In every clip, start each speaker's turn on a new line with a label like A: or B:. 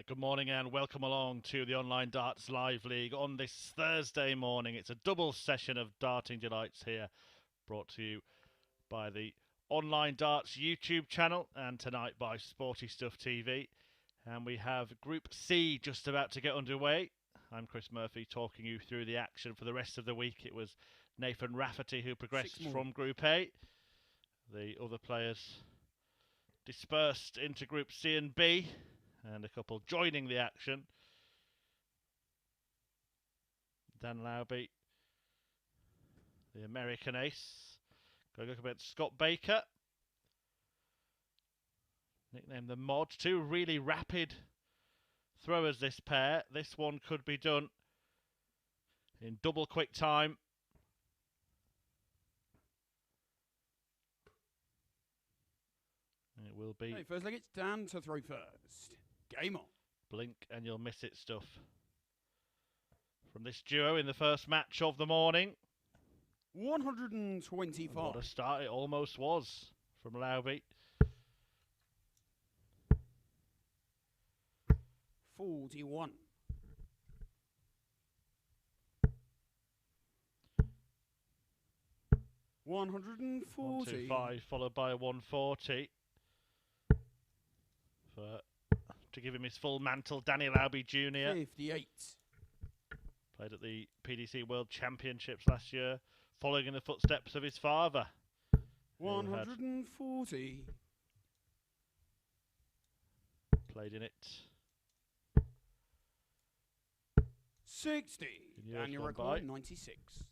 A: Good morning and welcome along to the Online Darts Live League on this Thursday morning. It's a double session of Darting Delights here, brought to you by the Online Darts YouTube channel and tonight by Sporty Stuff TV. And we have Group C just about to get underway. I'm Chris Murphy talking you through the action for the rest of the week. It was Nathan Rafferty who progressed from Group A. The other players dispersed into Group C and B, and a couple joining the action. Dan Lauby, the American ace, going up against Scott Baker, nicknamed the Mod. Two really rapid throwers, this pair. This one could be done in double quick time. It will be.
B: Hey, first leg, it's Dan to throw first. Game on.
A: Blink and you'll miss it stuff from this duo in the first match of the morning.
B: 125.
A: What a start it almost was from Lauby.
B: 41. 140.
A: 125 followed by a 140. To give him his full mantle, Danny Lauby Jr.
B: 58.
A: Played at the PDC World Championships last year, following in the footsteps of his father.
B: 140.
A: Played in it.
B: 60. Daniel record 96.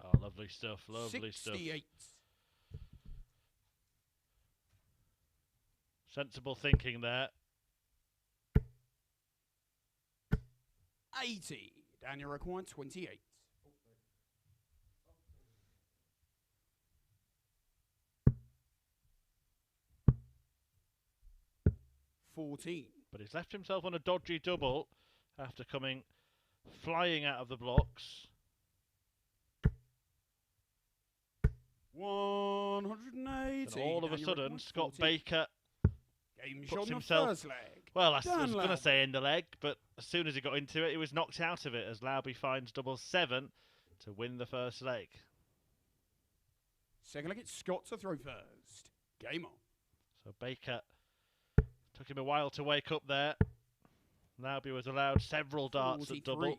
A: Oh, lovely stuff, lovely
B: 68.
A: stuff. Sensible thinking there.
B: 80. Daniel record 28. 14.
A: But he's left himself on a dodgy double after coming flying out of the blocks.
B: 180.
A: And all of a sudden, Scott Baker puts himself,
B: first leg.
A: well, I was going to say in the leg, but as soon as he got into it, he was knocked out of it as Lauby finds double 7 to win the first leg.
B: Second leg, it's Scott to throw first. Game on.
A: So Baker took him a while to wake up there. Lauby was allowed several darts
B: 43.
A: at double.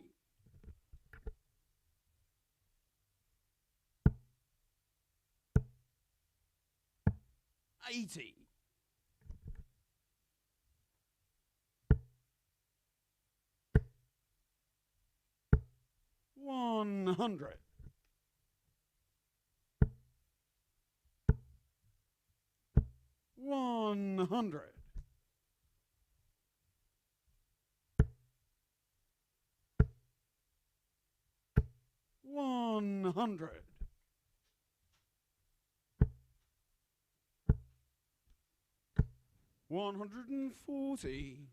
B: 80. 100. 100. 100. 140.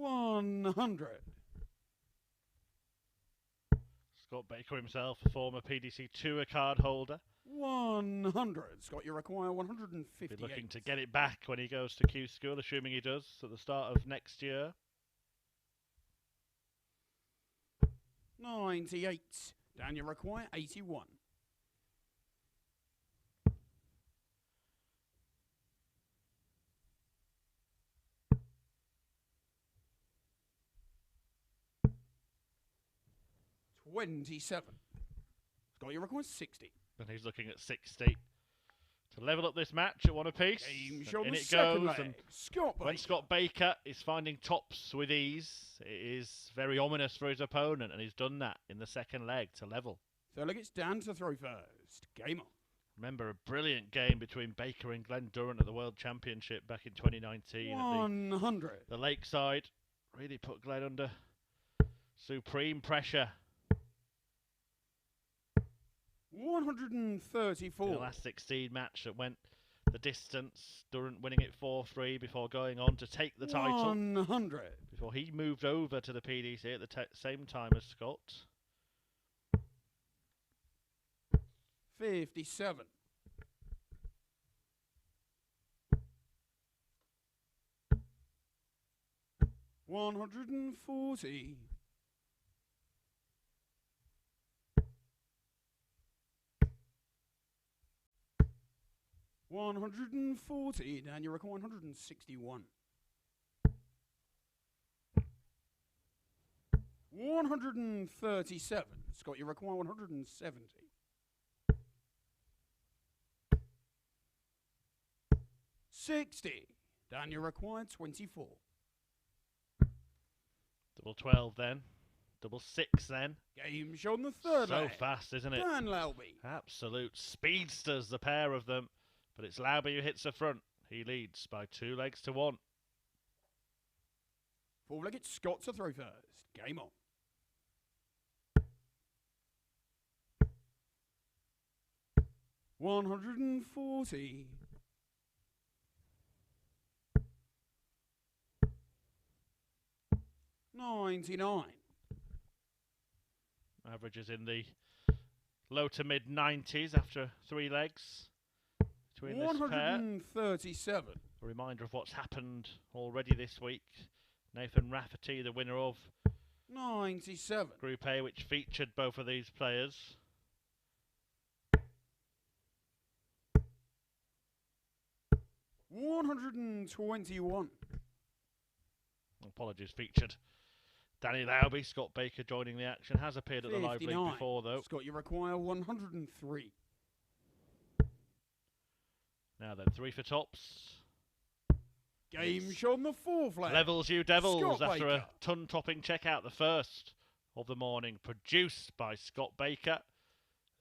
B: 100.
A: Scott Baker himself, a former PDC Tour card holder.
B: 100. Scott, you require 158.
A: Be looking to get it back when he goes to Q School, assuming he does, at the start of next year.
B: 98. Dan, you require 81. 27. Scott, you require 60.
A: And he's looking at 60 to level up this match at one apiece. In it goes. And when Scott Baker is finding tops with ease, it is very ominous for his opponent, and he's done that in the second leg to level.
B: Third leg, it's Dan to throw first. Game on.
A: Remember a brilliant game between Baker and Glenn Durrant at the World Championship back in 2019.
B: 100.
A: The Lakeside really put Glenn under supreme pressure.
B: 134.
A: The last 16 match that went the distance. Durrant winning it 4-3 before going on to take the title.
B: 100.
A: before he moved over to the PDC at the same time as Scott.
B: 57. 140. 140, and you require 161. 137. Scott, you require 170. 60. Dan, you require 24.
A: Double 12 then. Double 6 then.
B: Game show on the third
A: So
B: leg.
A: fast, isn't it?
B: Dan Lauby.
A: Absolute speedsters, the pair of them. But it's Lauby who hits the front. He leads by 2 legs to 1.
B: Four-legged Scott to throw first. Game on. $140. 99.
A: Averages in the low to mid 90s after 3 legs between this pair.
B: 137.
A: A reminder of what's happened already this week. Nathan Rafferty, the winner of
B: 97.
A: Group A, which featured both of these players.
B: $121.
A: Apologies, featured Danny Lauby. Scott Baker joining the action. Has appeared at the live league before, though.
B: Scott, you require 103.
A: Now then, 3 for tops.
B: Game show on the fourth leg.
A: Levels you devils
B: Scott
A: after
B: Baker.
A: a ton-topping checkout. The first of the morning, produced by Scott Baker,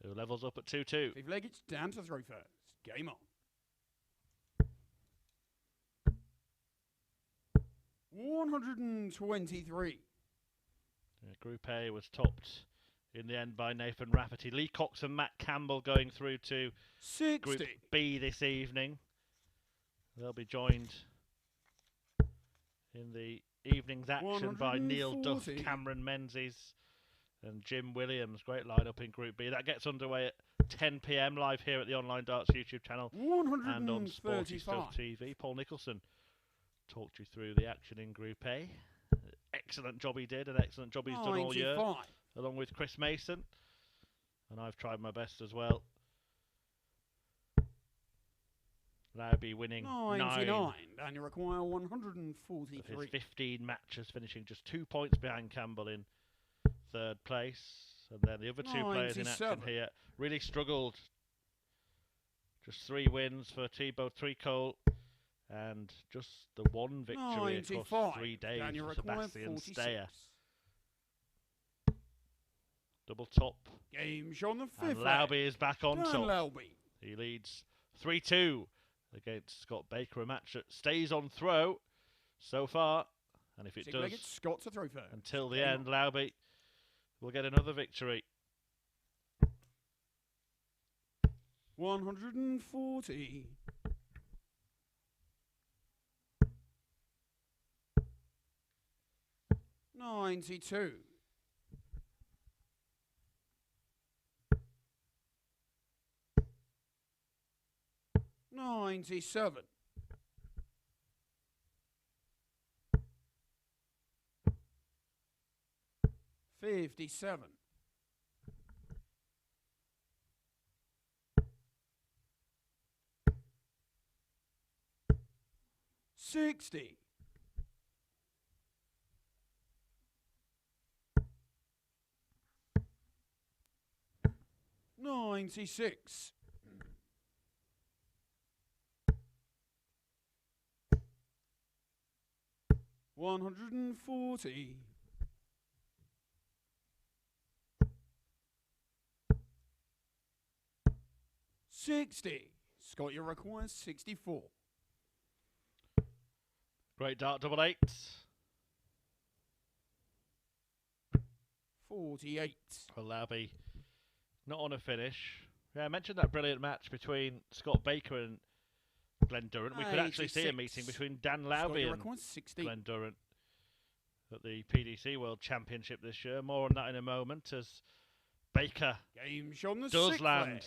A: who levels up at 2-2.
B: Fifth leg, it's Dan to throw first. Game on. 123.
A: Group A was topped in the end by Nathan Rafferty. Lee Cox and Matt Campbell going through to
B: 60.
A: Group B this evening. They'll be joined in the evening's action by Neil Duff,
B: 140.
A: Cameron Menzies and Jim Williams. Great lineup in Group B. That gets underway at 10 PM live here at the Online Darts YouTube channel and on Sporty Stuff
B: 135.
A: TV. Paul Nicholson talked you through the action in Group A. Excellent job he did, an excellent job he's done all year,
B: 95.
A: along with Chris Mason. And I've tried my best as well. Lauby winning
B: 99.
A: 9
B: And you require
A: of
B: 143.
A: his 15 matches, finishing just 2 points behind Campbell in 3rd place. And then the other 2 players in action
B: 97.
A: here really struggled. Just 3 wins for Thibault Tricole. And just the 1 victory across
B: 95.
A: 3 days
B: And you
A: for
B: require
A: Sebastian
B: 46.
A: Steyer. Double top.
B: Game show on the
A: And
B: fifth leg.
A: Lauby is back on
B: Dan
A: top.
B: Lauby.
A: He leads 3-2 against Scott Baker, a match that stays on throw so far. And if it
B: Six-legged
A: does
B: Scott to throw first.
A: until the
B: Game
A: end,
B: on.
A: Lauby will get another victory.
B: 140. 92. 97. 57. 60. 96. 140. 60. Scott, you require 64.
A: Great dart, double 8.
B: 48.
A: For Lauby, not on a finish. Yeah, I mentioned that brilliant match between Scott Baker and Glenn Durrant. We could actually see a
B: 86.
A: meeting between Dan
B: Scott,
A: Lauby
B: you
A: and
B: require 60.
A: Glenn Durrant. at the PDC World Championship this year. More on that in a moment as Baker
B: Game shot on the
A: does
B: sixth
A: land.
B: leg.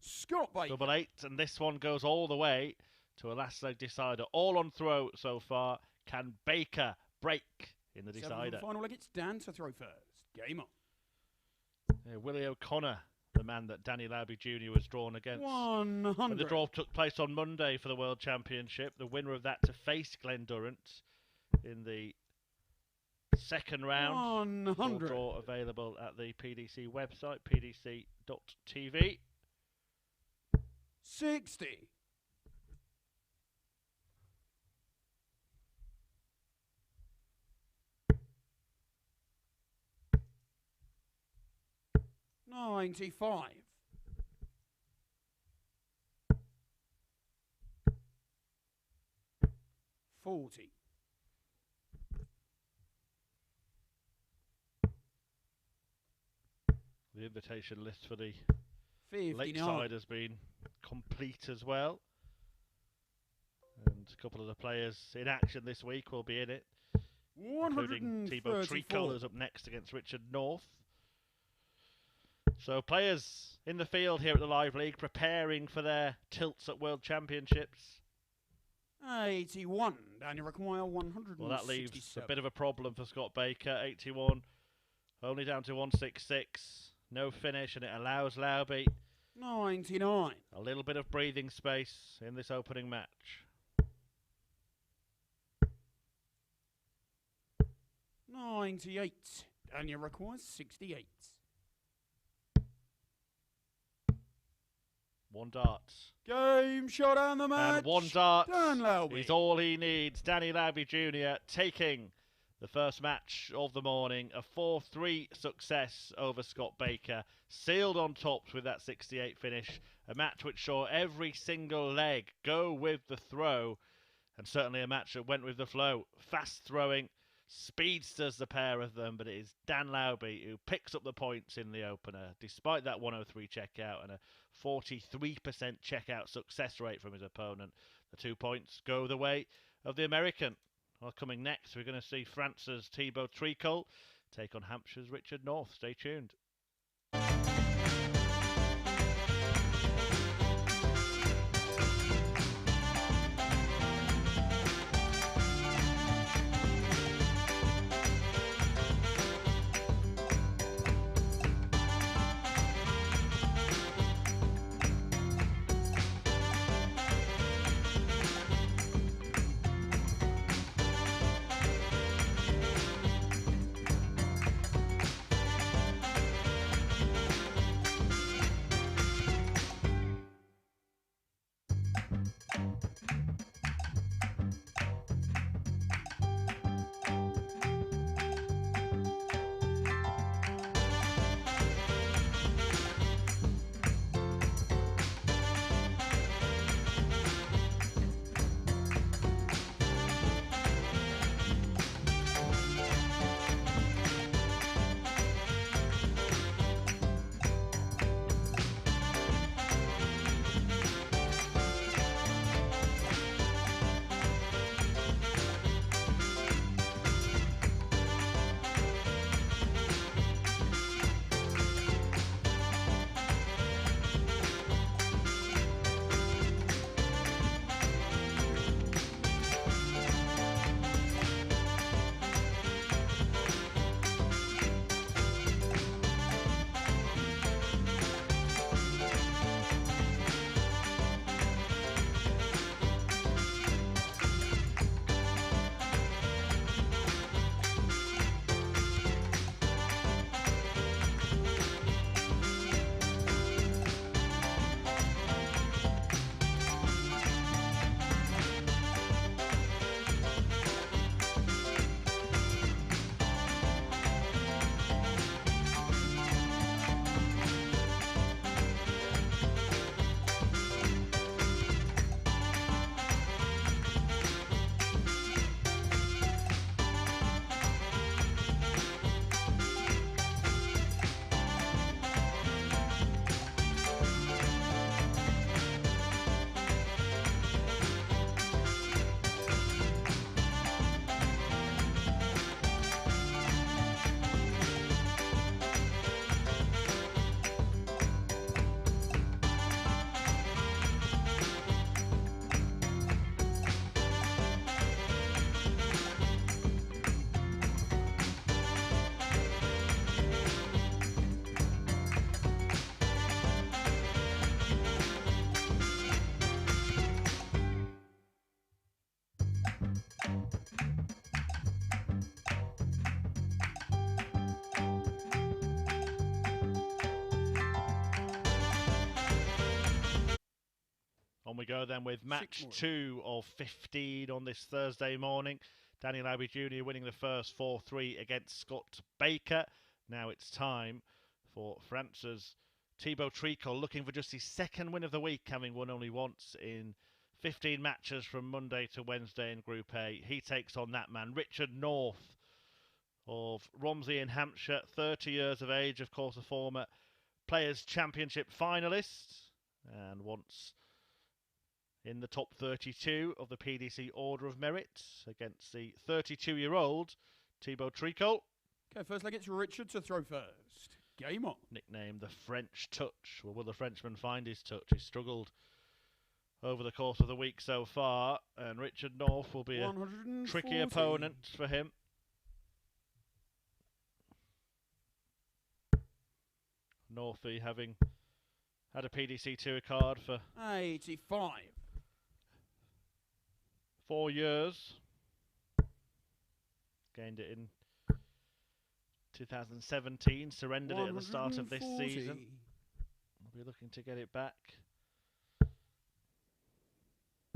B: Scott Baker.
A: Double 8, and this one goes all the way to a last leg decider. All on throw so far. Can Baker break in the
B: Seventh
A: decider?
B: and final leg, it's Dan to throw first. Game on.
A: Willie O'Connor, the man that Danny Lauby Jr. was drawn against.
B: 100.
A: When the draw took place on Monday for the World Championship, the winner of that to face Glenn Durrant in the second round.
B: 100.
A: Full draw available at the PDC website, pdc.tv.
B: 60. $95. 40.
A: The invitation list for the
B: 59.
A: Lakeside has been complete as well. And a couple of the players in action this week will be in it, including Thibault Tricole, who's up next against Richard North. So players in the field here at the Live League preparing for their tilts at World Championships.
B: 81. And you require 167.
A: Well, that leaves a bit of a problem for Scott Baker. 81, only down to 166. No finish, and it allows Lauby
B: 99.
A: a little bit of breathing space in this opening match.
B: 98. And you require 68.
A: One darts.
B: Game shot on the match.
A: And one dart
B: Dan Lauby.
A: is all he needs. Danny Lauby Jr. taking the first match of the morning. A 4-3 success over Scott Baker. Sealed on tops with that 68 finish. A match which saw every single leg go with the throw. And certainly a match that went with the flow. Fast throwing. Speedsters, the pair of them. But it is Dan Lauby who picks up the points in the opener. Despite that 103 checkout and a 43% checkout success rate from his opponent. The 2 points go the way of the American. Well, coming next, we're going to see France's Thibault Tricole take on Hampshire's Richard North. Stay tuned. we go then with match
B: more.
A: 2 of 15 on this Thursday morning. Danny Lauby Jr. winning the first 4-3 against Scott Baker. Now it's time for France's Thibault Tricole, looking for just his second win of the week, having won only once in 15 matches from Monday to Wednesday in Group A. He takes on that man, Richard North of Romsey in Hampshire, 30 years of age, of course a former Players' Championship finalist, and once in the top 32 of the PDC Order of Merit against the 32-year-old Thibault Tricole.
B: Okay, first leg, it's Richard to throw first. Game on.
A: Nicknamed the French Touch. Well, will the Frenchman find his touch? He's struggled over the course of the week so far, and Richard North will be a tricky opponent for him. Northie having had a PDC Tour card for
B: 85.
A: 4 years. Gained it in 2017, surrendered it at the start of this season. We'll be looking to get it back.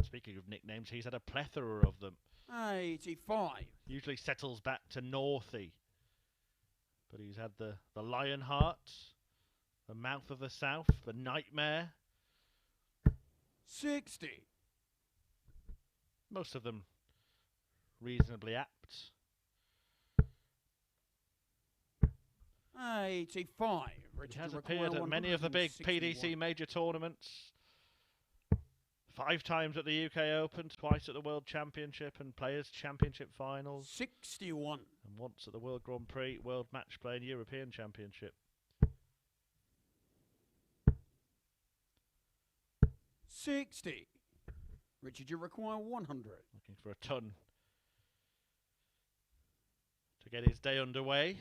A: Speaking of nicknames, he's had a plethora of them.
B: 85.
A: Usually settles back to Northie. But he's had the Lionheart, the Mouth of the South, the Nightmare.
B: 60.
A: Most of them reasonably apt.
B: 85.
A: He has appeared at many of the big PDC major tournaments. 5 times at the UK Open, twice at the World Championship and Players' Championship finals.
B: 61.
A: And once at the World Grand Prix, World Match Play and European Championship.
B: 60. Richard, you require 100.
A: Looking for a ton to get his day underway.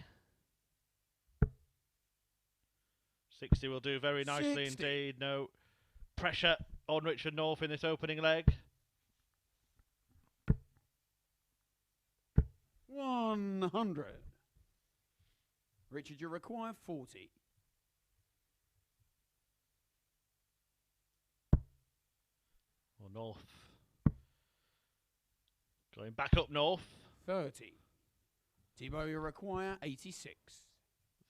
A: 60 will do very nicely
B: 60.
A: indeed. No pressure on Richard North in this opening leg.
B: 100. Richard, you require 40.
A: Well, North going back up North.
B: 30. Thibault, you require 86.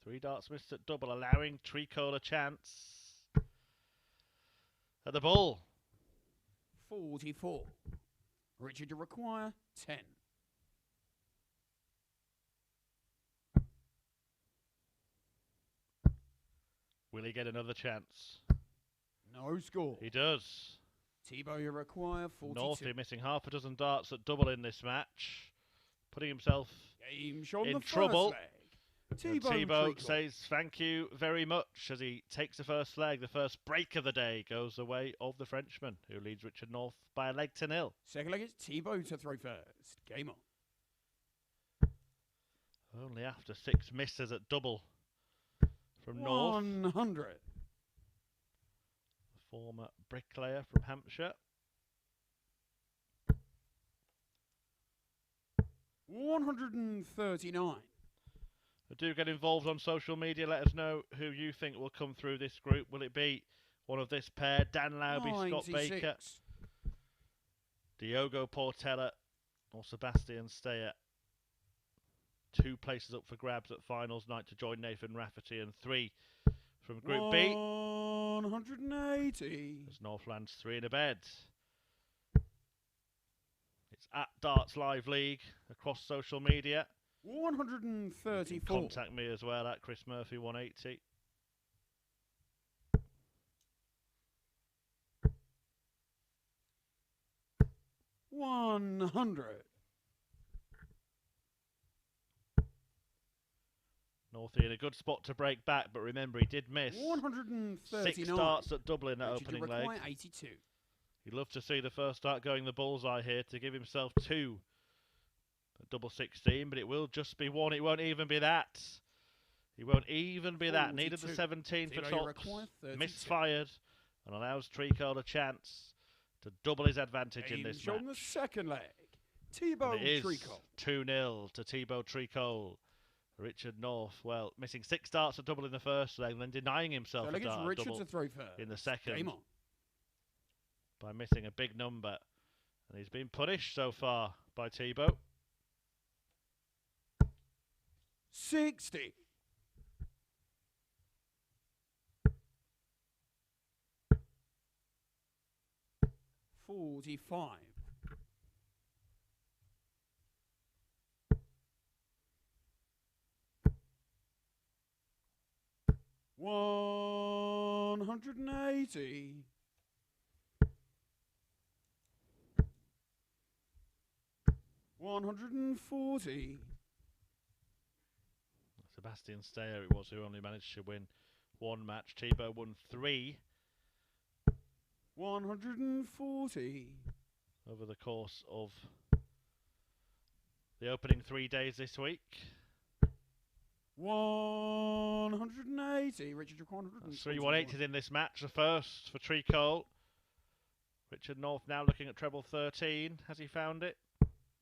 A: 3 darts missed at double, allowing Tricole a chance. At the ball.
B: 44. Richard, you require 10.
A: Will he get another chance?
B: No score.
A: He does.
B: Thibault, you require 42.
A: Northie missing half a dozen darts at double in this match, putting himself
B: Game shot
A: in
B: the
A: trouble.
B: First leg.
A: And Thibault says thank you very much as he takes the first leg. The first break of the day goes the way of the Frenchman, who leads Richard North by a leg to 0.
B: Second leg, it's Thibault to throw first. Game on.
A: Only after 6 misses at double from North.
B: 100.
A: The former bricklayer from Hampshire.
B: 139.
A: Do get involved on social media. Let us know who you think will come through this group. Will it be one of this pair, Dan Lauby,
B: 96.
A: Scott Baker, Diogo Portela, or Sebastian Steyer? 2 places up for grabs at finals night to join Nathan Rafferty, and 3 from Group B.
B: 180.
A: As Northland's 3 in a bed. It's at Darts Live League across social media.
B: 134.
A: Contact me as well at Chris Murphy 180.
B: $100.
A: Northie in a good spot to break back, but remember he did miss
B: 139.
A: 6 darts at double in that
B: Richard,
A: opening
B: you
A: leg.
B: require 82.
A: He'd love to see the first dart going the bullseye here to give himself 2 at double 16, but it will just be 1. It won't even be that. He won't even be that. Needed the 17 for tops. Misfired, and allows Tricole a chance to double his advantage in this match.
B: On the second leg, Thibault Tricole.
A: 2-0 to Thibault Tricole. Richard North, well, missing 6 darts at double in the first leg, and then denying himself a dart
B: Richard
A: double
B: to throw first.
A: in the second.
B: Game on.
A: by missing a big number. And he's been punished so far by Thibault.
B: 60. 45. 180. 140.
A: Sebastian Steyer it was who only managed to win one match. Thibault won 3.
B: 140.
A: Over the course of the opening 3 days this week.
B: 180. Richard Tricole.
A: 3 180s in this match. The first for Tricole. Richard North now looking at treble 13. Has he found it?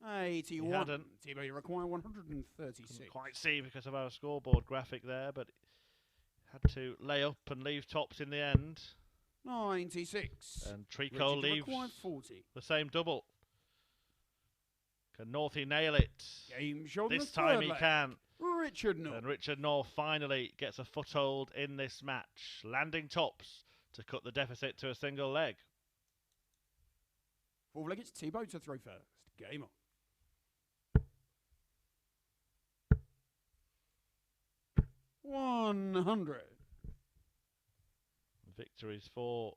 B: 81.
A: He hadn't.
B: Thibault, you require 136.
A: Couldn't quite see because of our scoreboard graphic there, but had to lay up and leave tops in the end.
B: 96.
A: And Tricole leaves
B: 40.
A: the same double. Can Northie nail it?
B: Game show
A: This time he can.
B: Richard North.
A: And Richard North finally gets a foothold in this match, landing tops to cut the deficit to a single leg.
B: Fourth leg, it's Thibault to throw first. Game on. $100.
A: Victories for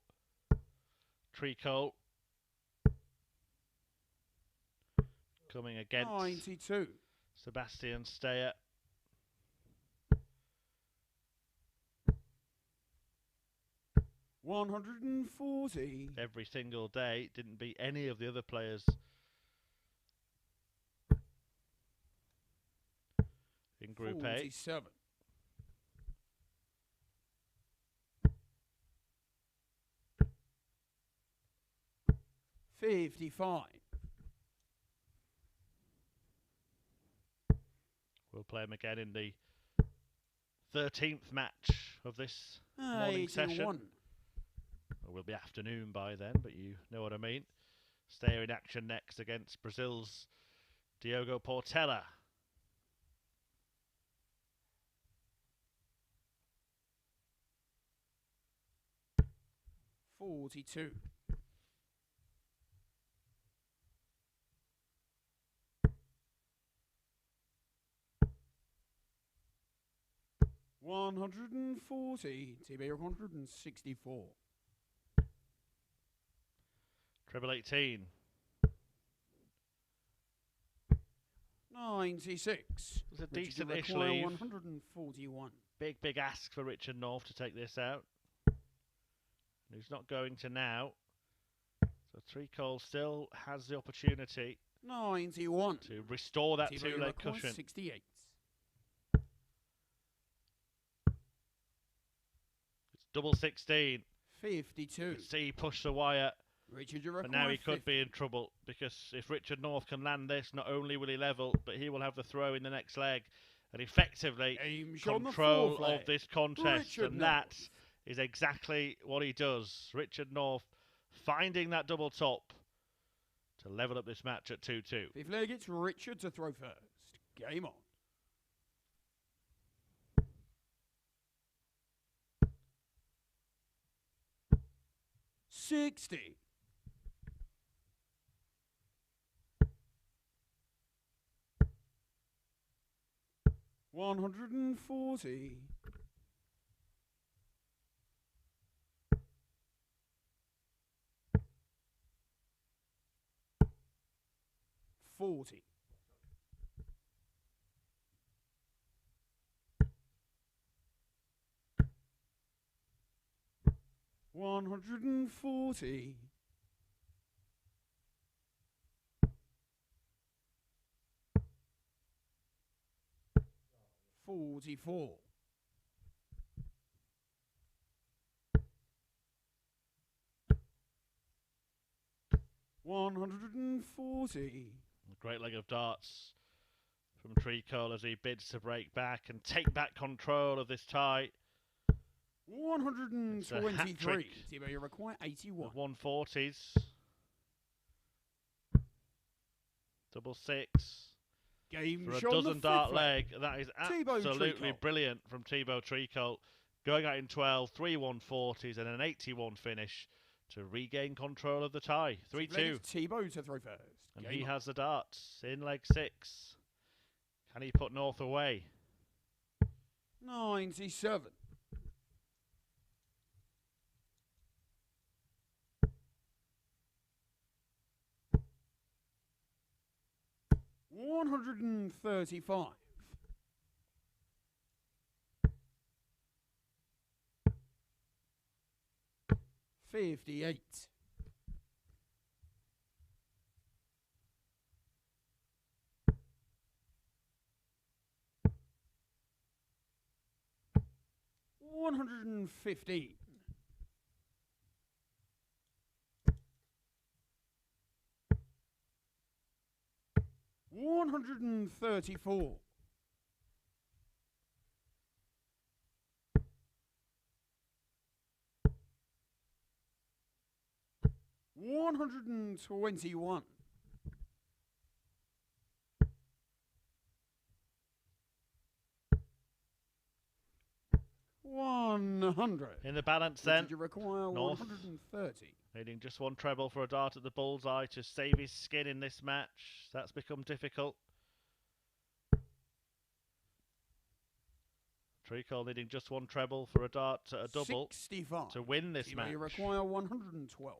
A: Tricole. Coming against
B: 92.
A: Sebastian Steyer.
B: $140.
A: Every single day, didn't beat any of the other players in Group
B: 47.
A: A.
B: 55.
A: We'll play him again in the 13th match of this morning session. Well, it will be afternoon by then, but you know what I mean. Steyer in action next against Brazil's Diogo Portela.
B: $42. 140. Thibault 164.
A: Treble 18.
B: 96.
A: It was a decent ish leave.
B: 141.
A: Big ask for Richard North to take this out. He's not going to now. So Tricole still has the opportunity
B: 91.
A: to restore that
B: Thibault
A: two-leg cushion.
B: 68.
A: It's double 16.
B: 52.
A: See, he pushed the wire.
B: Richard,
A: But now he could be in trouble, because if Richard North can land this, not only will he level, but he will have the throw in the next leg and effectively control of this contest. And that is exactly what he does. Richard North finding that double top to level up this match at 2-2.
B: Fifth leg, it's Richard to throw first. Game on. $60. 140. 40. 140. 44. 140.
A: A great leg of darts from Tricole as he bids to break back and take back control of this tie.
B: 123. Thibault, you require 81.
A: 140s. Double six.
B: Game
A: For a
B: shot on the
A: dozen dart
B: fifth leg.
A: leg. That is
B: Thibault
A: absolutely
B: Tricole.
A: brilliant from Thibault Tricole. Going out in 12, 3 140s and an 81 finish to regain control of the tie. 3-2.
B: Thibault to throw first.
A: And
B: Game
A: he
B: up.
A: has the darts in leg 6. Can he put North away?
B: 97. $135. 58. 115. 134. 121. 100.
A: In the balance
B: What
A: then.
B: did you require?
A: North.
B: 130.
A: Needing just one treble for a dart at the bullseye to save his skin in this match. That's become difficult. Tricole needing just one treble for a dart at a double
B: 65.
A: to win this
B: Thibault,
A: match.
B: you require 112.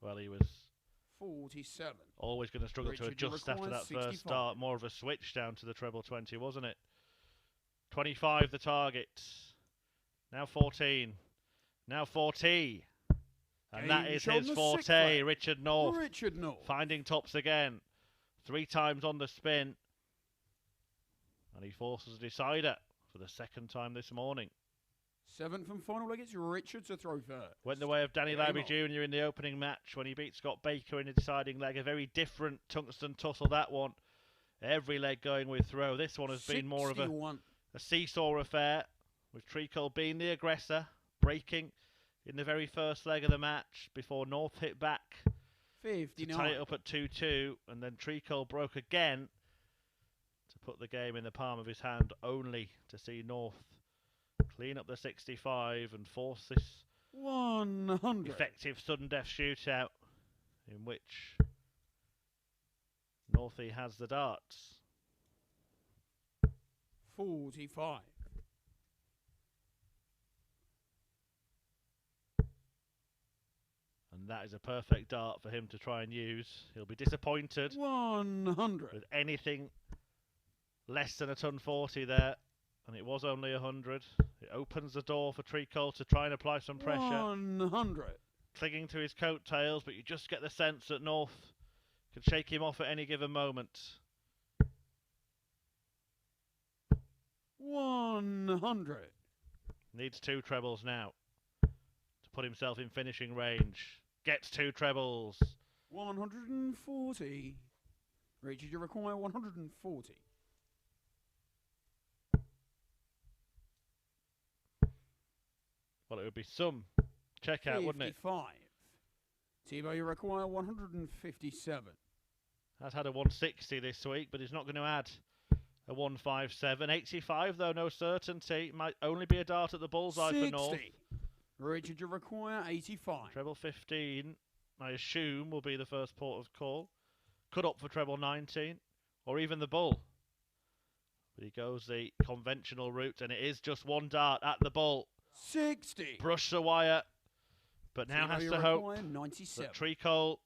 A: Well, he was
B: 47.
A: always going to struggle to
B: Richard, you
A: adjust after
B: require
A: that first
B: 65.
A: dart. More of a switch down to the treble 20, wasn't it? 25 the target. Now 14. Now 40. And that
B: Game
A: is
B: shot on
A: his
B: the
A: forte,
B: sixth leg.
A: Richard North.
B: Richard North.
A: Finding tops again. 3 times on the spin. And he forces a decider for the second time this morning.
B: 7th and final leg, it's Richard to throw first.
A: Went the way of Danny
B: Game
A: Lauby
B: on.
A: Jr. in the opening match when he beat Scott Baker in the deciding leg. A very different tungsten tussle, that one. Every leg going with throw. This one has been more of a
B: 61.
A: seesaw affair, with Tricole being the aggressor, breaking in the very first leg of the match before North hit back to
B: 59.
A: tie it up at 2-2, and then Tricole broke again to put the game in the palm of his hand, only to see North clean up the 65 and force this
B: 100.
A: effective sudden death shootout in which Northie has the darts.
B: 45.
A: And that is a perfect dart for him to try and use. He'll be disappointed
B: 100.
A: with anything less than a ton 40 there. And it was only 100. It opens the door for Tricole to try and apply some pressure.
B: 100.
A: Clinging to his coattails, but you just get the sense that North can shake him off at any given moment.
B: 100.
A: Needs 2 trebles now to put himself in finishing range. Gets 2 trebles.
B: 140. Richard, you require 140.
A: Well, it would be some checkout, wouldn't it?
B: 55. Thibault, you require 157.
A: Has had a 160 this week, but he's not going to add a 157. 85, though, no certainty. Might only be a dart at the bullseye
B: 60.
A: for North.
B: Richard, you require 85.
A: Treble 15, I assume, will be the first port of call. Could opt for treble 19, or even the bull. But he goes the conventional route, and it is just one dart at the bull.
B: 60.
A: Brush the wire, but now
B: Thibault,
A: has
B: you
A: to hope
B: require 97.
A: that Tricole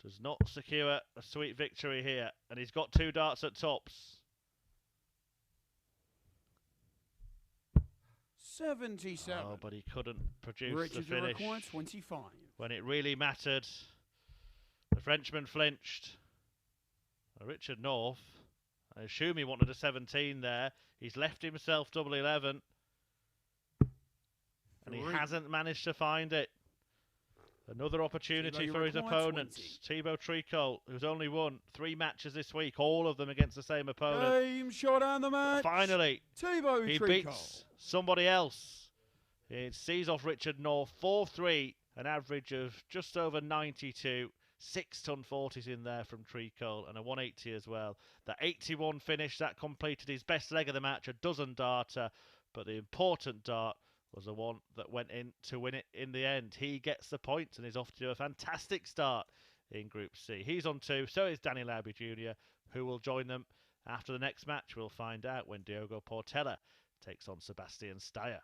A: does not secure a sweet victory here. And he's got 2 darts at tops.
B: 77.
A: Oh, but he couldn't produce
B: Richard,
A: the
B: you
A: finish
B: require 25.
A: when it really mattered. The Frenchman flinched. Richard North, I assume he wanted a 17 there. He's left himself double 11. And he hasn't managed to find it. Another opportunity
B: Thibault,
A: for his
B: require
A: opponent,
B: 20.
A: Thibault Tricole, who's only won 3 matches this week, all of them against the same opponent.
B: Game shot and the match.
A: Finally,
B: Thibault
A: he
B: Tricole.
A: beats somebody else. It sees off Richard North 4-3, an average of just over 92. 6 ton 40s in there from Tricole and a 180 as well. The 81 finish, that completed his best leg of the match, a dozen darter, but the important dart was the one that went in to win it in the end. He gets the points and is off to a fantastic start in Group C. He's on 2, so is Danny Lauby Jr., who will join them after the next match. We'll find out when Diogo Portela takes on Sebastian Steyer.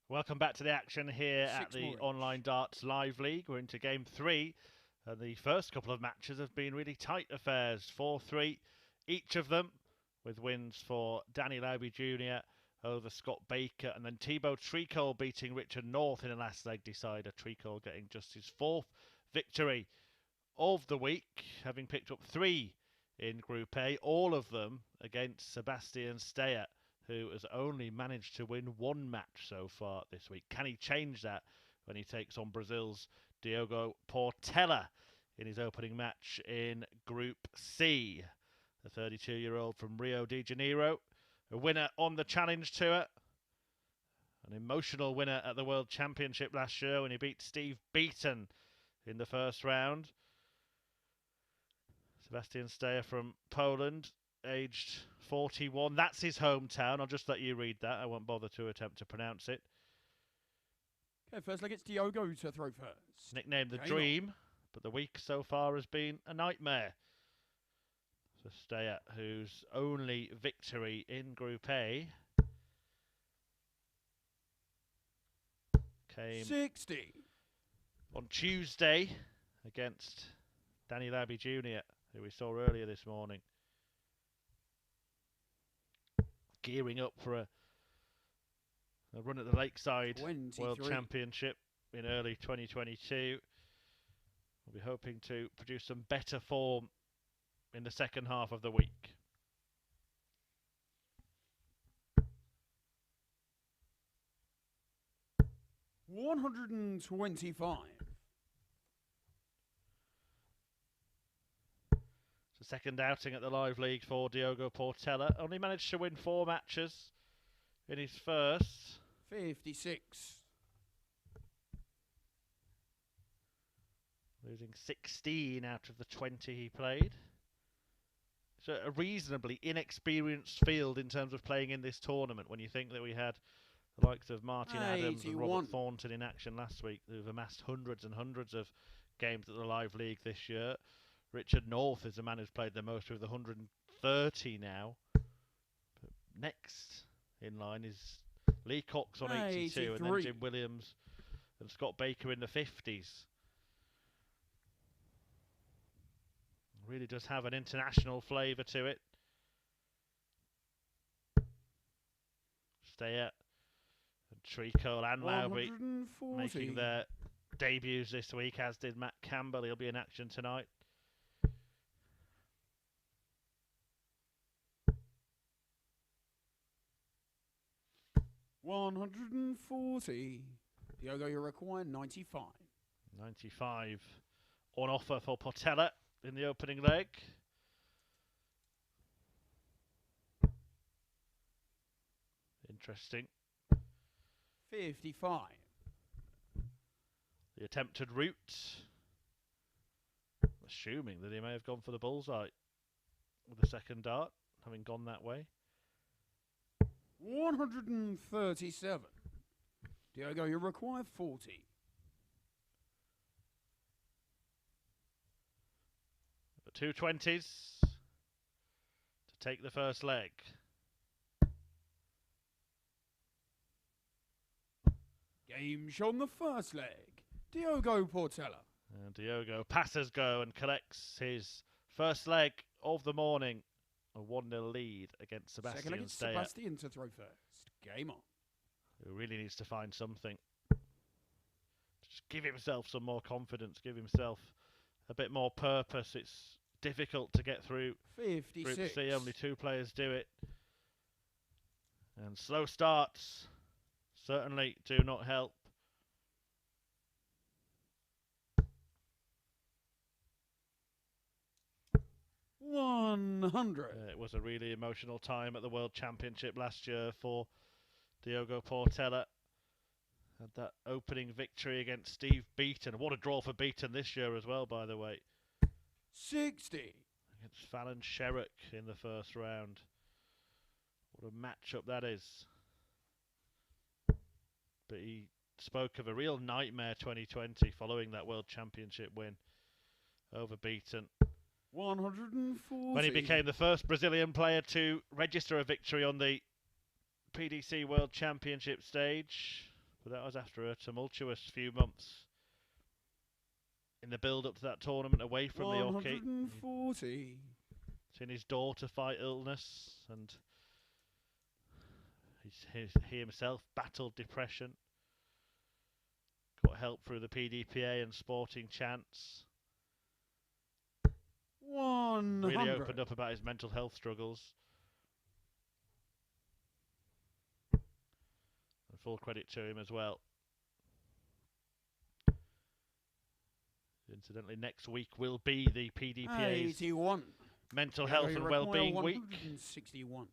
A: Welcome back to the action here at the Online Darts Live League. We're into Game 3, and the first couple of matches have been really tight affairs. 4-3, each of them, with wins for Danny Lauby Jr. over Scott Baker, and then Thibault Tricole beating Richard North in a last leg decider. Tricole getting just his 4th victory of the week, having picked up 3 in Group A, all of them against Sebastian Steyer, who has only managed to win 1 match so far this week. Can he change that when he takes on Brazil's Diogo Portela in his opening match in Group C? The 32-year-old from Rio de Janeiro, a winner on the Challenge Tour, an emotional winner at the World Championship last year when he beat Steve Beaton in the first round. Sebastian Steyer from Poland, aged 41. That's his hometown. I'll just let you read that. I won't bother to attempt to pronounce it.
B: Okay, first leg, it's Diogo to throw first.
A: Nicknamed the Dream, but the week so far has been a nightmare. So Steyer, whose only victory in Group A came
B: 60
A: on Tuesday against Danny Lauby Jr., who we saw earlier this morning. Gearing up for a run at the Lakeside
B: 23.
A: World Championship in early 2022. We'll be hoping to produce some better form in the second half of the week.
B: $125.
A: It's the second outing at the Live League for Diogo Portela. Only managed to win 4 matches in his first.
B: 56.
A: Losing 16 out of the 20 he played. So a reasonably inexperienced field in terms of playing in this tournament, when you think that we had the likes of Martin Adams and Robert Thornton in action last week, who've amassed hundreds and hundreds of games at the Live League this year. Richard North is the man who's played the most, with 130 now. But next in line is Lee Cox on 82, and then Jim Williams and Scott Baker in the 50s. Really does have an international flavour to it. Steyer and Tricole and Lauby making their debuts this week, as did Matt Campbell. He'll be in action tonight.
B: $140. Diogo, you require 95.
A: 95 on offer for Portela in the opening leg. Interesting.
B: 55.
A: The attempted route, assuming that he may have gone for the bullseye with the second dart, having gone that way.
B: 137. Diogo, you require 40.
A: The 220s to take the first leg.
B: Game show on the first leg. Diogo Portela.
A: And Diogo passes go and collects his first leg of the morning. A 1-0 lead against Sebastian
B: Second against
A: Steyer.
B: Sebastian to throw first. Game on.
A: Who really needs to find something. Just give himself some more confidence. Give himself a bit more purpose. It's difficult to get through
B: 56.
A: Group C. Only 2 players do it. And slow starts certainly do not help.
B: $100.
A: It was a really emotional time at the World Championship last year for Diogo Portela. Had that opening victory against Steve Beaton. What a draw for Beaton this year as well, by the way.
B: 60.
A: Against Fallon Sherrock in the first round. What a matchup that is. But he spoke of a real nightmare 2020 following that World Championship win over Beaton.
B: 140.
A: When he became the first Brazilian player to register a victory on the PDC World Championship stage. But that was after a tumultuous few months in the build-up to that tournament away from the hockey.
B: 140.
A: Seen his daughter fight illness, and He himself battled depression. Got help through the PDPA and Sporting Chance.
B: 100.
A: Really opened up about his mental health struggles. And full credit to him as well. Incidentally, next week will be the PDPA's
B: 81.
A: Mental Health and Wellbeing Week.
B: 161.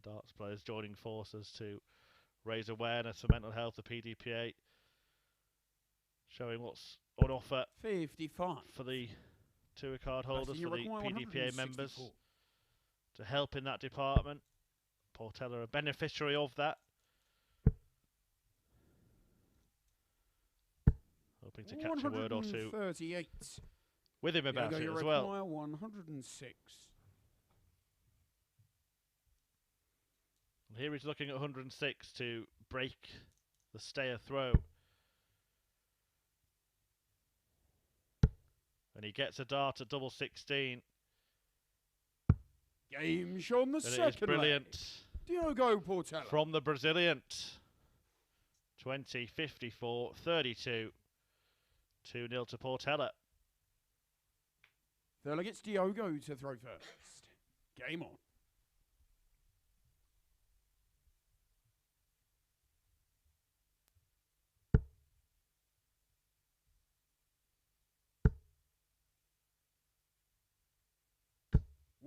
A: Darts players joining forces to raise awareness for mental health. The PDPA showing what's on offer
B: 55.
A: for the tour card holders, for the PDPA members, to help in that department. Portela a beneficiary of that. Hoping to catch a word or two with him about it as well.
B: 106.
A: Here he's looking at 106 to break the Steyer throw. And he gets a dart at double 16.
B: Game shown the
A: And
B: second
A: it is brilliant.
B: Diogo Portela.
A: From the Brazilian. 20, 54, 32. 2-0 to Portela.
B: Portela gets Diogo to throw first. Game on.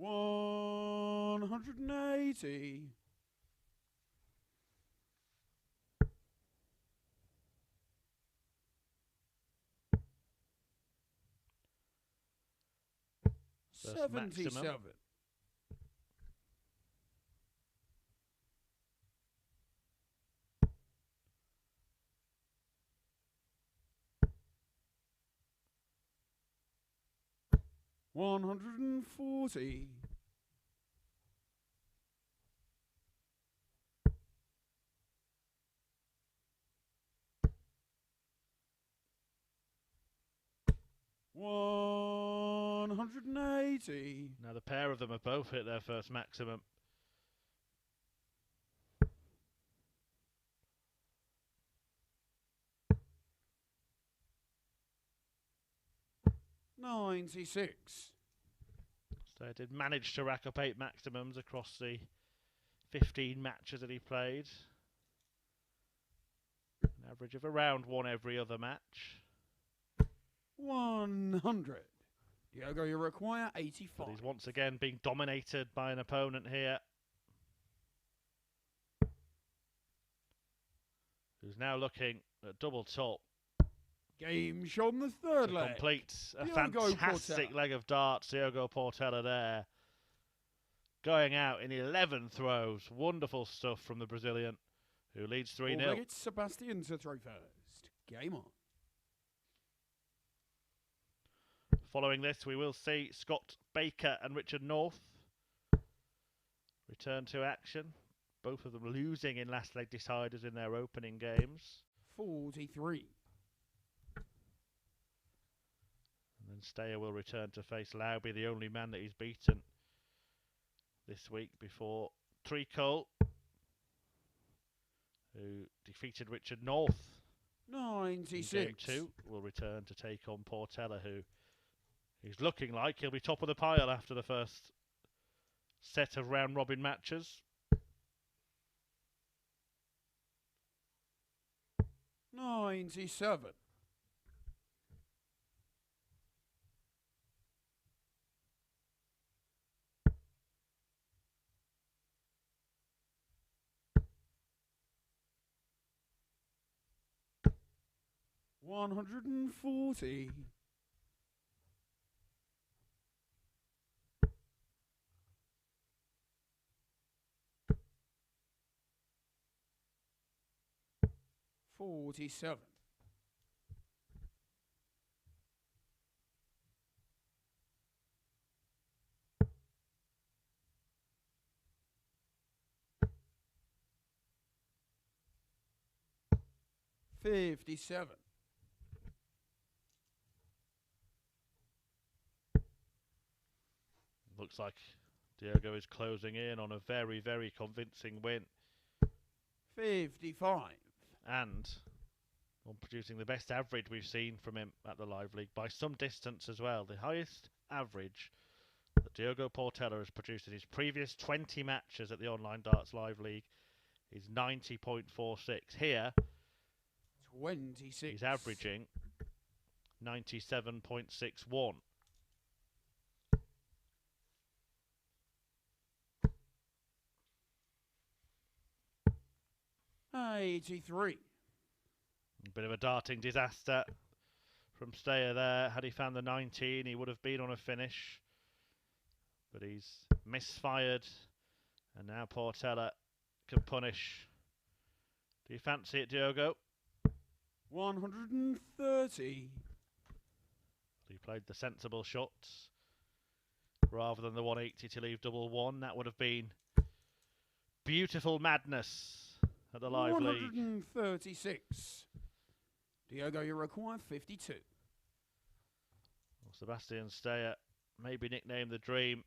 B: $180.
A: First
B: 77.
A: maximum.
B: $140. $180.
A: Now the pair of them have both hit their first maximum.
B: $96.
A: So he did manage to rack up 8 maximums across the 15 matches that he played. An average of around one every other match.
B: 100. Diogo, you require 85.
A: But he's once again being dominated by an opponent here, who's now looking at double top.
B: Game shown the third
A: to
B: leg.
A: complete a
B: Diogo
A: fantastic
B: Portela.
A: leg of darts. Diogo Portela there. Going out in 11 throws. Wonderful stuff from the Brazilian, who leads 3-0.
B: It's Sebastian to throw first. Game on.
A: Following this, we will see Scott Baker and Richard North return to action. Both of them losing in last leg deciders in their opening games.
B: 43.
A: And then Steyer will return to face Lauby, the only man that he's beaten this week, before Tricole, who defeated Richard North
B: 96.
A: in game 2, will return to take on Portela, who he's looking like he'll be top of the pile after the first set of round robin matches.
B: 97. $140. $47. $57.
A: Looks like Diogo is closing in on a very, very convincing win.
B: 55.
A: And on producing the best average we've seen from him at the Live League by some distance as well. The highest average that Diogo Portela has produced in his previous 20 matches at the Online Darts Live League is 90.46. Here,
B: 26.
A: he's averaging 97.61.
B: $83.
A: A bit of a darting disaster from Steyer there. Had he found the 19, he would have been on a finish. But he's misfired. And now Portela can punish. Do you fancy it, Diogo?
B: 130.
A: He played the sensible shots rather than the 180 to leave double one. That would have been beautiful madness at the Live League.
B: 136. Diogo, you require 52.
A: Well, Sebastian Steyer, maybe nicknamed the Dream.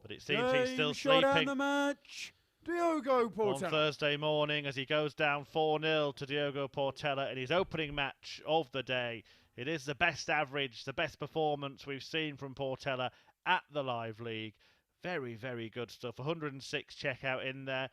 A: But it seems he's still sleeping.
B: The match. Diogo Portela.
A: On Thursday morning as he goes down 4-0 to Diogo Portela in his opening match of the day. It is the best average, the best performance we've seen from Portela at the Live League. Very, very good stuff. 106 checkout in there.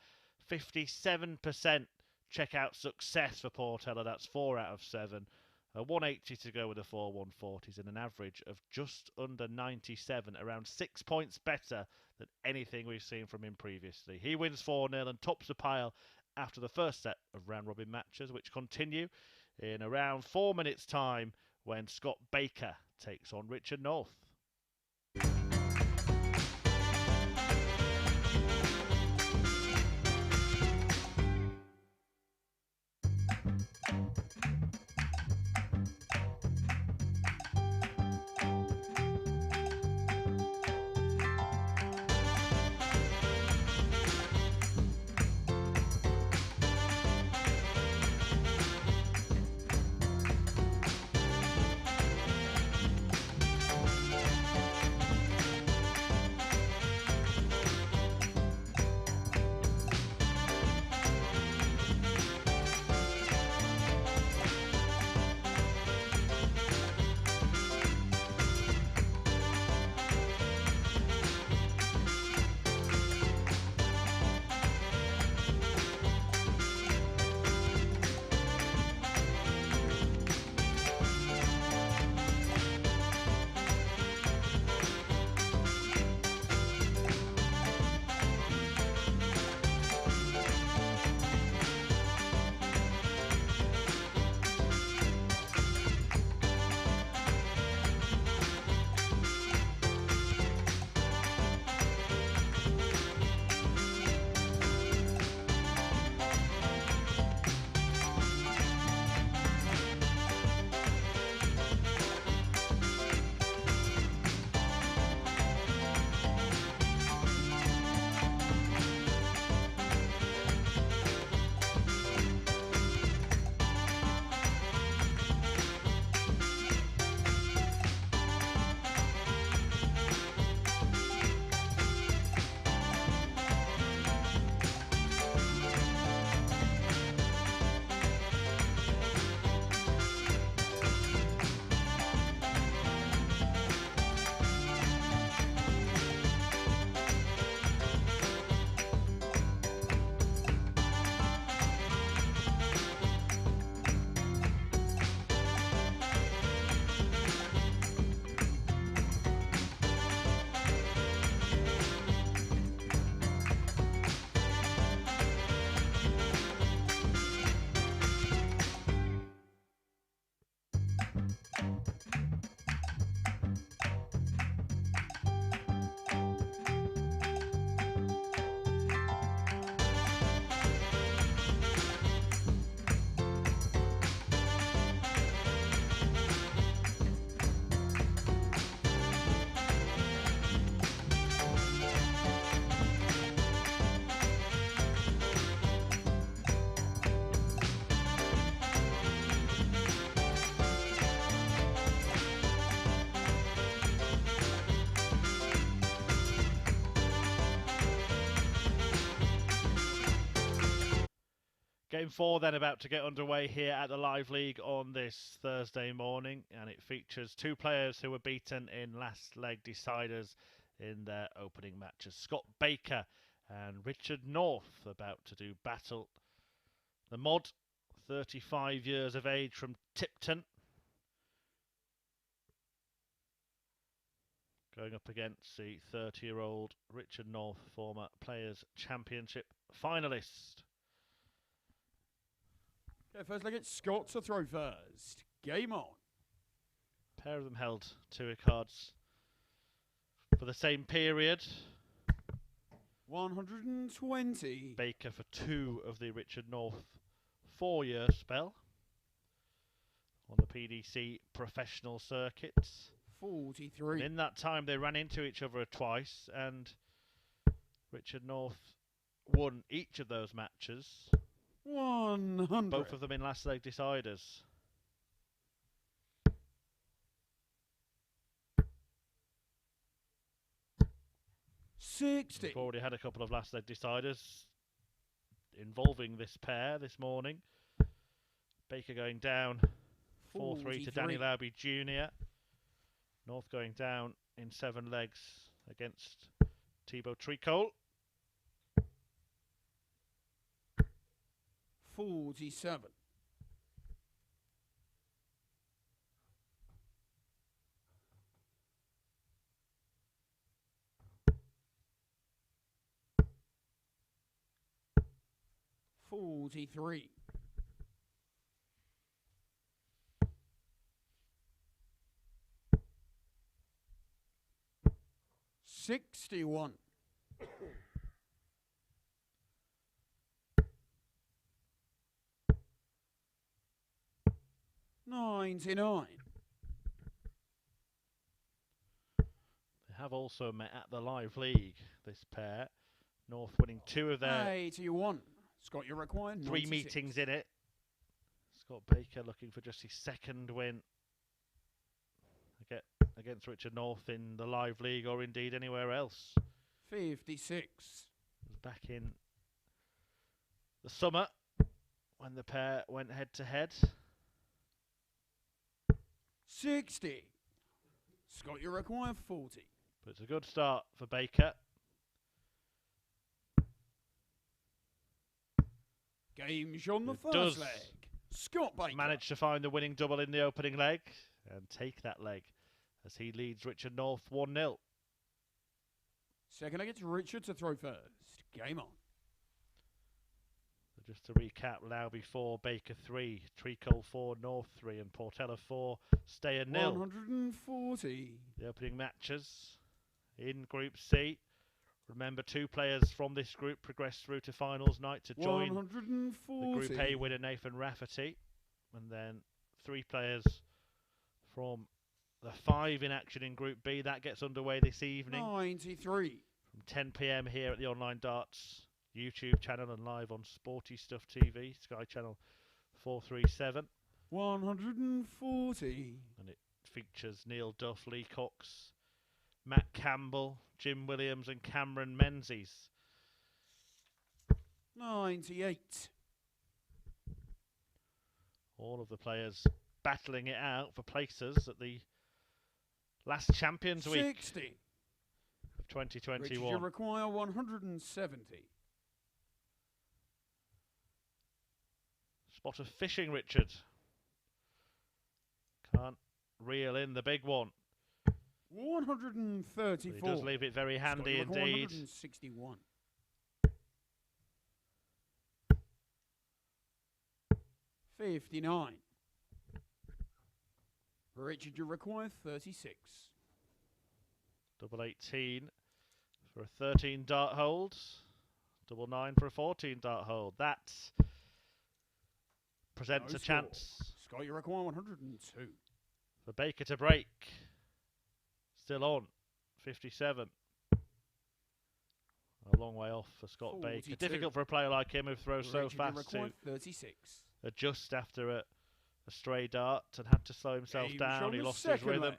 A: 57% checkout success for Portela. That's 4 out of 7. A 180 to go with the 4 140s and an average of just under 97, around 6 points better than anything we've seen from him previously. He wins 4-0 and tops the pile after the first set of round-robin matches, which continue in around 4 minutes' time when Scott Baker takes on Richard North. Game 4 then about to get underway here at the Live League on this Thursday morning, and it features two players who were beaten in last leg deciders in their opening matches. Scott Baker and Richard North about to do battle. The mod, 35 years of age from Tipton, going up against the 30-year-old Richard North, former Players' Championship finalist.
B: Okay, first leg, it's Scott to throw first. Game on.
A: A pair of them held 2 cards for the same period.
B: 120.
A: Baker for 2 of the Richard North 4-year spell on the PDC professional circuits.
B: 43.
A: And in that time, they ran into each other twice, and Richard North won each of those matches.
B: 100.
A: Both of them in last leg deciders.
B: We've
A: We've already had a couple of last leg deciders involving this pair this morning. Baker going down 4-3 to Danny Lauby Jr. North going down in 7 legs against Thibault Tricole.
B: 47. 43. 61. 99.
A: They have also met at the Live League, this pair. North winning 2 of their
B: 81. Scott, you require 96.
A: 3 meetings in it. Scott Baker looking for just his 2nd win against Richard North in the Live League, or indeed anywhere else.
B: 56.
A: It was back in the summer when the pair went head to head.
B: 60. Scott, you require 40.
A: But it's a good start for Baker.
B: Game's on the
A: It
B: first
A: does
B: leg. Scott Baker.
A: Managed to find the winning double in the opening leg and take that leg as he leads Richard North 1-0.
B: Second leg, it's Richard to throw first. Game on.
A: So just to recap, Lauby 4, Baker 3, Tricole 4, North 3, and Portela 4, Steyer 0.
B: 140.
A: The opening matches in Group C. Remember, 2 players from this group progressed through to finals night to join
B: 140.
A: the Group A winner Nathan Rafferty. And then 3 players from the 5 in action in Group B. That gets underway this evening
B: 93.
A: from 10 PM here at the Online Darts YouTube channel and live on Sporty Stuff TV, Sky Channel 437.
B: 140.
A: And it features Neil Duff, Lee Cox, Matt Campbell, Jim Williams and Cameron Menzies.
B: 98.
A: All of the players battling it out for places at the last Champions Week
B: 60.
A: of 2021.
B: Richard, you require 170.
A: Spot of fishing, Richard. Can't reel in the big one.
B: 134.
A: He does leave it very handy indeed.
B: 161. 59. Richard, you require 36.
A: Double 18 for a 13 dart hold. Double 9 for a 14 dart hold. That presents
B: No
A: a
B: score.
A: chance
B: Scott, you require 102.
A: for Baker to break. Still on. 57. A long way off for Scott
B: 42.
A: Baker. Difficult for a player like him who throws so
B: Richard, you
A: fast
B: require
A: to
B: 36.
A: adjust after a stray dart and had to slow himself
B: Game's
A: down.
B: on
A: He
B: the
A: lost his
B: second
A: rhythm.
B: leg.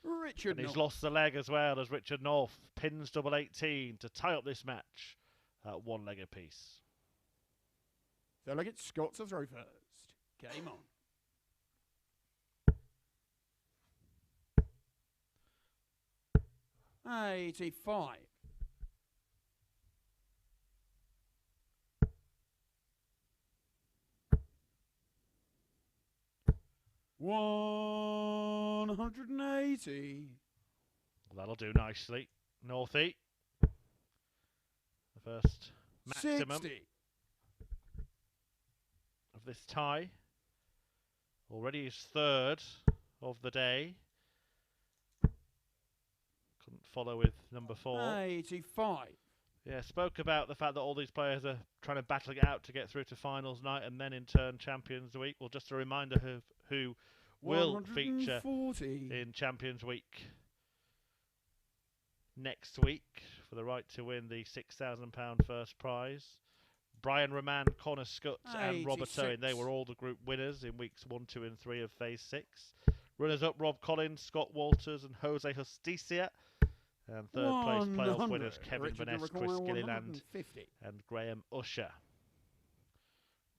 B: Richard
A: And he's
B: North.
A: lost the leg as well as Richard North pins double 18 to tie up this match at 1 leg apiece.
B: Delegate Scott to throw first. Game on. $85. 180.
A: Well, that'll do nicely. Northie. The first maximum
B: 60.
A: of this tie. Already his third of the day. Couldn't follow with number 4.
B: 85.
A: Yeah, spoke about the fact that all these players are trying to battle it out to get through to finals night and then in turn Champions Week. Well, just a reminder of who will feature
B: 140.
A: in Champions Week next week for the right to win the £6,000 first prize. Brian Roman, Connor Scutt and Robert
B: 86.
A: Owen, they were all the group winners in weeks 1, 2 and 3 of Phase 6. Runners-up Rob Collins, Scott Walters and Jose Justicia. And third place playoff winners Kevin Vaness, Chris Gilliland and Graham Usher.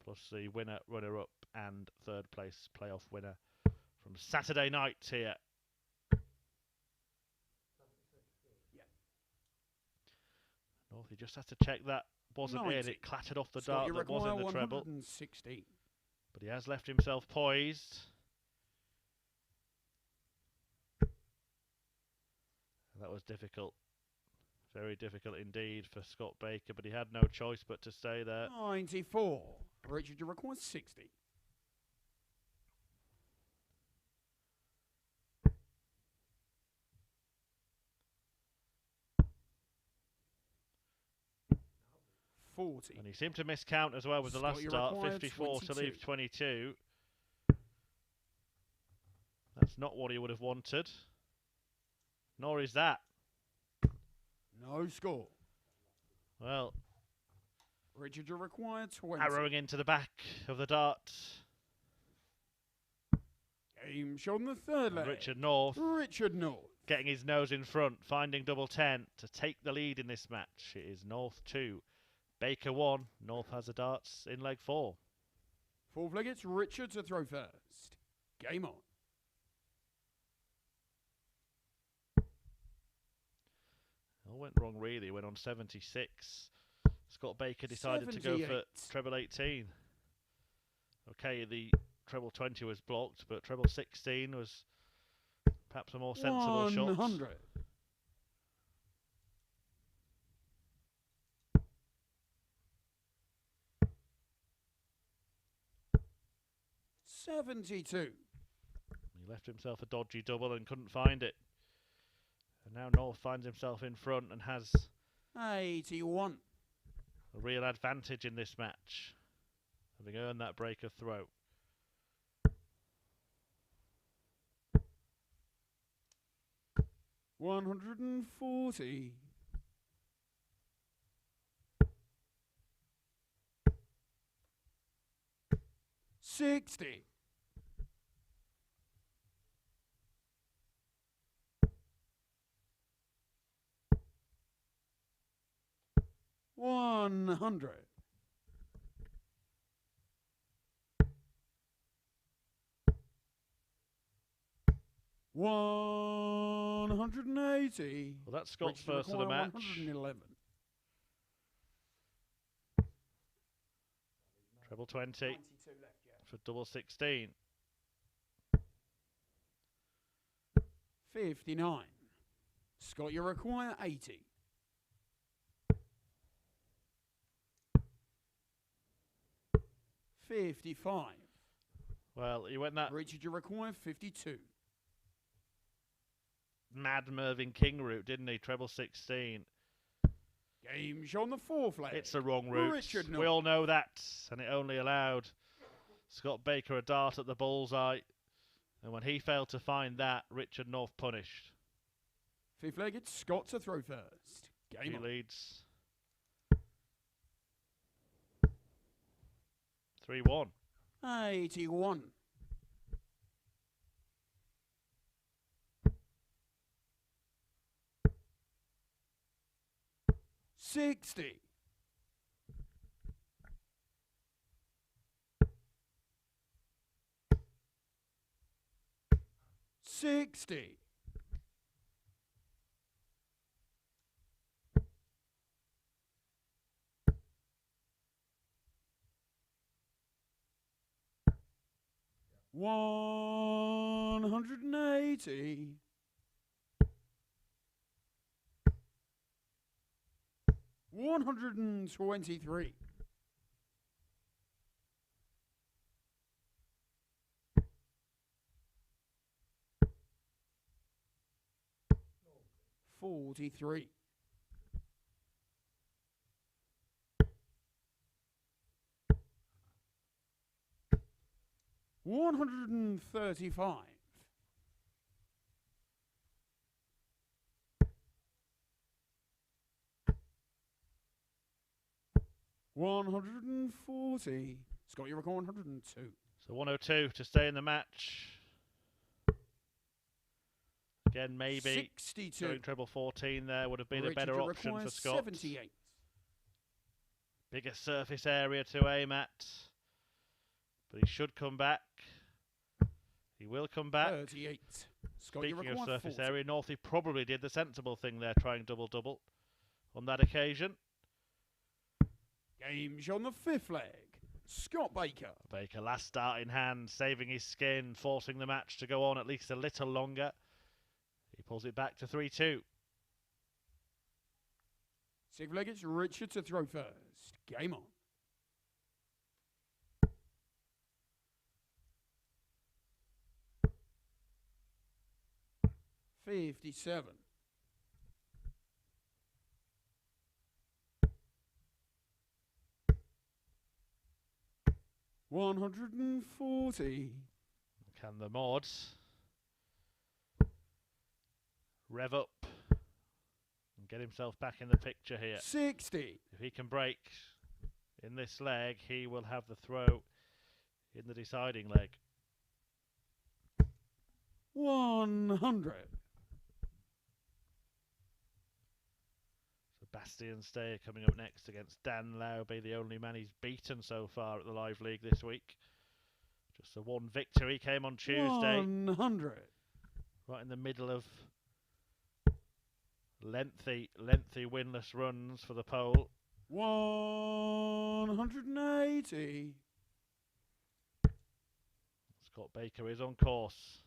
A: Plus the winner, runner-up and third place playoff winner from Saturday night here. North, he just has to check that wasn't
B: 90.
A: in. It clattered off the dart that was in the treble.
B: 160.
A: But he has left himself poised. That was difficult. Very difficult indeed for Scott Baker, but he had no choice but to stay there.
B: 94. Richard, you require 60. $40.
A: And he seemed to miscount as well with the last start. 54 to leave 22. That's not what he would have wanted. Nor is that.
B: No score.
A: Well,
B: Richard, you require 20.
A: arrowing into the back of the dart.
B: Game shot on the third leg.
A: Richard North.
B: Richard North.
A: Getting his nose in front, finding double 10 to take the lead in this match. It is North 2, Baker 1. North has the darts in leg 4.
B: Fourth leg, it's Richard to throw first. Game on.
A: All went wrong really. Went on 76. Scott Baker decided to go for treble 18. Okay, the treble 20 was blocked, but treble 16 was perhaps a more sensible shot.
B: 100. $72.
A: He left himself a dodgy double and couldn't find it. And now North finds himself in front and has
B: 81.
A: a real advantage in this match, having earned that breaker throw.
B: $140. $60. $100. $180.
A: Well, that's Scott's first of the match.
B: 111.
A: Treble 20
B: 92 left, yeah.
A: for double 16.
B: 59. Scott, you require 80. $55.
A: Well, he went that
B: Richard, you require 52.
A: mad Mervyn King route, didn't he? Treble 16.
B: Game shot on the fourth leg.
A: It's the wrong route.
B: Richard
A: We all know that. And it only allowed Scott Baker a dart at the bullseye. And when he failed to find that, Richard North punished.
B: Fifth leg, it's Scott to throw first. Game
A: He
B: on.
A: leads 3-1.
B: 81. $60. 60. $180. $123. $43. $135. $140. Scott, you record 102.
A: So 102 to stay in the match. Again, maybe
B: 62.
A: going treble 14 there would have been
B: Richard,
A: a better
B: you
A: option
B: require
A: for Scott.
B: 78.
A: Bigger surface area to aim at. But he should come back. He will come back.
B: 38. Scott, you
A: Speaking of
B: require
A: surface
B: 40.
A: area, Northey probably did the sensible thing there, trying double-double on that occasion.
B: Games on the fifth leg. Scott Baker.
A: Baker, last start in hand, saving his skin, forcing the match to go on at least a little longer. He pulls it back to 3-2.
B: Sixth leg, it's Richard to throw first. Game on. $57. $140.
A: Can the mods rev up and get himself back in the picture here?
B: 60.
A: If he can break in this leg, he will have the throw in the deciding leg.
B: 100.
A: Sebastian Steyer coming up next against Dan Lauby, the only man he's beaten so far at the Live League this week. Just the one victory came on Tuesday.
B: 100.
A: Right in the middle of lengthy winless runs for the pole.
B: 180.
A: Scott Baker is on course.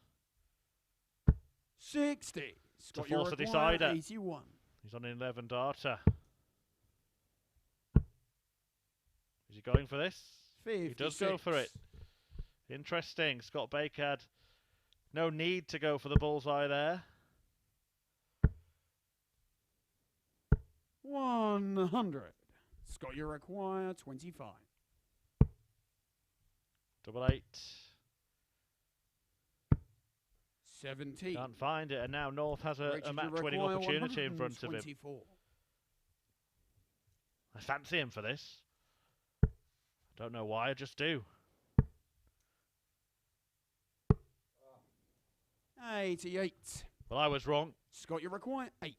B: 60. Scott,
A: to force
B: you
A: a
B: require
A: decider.
B: 81.
A: He's on an 11 darter. Is he going for this?
B: 56.
A: He does go for it. Interesting. Scott Baker had no need to go for the bullseye there.
B: 100. Scott, you require 25.
A: Double 8.
B: 17.
A: Can't find it, and now North has a
B: Richard, you
A: match-winning
B: require
A: opportunity in front of him.
B: 124.
A: I fancy him for this. Don't know why, I just do.
B: 88.
A: But I was wrong.
B: Scott, you require 8.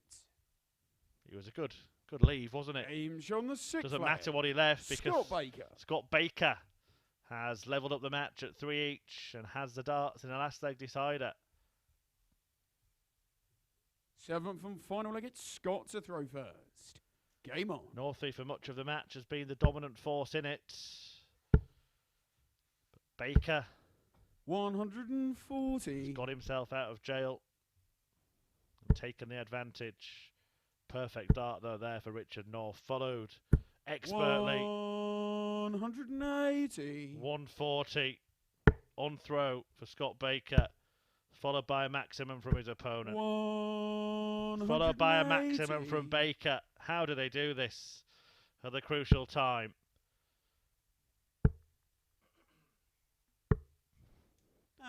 A: He was a good leave, wasn't it?
B: Games on the sixth
A: Doesn't
B: leg.
A: matter what he left because
B: Scott Baker.
A: Scott Baker has levelled up the match at 3 each and has the darts in the last leg decider.
B: Seventh and final leg, it's Scott to throw first. Game on.
A: Northey for much of the match has been the dominant force in it. But Baker
B: 140.
A: has got himself out of jail and taken the advantage. Perfect dart though there for Richard North, followed expertly.
B: 180.
A: 140 on throw for Scott Baker, followed by a maximum from his opponent.
B: 180.
A: Followed by a maximum from Baker. How do they do this at the crucial time?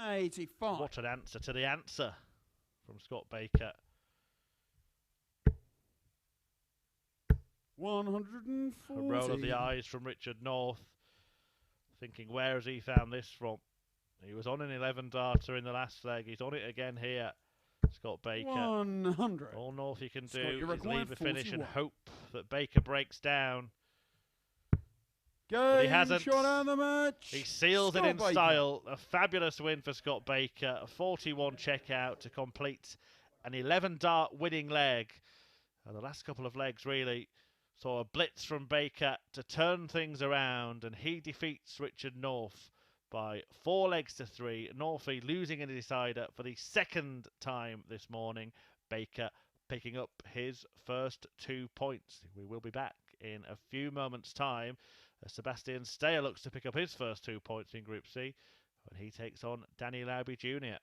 B: $85.
A: What an answer to the answer from Scott Baker.
B: 140.
A: A roll of the eyes from Richard North, thinking, where has he found this from? He was on an 11 darter in the last leg. He's on it again here. Scott Baker.
B: 100.
A: All Northey can
B: Scott,
A: do
B: you
A: is
B: require
A: leave the finish and
B: 41.
A: hope that Baker breaks down. But he
B: Game
A: hasn't.
B: shot out of the match.
A: He seals it
B: Scott
A: in
B: Baker.
A: style. A fabulous win for Scott Baker. A 41 checkout to complete an 11 dart winning leg. And the last couple of legs really saw a blitz from Baker to turn things around, and he defeats Richard North by 4 legs to 3. Northey losing in a decider for the second time this morning. Baker picking up his first 2 points. We will be back in a few moments' time as Sebastian Steyer looks to pick up his first 2 points in Group C when he takes on Danny Lauby Jr.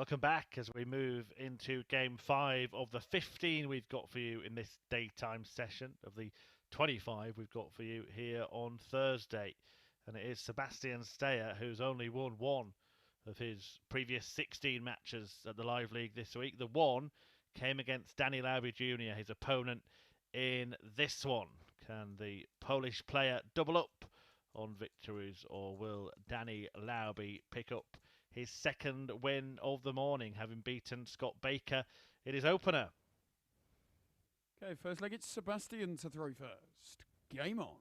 A: Welcome back as we move into Game 5 of the 15 we've got for you in this daytime session of the 25 we've got for you here on Thursday. And it is Sebastian Steyer who's only won one of his previous 16 matches at the Live League this week. The one came against Danny Lauby Jr., his opponent in this one. Can the Polish player double up on victories, or will Danny Lauby pick up his second win of the morning, having beaten Scott Baker in his opener?
B: Okay, first leg, it's Sebastian to throw first. Game on.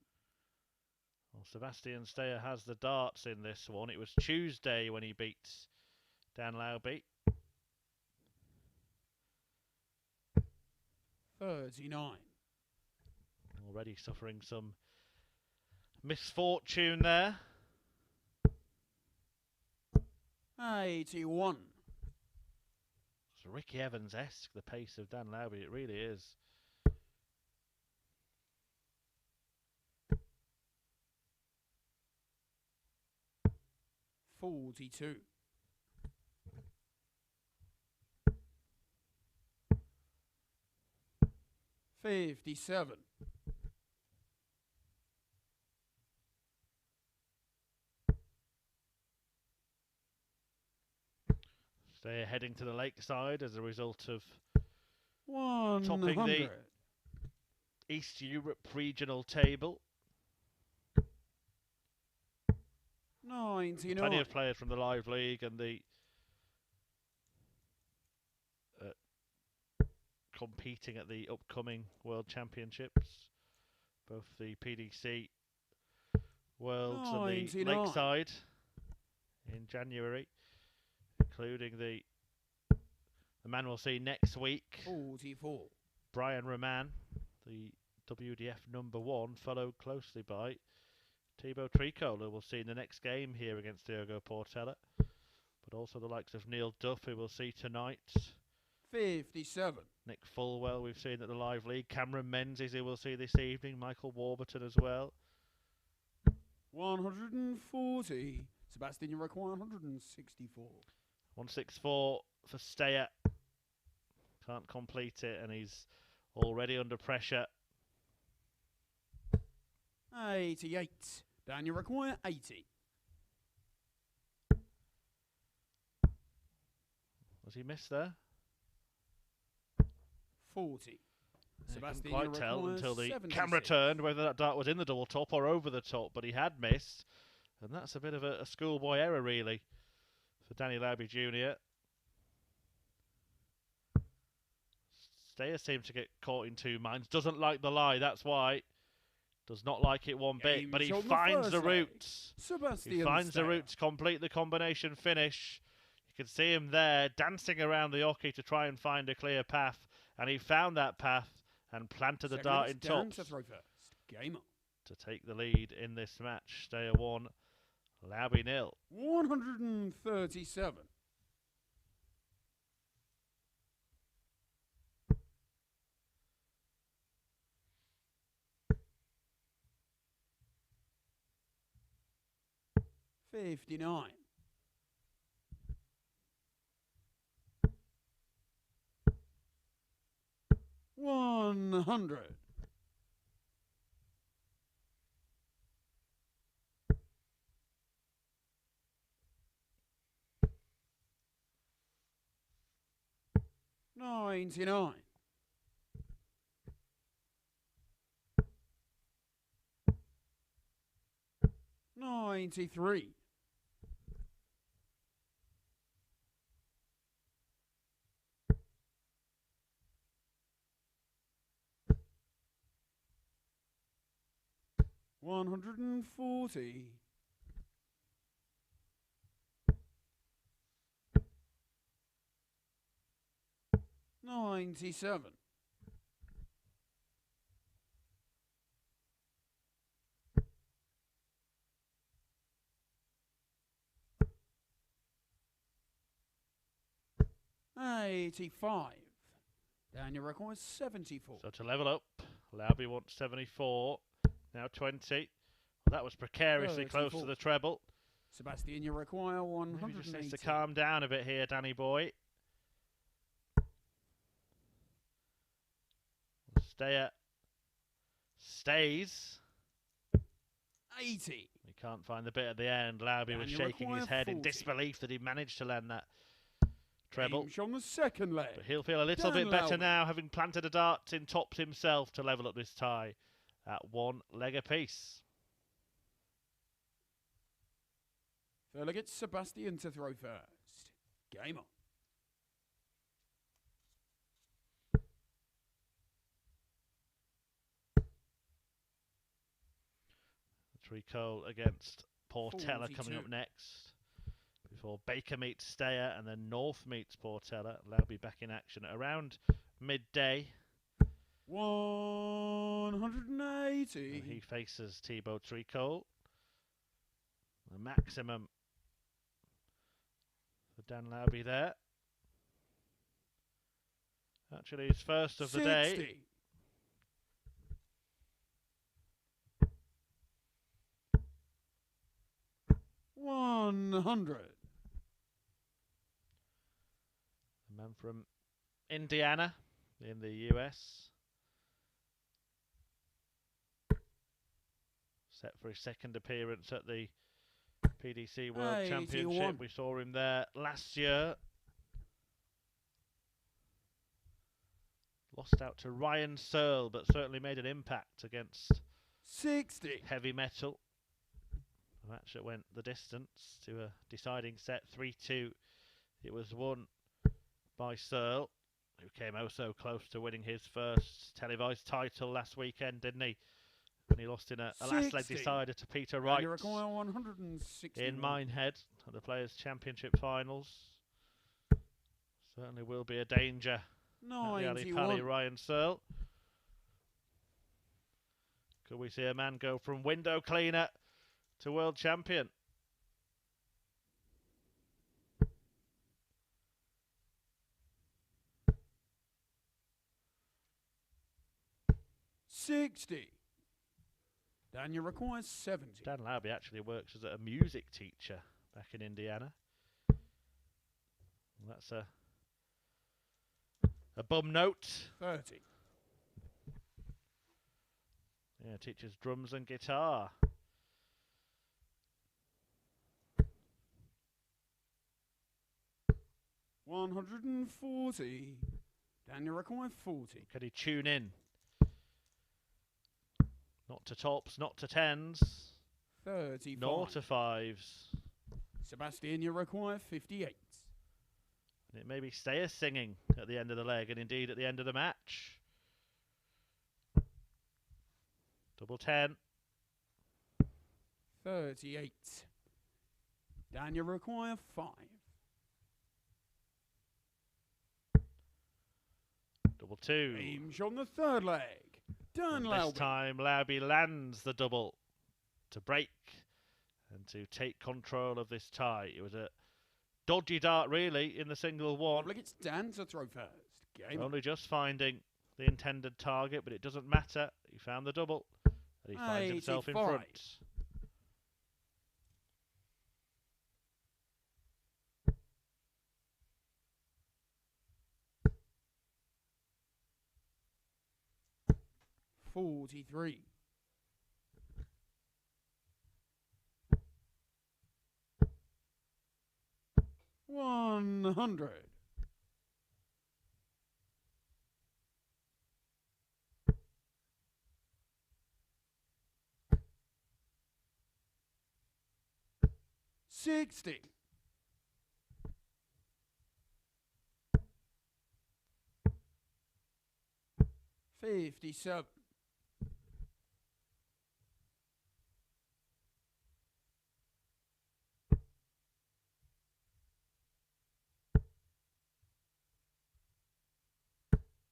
A: Well, Sebastian Steyer has the darts in this one. It was Tuesday when he beats Dan Lauby.
B: 39.
A: Already suffering some misfortune there.
B: 81.
A: It's Ricky Evans-esque, the pace of Dan Lauby. It really is.
B: $42. 57.
A: They're heading to the lakeside as a result of
B: 100.
A: topping the East Europe regional table.
B: 99.
A: Plenty of players from the Live League and the competing at the upcoming World Championships, both the PDC Worlds and the
B: 99.
A: Lakeside in January, including the man we'll see next week,
B: 44.
A: Brian Roman, the WDF #1, followed closely by Thibault Tricole, who we'll see in the next game here against Diogo Portela, but also the likes of Neil Duff, who we'll see tonight.
B: 57.
A: Nick Fulwell, we've seen at the Live League. Cameron Menzies, who we'll see this evening. Michael Warburton as well.
B: 140. Sebastian, you require 164.
A: 164 for Steyer. Can't complete it, and he's already under pressure.
B: 88. Dan, you require 80.
A: Was he missed there?
B: 40. Sebastian,
A: Couldn't quite tell until the camera turned whether that dart was in the double top or over the top, but he had missed, and that's a bit of a schoolboy error really for Danny Lauby Jr. Steyer seems to get caught in two minds. Doesn't like the lie, that's why. Does not like it one bit, but he finds the route. He finds the route to complete the combination finish. You can see him there dancing around the oche to try and find a clear path, and he found that path and planted the dart in top
B: to throw first. Game on.
A: to take the lead in this match. Steyer 1, Lauby 0.
B: 137. 59. 100. 99. 93. 140. 97. 85. Daniel requires 74.
A: So to level up, Lauby wants 74. Now 20. Well, that was precariously close to the treble.
B: Sebastian, you require
A: Maybe
B: 180.
A: just needs to calm down a bit here, Danny boy. Steyer stays.
B: 80.
A: We can't find the bit at the end. Lauby was shaking his head in disbelief that he managed to land that treble.
B: Game's on the second leg.
A: But he'll feel a little bit better now, having planted a dart in tops himself to level up this tie at 1 leg apiece.
B: Furler gets Sebastian to throw first. Game on.
A: Tricole against Portela
B: 42.
A: coming up next. Before Baker meets Steyer and then North meets Portela. Lauby back in action at around midday.
B: 180.
A: And he faces Thibault Tricole. The maximum for Dan Lauby there. Actually, his first of the
B: 60.
A: day.
B: $100.
A: A man from Indiana in the US. Set for his second appearance at the PDC World Championship. We saw him there last year. Lost out to Ryan Searle, but certainly made an impact against
B: 60.
A: heavy metal. A match that went the distance to a deciding set, 3-2. It was won by Searle, who came oh so close to winning his first televised title last weekend, didn't he? When he lost in a last leg decider to Peter Wright in Minehead at the Players' Championship finals. Certainly will be a danger. Ali Pally, Ryan Searle. Could we see a man go from window cleaner to world champion?
B: $60. Daniel requires 70.
A: Dan Lauby actually works as a music teacher back in Indiana. That's a bum note.
B: 30.
A: Yeah, teaches drums and guitar.
B: $140. Daniel requires 40.
A: Can he tune in? Not to tops, not to tens.
B: 35.
A: Nor to fives.
B: Sebastian, you require 58.
A: And it may be Steyer singing at the end of the leg, and indeed at the end of the match. Double 10.
B: 38. Daniel require 5.
A: Double 2.
B: Game's on the third leg.
A: This time Lauby lands the double to break and to take control of this tie. It was a dodgy dart really in the single one.
B: Look, it's Dan to throw first. Game
A: Only just finding the intended target, but it doesn't matter. He found the double and he finds himself in front.
B: $43. $100. $60. $57.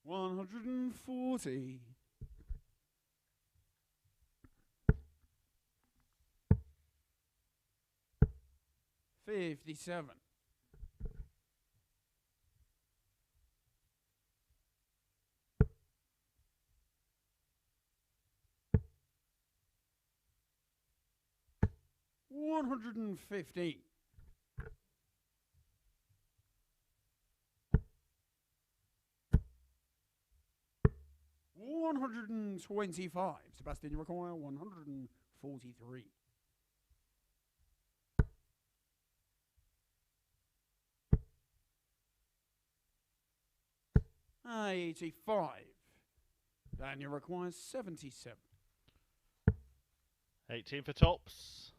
B: $140. $57. 115. 125. Sebastian, you require 143. 85. Daniel requires 77.
A: 18 for tops.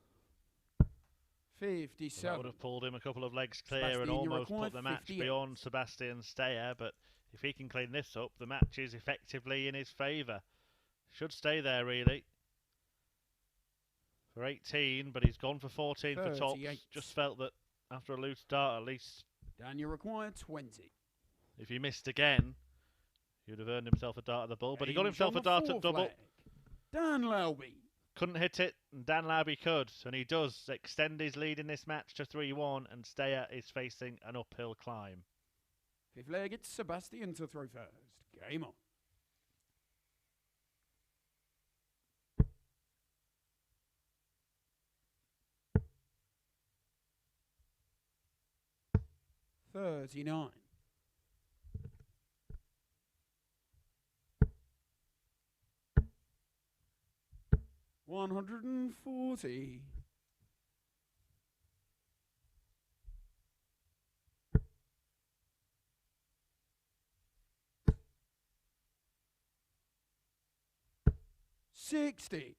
B: 57.
A: That would have pulled him a couple of legs clear
B: Sebastian,
A: and
B: you
A: almost
B: require
A: put the match
B: 58.
A: beyond Sebastian Steyer, but if he can clean this up, the match is effectively in his favour. Should stay there, really. For 18, but he's gone for 14 for tops.
B: 38.
A: Just felt that after a loose start, at least
B: Daniel required 20.
A: if he missed again, he would have earned himself a dart at the bull. But he got himself a dart at double.
B: Dan Lauby.
A: Couldn't hit it, and Dan Lauby could, and he does extend his lead in this match to 3-1, and Steyer is facing an uphill climb.
B: Fifth leg, it's Sebastian to throw first. Game on. $39. 140. 60.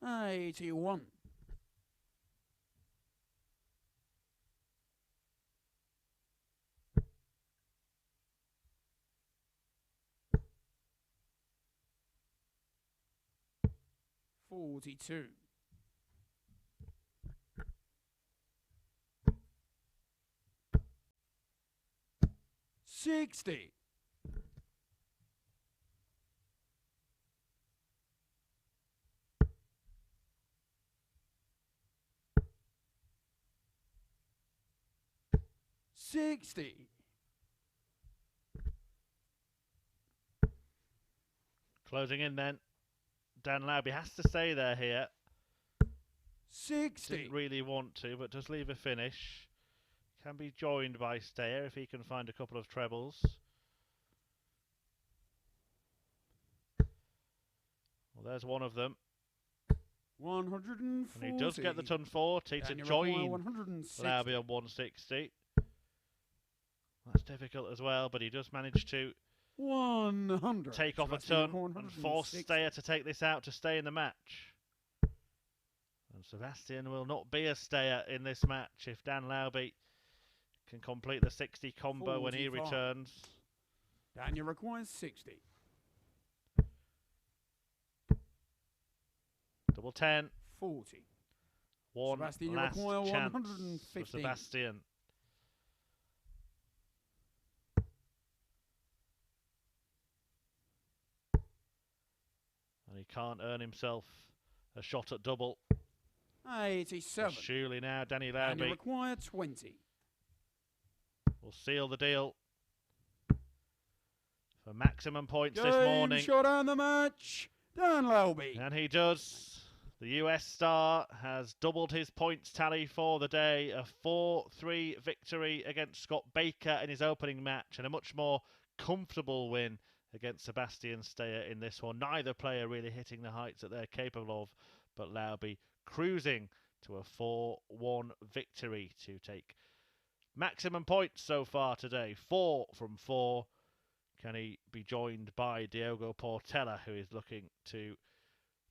B: 81. 42. 60. 60.
A: Closing in then. Dan Lauby has to stay there here.
B: 60.
A: Didn't really want to, but does leave a finish. Can be joined by Steyer if he can find a couple of trebles. Well, there's one of them.
B: 140.
A: And he does get the ton 40 to join Lauby on 160. That's difficult as well, but he does manage to
B: 100.
A: take off a ton and force Steyer to take this out to stay in the match. And Sebastian will not be a Steyer in this match if Dan Lauby can complete the 60 combo 45. When he returns.
B: Daniel requires 60.
A: Double 10.
B: 40.
A: One
B: Sebastian,
A: last
B: you require
A: chance
B: 115.
A: for Sebastian. And he can't earn himself a shot at double.
B: 87.
A: Surely now, Danny
B: And you
A: Lauby
B: require 20.
A: will seal the deal for maximum points
B: Game
A: this morning.
B: shot on the match, Dan Lauby.
A: And he does. The US star has doubled his points tally for the day. A 4-3 victory against Scott Baker in his opening match, and a much more comfortable win against Sebastian Steyer in this one. Neither player really hitting the heights that they're capable of, but Lauby cruising to a 4-1 victory to take maximum points so far today. 4 from 4. Can he be joined by Diogo Portela, who is looking to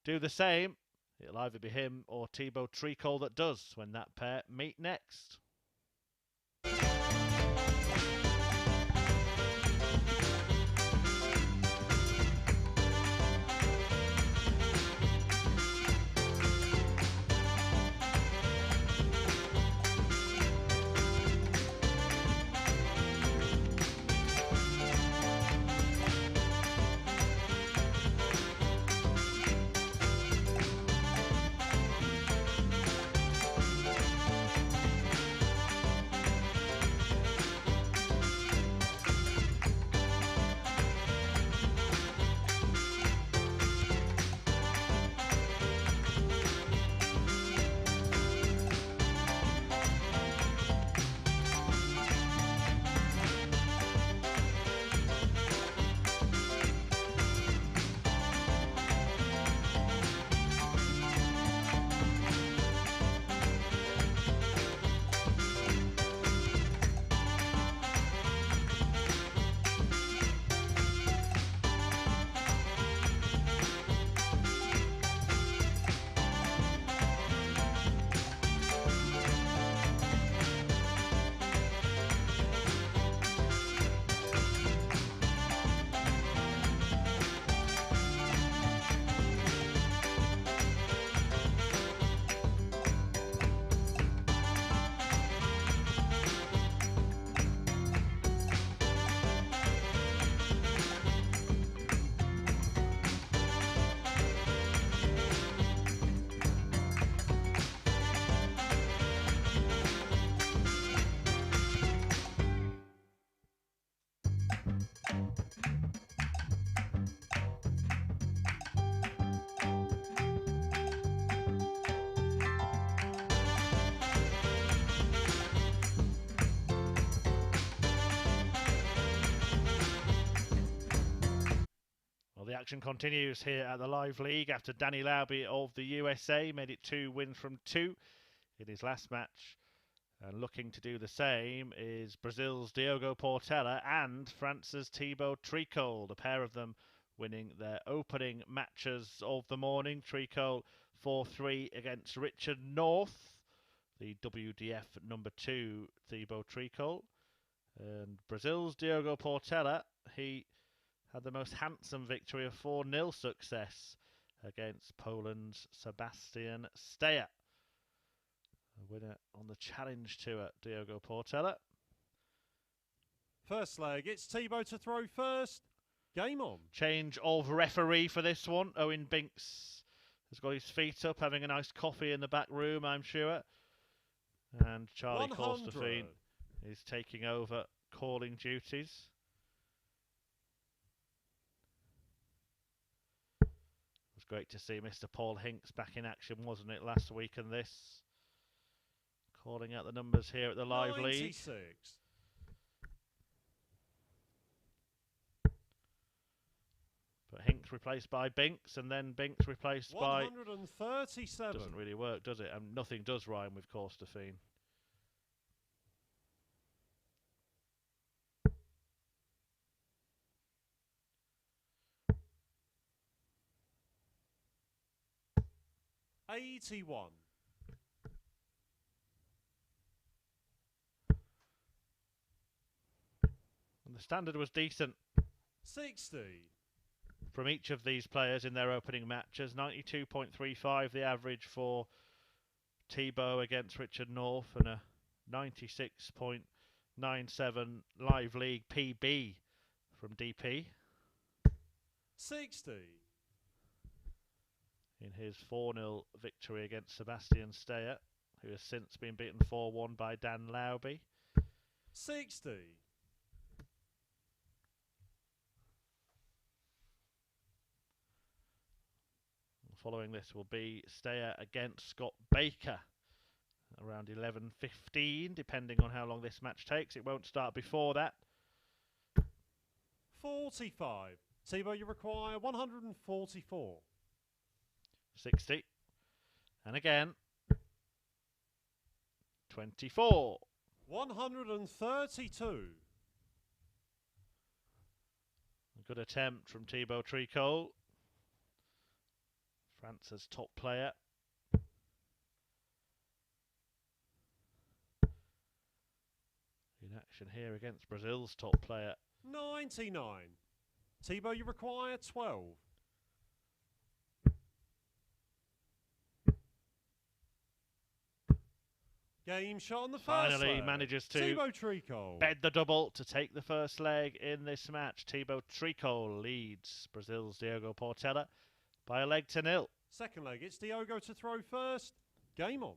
A: do the same? It'll either be him or Thibault Tricole that does when that pair meet next. action continues here at the Live League after Danny Lauby of the USA made it 2 wins from 2 in his last match. And looking to do the same is Brazil's Diogo Portela and France's Thibault Tricole, the pair of them winning their opening matches of the morning. Tricole 4-3 against Richard North, the WDF number 2 Thibault Tricole. And Brazil's Diogo Portela, he had the most handsome victory of 4-0 success against Poland's Sebastian Steyer. A winner on the Challenge Tour, Diogo Portela.
C: First leg, it's Thibault to throw first. Game on.
A: Change of referee for this one. Owen Binks has got his feet up, having a nice coffee in the back room, I'm sure. And Charlie Corstefine is taking over calling duties. It was great to see Mr. Paul Hinks back in action, wasn't it, last week and this? Calling out the numbers here at the Live League. But Hinks replaced by Binks, and then Binks replaced by...
C: 137.
A: Doesn't really work, does it? And nothing does rhyme with Corstefine.
C: $81.
A: And the standard was decent.
C: 60.
A: From each of these players in their opening matches. 92.35 the average for Thibault against Richard North, and a 96.97 Live League PB from DP.
C: 60.
A: In his 4-0 victory against Sebastian Steyer, who has since been beaten 4-1 by Dan Lauby.
C: 60.
A: Following this will be Steyer against Scott Baker around 11:15, depending on how long this match takes. It won't start before that.
C: 45. Thibault, you require 144.
A: 60. And again. 24.
C: 132.
A: A good attempt from Thibault Tricole, France's top player. In action here against Brazil's top player.
C: 99. Thibault, you require 12. Game shot on the first
A: Finally
C: leg.
A: manages to
C: Thibault Tricole
A: bed the double to take the first leg in this match. Thibault Tricole leads Brazil's Diogo Portela by a leg to 0.
C: Second leg, it's Diogo to throw first. Game on.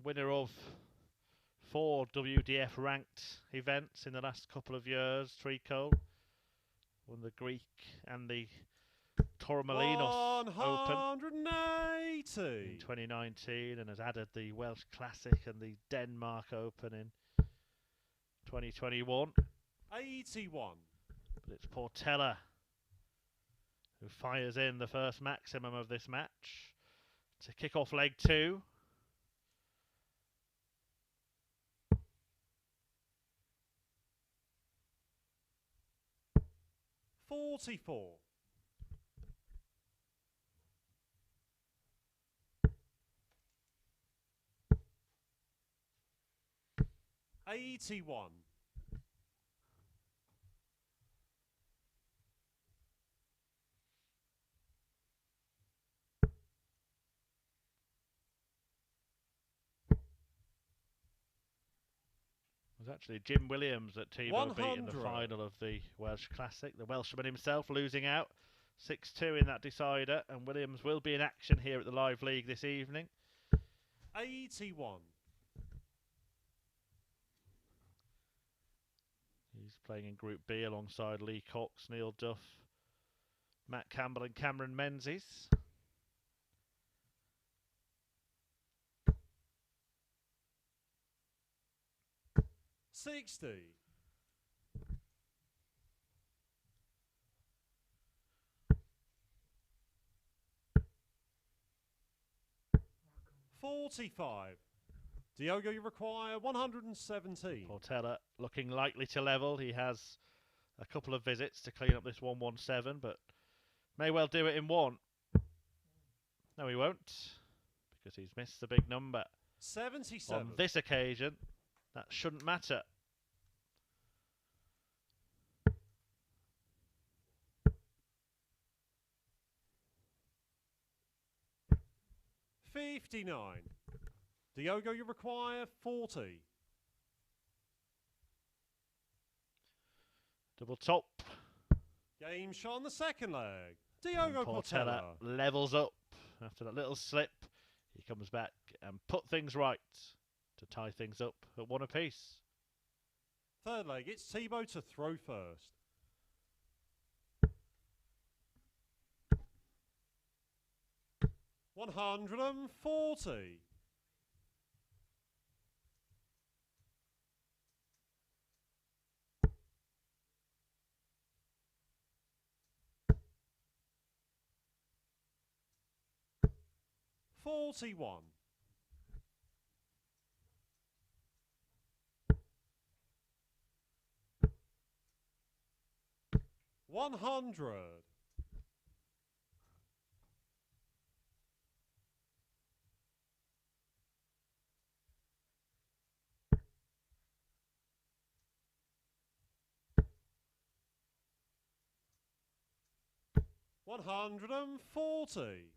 A: Winner of 4 WDF ranked events in the last couple of years, Tricole won the Greek and the Torremolinos Open in 2019, and has added the Welsh Classic and the Denmark Open in 2021.
C: 81.
A: But it's Portela who fires in the first maximum of this match to kick off leg 2.
C: $44. 81.
A: It was actually Jim Williams that Thibault beat in the
C: 100.
A: final of the Welsh Classic. The Welshman himself losing out 6-2 in that decider, and Williams will be in action here at the Live League this evening.
C: 81.
A: He's playing in Group B alongside Lee Cox, Neil Duff, Matt Campbell and Cameron Menzies.
C: $60. 45. Diogo, you require 117.
A: Portela looking likely to level. He has a couple of visits to clean up this 117, but may well do it in one. No, he won't, because he's missed the big number.
C: 77.
A: On this occasion, that shouldn't matter.
C: $59. Diogo, you require 40.
A: Double top.
C: Game shot on the second leg. Diogo
A: Portela
C: Portela.
A: levels up after that little slip. He comes back and put things right to tie things up at one apiece.
C: Third leg, it's Thibault to throw first. $140. $41. $100. $140.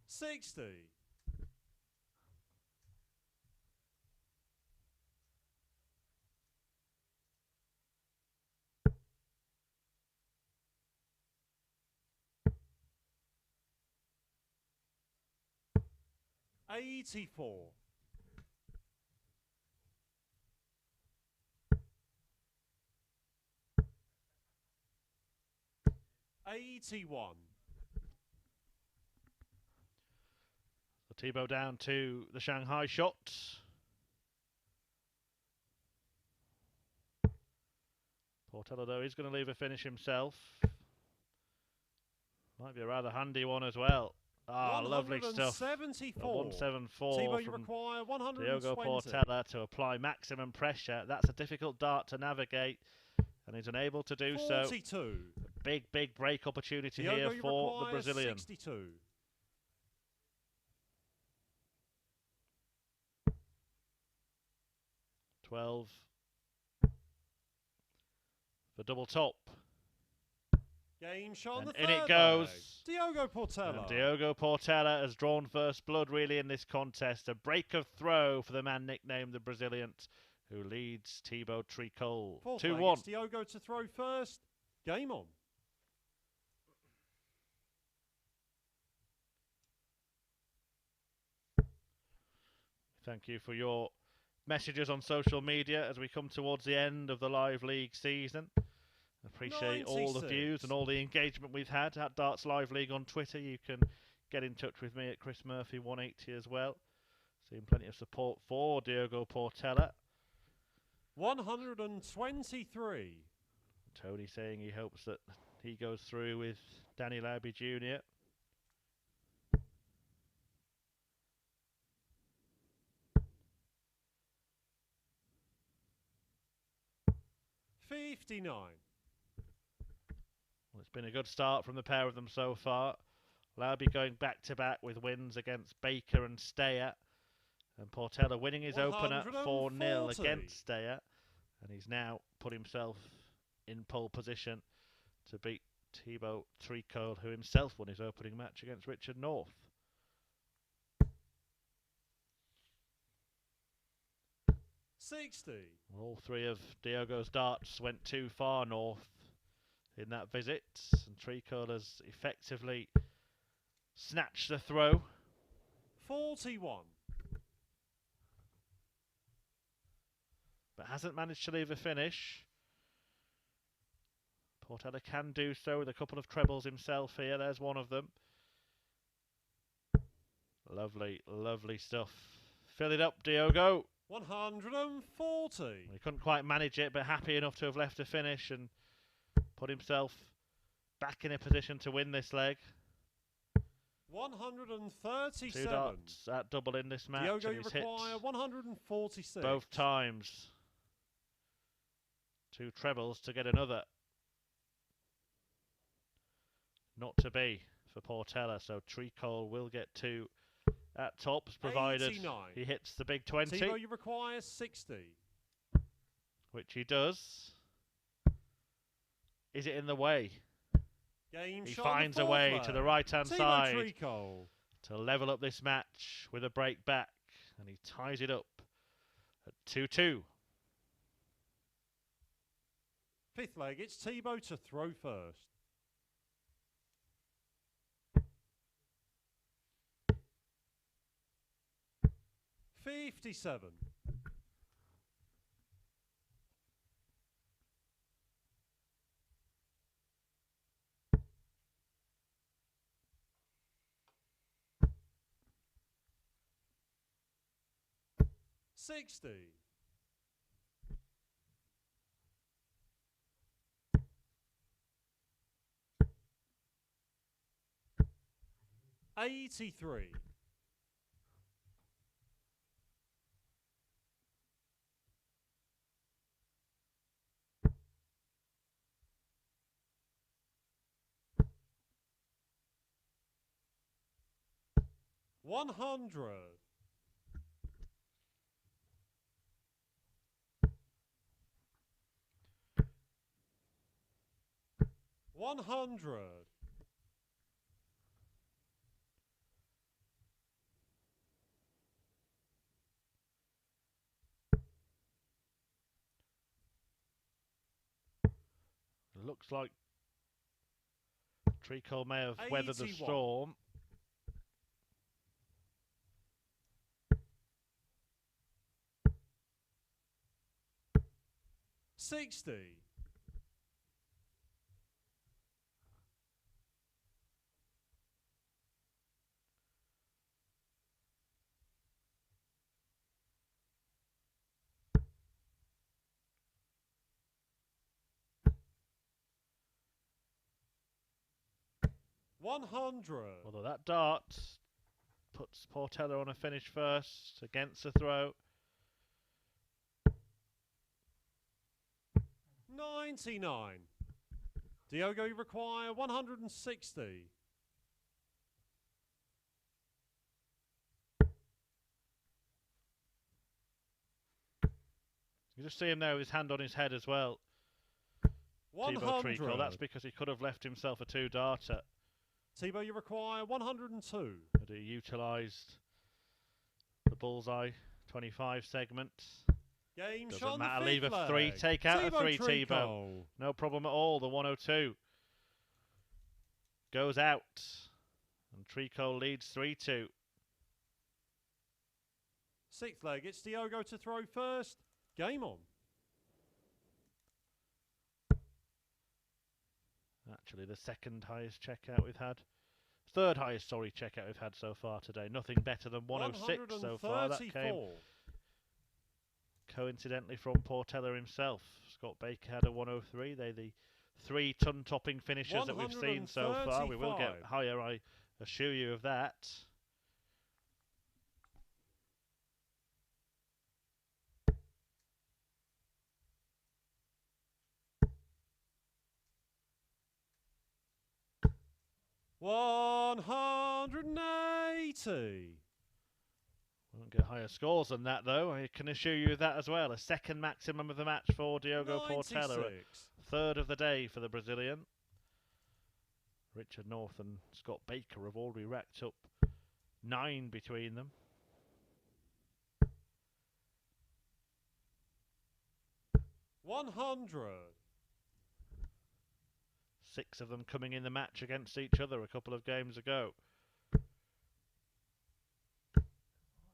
C: $60. $84. $81.
A: So Thibault down to the Shanghai shot. Portela, though, is going to leave a finish himself. Might be a rather handy one as well. Ah, lovely stuff. 174
C: Thibault, you
A: from
C: require
A: Diogo
C: 120.
A: Portela to apply maximum pressure. That's a difficult dart to navigate, and he's unable to do
C: 42.
A: so. Big break opportunity
C: Diogo,
A: here
C: you
A: for the
C: require
A: Brazilian.
C: 62.
A: $12 for double top.
C: Game shot on the
A: And
C: third
A: in it goes.
C: leg. Diogo Portela.
A: And Diogo Portela has drawn first blood really in this contest. A break of throw for the man nicknamed the Brazilian, who leads Thibault Tricole.
C: Fourth leg,
A: 2-1.
C: it's Diogo to throw first. Game on.
A: Thank you for your messages on social media as we come towards the end of the live league season. Appreciate all the
C: 96.
A: views and all the engagement we've had at Darts Live League on Twitter. You can get in touch with me at Chris Murphy 180 as well. Seeing plenty of support for Diogo Portela.
C: 123.
A: Tony saying he hopes that he goes through with Danny Lauby Jr.
C: $59.
A: Well, it's been a good start from the pair of them so far. Lauby going back-to-back with wins against Baker and Steyer. And Portela winning his opener 4-0 against Steyer. And he's now put himself in pole position to beat Thibault Tricole, who himself won his opening match against Richard North.
C: $60.
A: All three of Diogo's darts went too far north in that visit, and Tricole has effectively snatched the throw.
C: 41.
A: But hasn't managed to leave a finish. Portela can do so with a couple of trebles himself here. There's one of them. Lovely, lovely stuff. Fill it up, Diogo.
C: 140.
A: He couldn't quite manage it, but happy enough to have left a finish and put himself back in a position to win this leg.
C: 137.
A: 2 darts at double in this match.
C: Diogo,
A: And
C: you
A: he's hit
C: require 146.
A: both times. 2 trebles to get another. Not to be for Portela, so Tricole will get 2 at tops, provided
C: 89.
A: he hits the big 20.
C: Thibault, you require 60.
A: Which he does. Is it in the way?
C: Game
A: He
C: shot on the
A: finds a
C: fourth
A: way
C: leg.
A: to the right-hand
C: Thibault
A: side
C: Tricole.
A: to level up this match with a break back. And he ties it up at 2-2.
C: Fifth leg, it's Thibault to throw first. $57. $60. $83. $100. $100.
A: Looks like Tricole may have weathered the
C: 81.
A: storm.
C: $60. $100.
A: Although that dart puts Portela on a finish first against the throw.
C: 99. Diogo, you require 160.
A: You just see him there with his hand on his head as well. Thibault Tricole. That's because he could have left himself a 2-darter.
C: Thibault, you require 102.
A: But he utilised the bullseye 25 segment.
C: Game shot
A: Doesn't
C: on
A: matter,
C: the
A: leave
C: fifth
A: a 3,
C: leg.
A: take out a
C: Thibault
A: 3, Thibault.
C: Tricole.
A: No problem at all, the 102 goes out. And Tricole leads 3-2.
C: Sixth leg, it's Diogo to throw first. Game on.
A: Actually, the second highest checkout we've had. Third highest, sorry, checkout we've had so far today. Nothing better than 106 so far. That came coincidentally from Portela himself. Scott Baker had a 103. They're the 3 ton-topping finishers that we've seen so far. We will get higher, I assure you of that.
C: $180.
A: Won't get higher scores than that, though. I can assure you of that as well. A second maximum of the match for Diogo Portela. A third of the day for the Brazilian. Richard North and Scott Baker have already racked up 9 between them.
C: $100.
A: 6 of them coming in the match against each other a couple of games ago.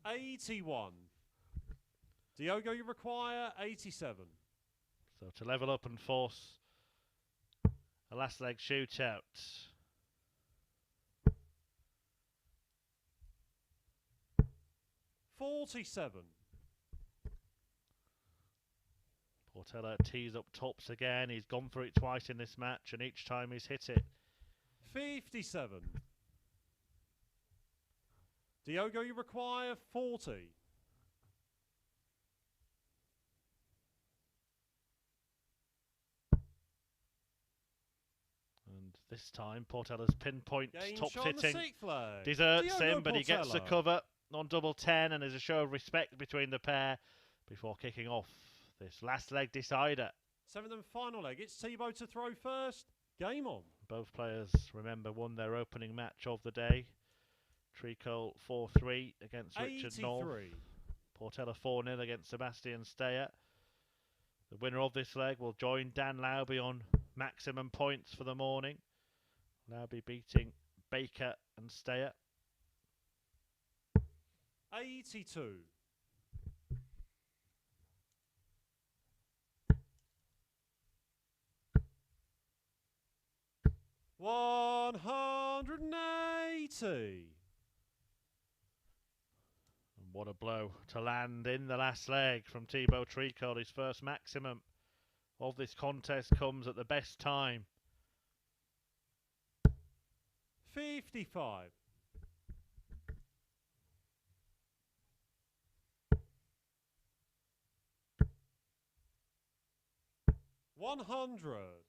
C: 81. Diogo, you require 87.
A: So to level up and force a last leg shootout.
C: $47.
A: Portela tees up tops again. He's gone for it twice in this match, and each time he's hit it.
C: 57. Diogo, you require 40.
A: And this time, Portela's pinpoint
C: Game
A: top
C: shot on the
A: hitting
C: 6th leg.
A: deserts
C: Diogo
A: him, but he gets the
C: Portela.
A: cover on double 10, and there's a show of respect between the pair before kicking off this last leg decider.
C: 7th and final leg. It's Thibault to throw first. Game on.
A: Both players, remember, won their opening match of the day. Tricole 4-3 against Richard Knoll. Portela 4-0 against Sebastian Steyer. The winner of this leg will join Dan Lauby on maximum points for the morning. Lauby beating Baker and Steyer.
C: 82. $180.
A: And what a blow to land in the last leg from Thibault Tricole. His first maximum of this contest comes at the best time.
C: 55. 100.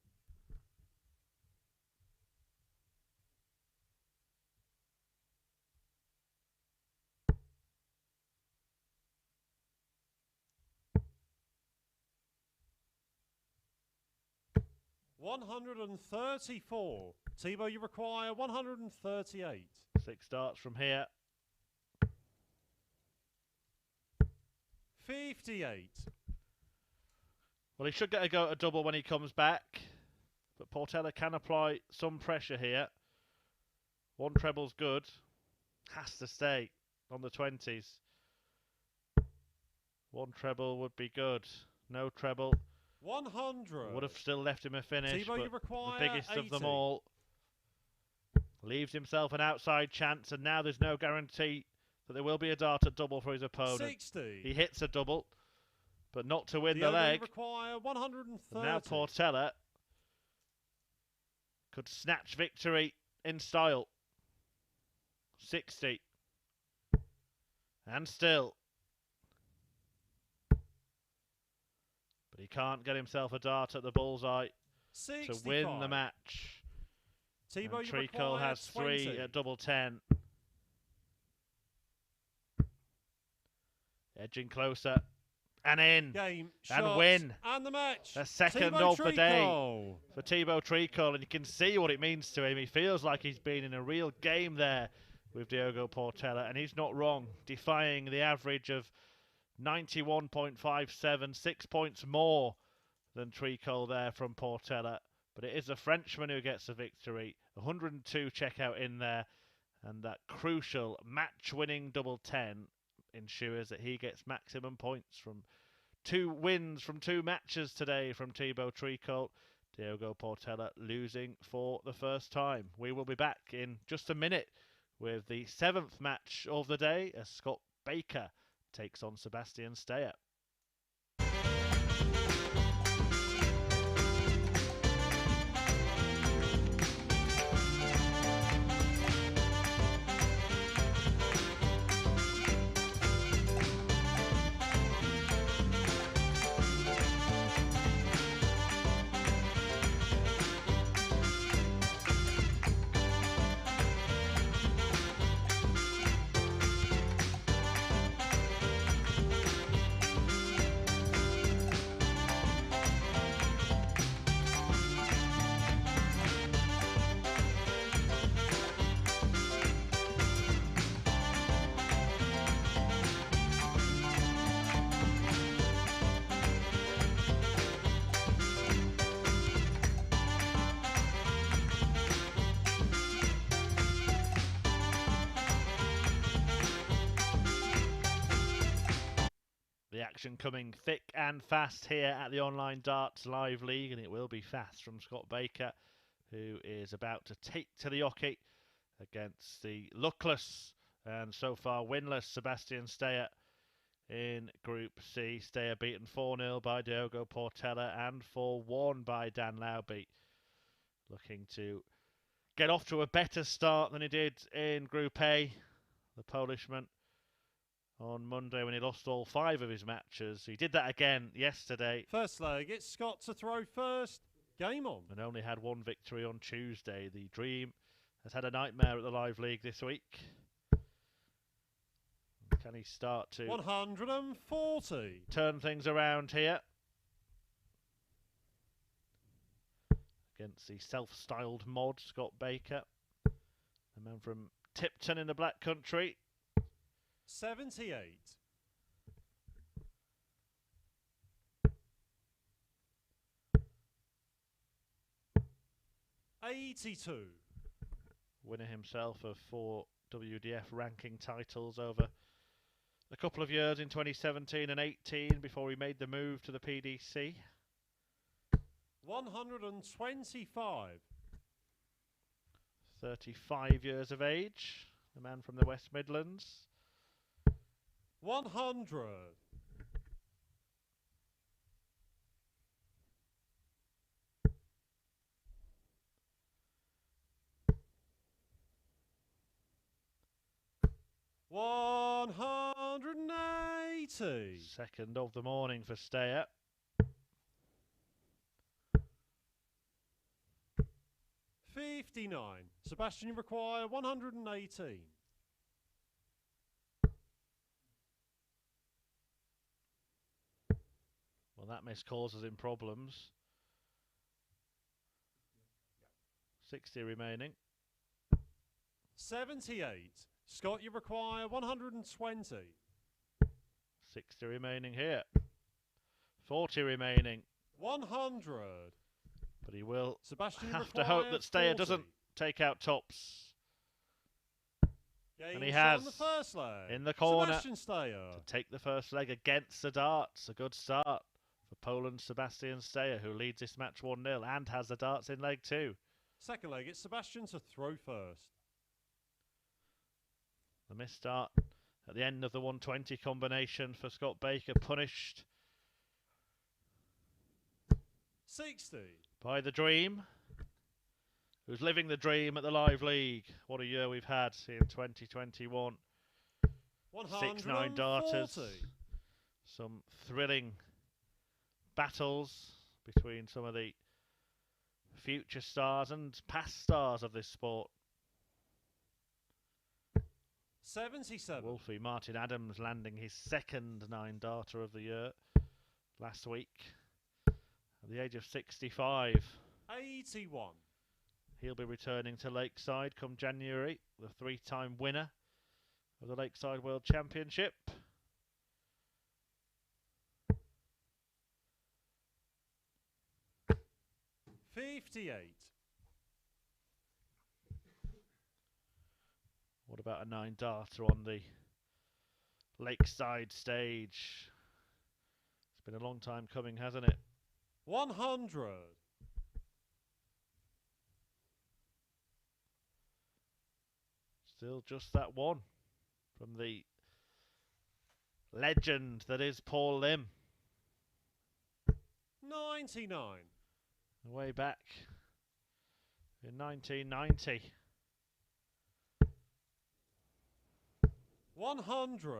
C: 134. Thibault, you require 138.
A: 6 darts from here.
C: 58.
A: Well, he should get a go at a double when he comes back, but Portela can apply some pressure here. One treble's good. Has to stay on the 20s. One treble would be good. No treble
C: 100.
A: would have still left him a finish,
C: Thibault, you
A: but the
C: require
A: biggest
C: 80.
A: of them all leaves himself an outside chance, and now there's no guarantee that there will be a dart at double for his opponent.
C: 60.
A: He hits a double, but not to win
C: Diogo,
A: the leg.
C: you require 130.
A: And now Portela could snatch victory in style. 60. And still. But he can't get himself a dart at the bullseye
C: 65.
A: to win the match.
C: Thibault,
A: And
C: you
A: Tricole
C: require
A: has 3
C: 20.
A: at double 10. Edging closer. And in.
C: Game,
A: And
C: shots,
A: win.
C: And the match.
A: The second
C: Thibault
A: of the day
C: Tricole.
A: for Thibault Tricole, and you can see what it means to him. He feels like he's been in a real game there with Diogo Portela, and he's not wrong, defying the average of 91.57, 6 points more than Tricole there from Portela. But it is a Frenchman who gets the victory. 102 checkout in there, and that crucial match-winning double 10 ensures that he gets maximum points from 2 wins from 2 matches today from Thibault Tricole. Diogo Portela losing for the first time. We will be back in just a minute with the 7th match of the day as Scott Baker takes on Sebastian Steyer. The action coming thick and fast here at the Online Darts Live League, and it will be fast from Scott Baker, who is about to take to the hockey against the luckless and so far winless Sebastian Steyer in Group C. Steyer beaten 4-0 by Diogo Portela and 4-1 by Dan Lauby. Looking to get off to a better start than he did in Group A, the Polishman, on Monday when he lost all 5 of his matches. He did that again yesterday.
C: First leg, it's Scott to throw first. Game on.
A: And only had 1 victory on Tuesday. The Dream has had a nightmare at the Live League this week. Can he start to
C: 140.
A: turn things around here? Against the self-styled mod, Scott Baker. The man from Tipton in the Black Country.
C: 78. $82.
A: Winner himself of 4 WDF ranking titles over a couple of years in 2017 and 18 before he made the move to the PDC.
C: 125.
A: 35 years of age, the man from the West Midlands.
C: 100. 180.
A: Second of the morning for Steyer.
C: 59. Sebastian, you require 118.
A: Well, that miss causes him problems. 60 remaining.
C: 78. Scott, you require 120.
A: 60 remaining here. 40 remaining.
C: 100.
A: But he will
C: Sebastian, you
A: have to
C: require
A: hope that Steyer
C: 40.
A: doesn't take out tops.
C: Game
A: And he
C: shot
A: has
C: on the first leg.
A: in the corner
C: Sebastian Steyer.
A: to take the first leg against the darts. A good start for Poland's Sebastian Steyer, who leads this match 1-0 and has the darts in leg 2.
C: Second leg, it's Sebastian to throw first.
A: The missed start at the end of the 120 combination for Scott Baker, punished
C: 60.
A: by the Dream, who's living the dream at the Live League. What a year we've had in 2021. 6-9 darters.
C: 140.
A: Some thrilling battles between some of the future stars and past stars of this sport.
C: 77.
A: Wolfie Martin Adams landing his second 9-darter of the year last week at the age of 65.
C: 81.
A: He'll be returning to Lakeside come January, the 3-time winner of the Lakeside World Championship.
C: 58.
A: What about a 9-darter on the Lakeside stage? It's been a long time coming, hasn't it?
C: 100.
A: Still just that one from the legend that is Paul Lim.
C: 99.
A: Way back in 1990.
C: 100.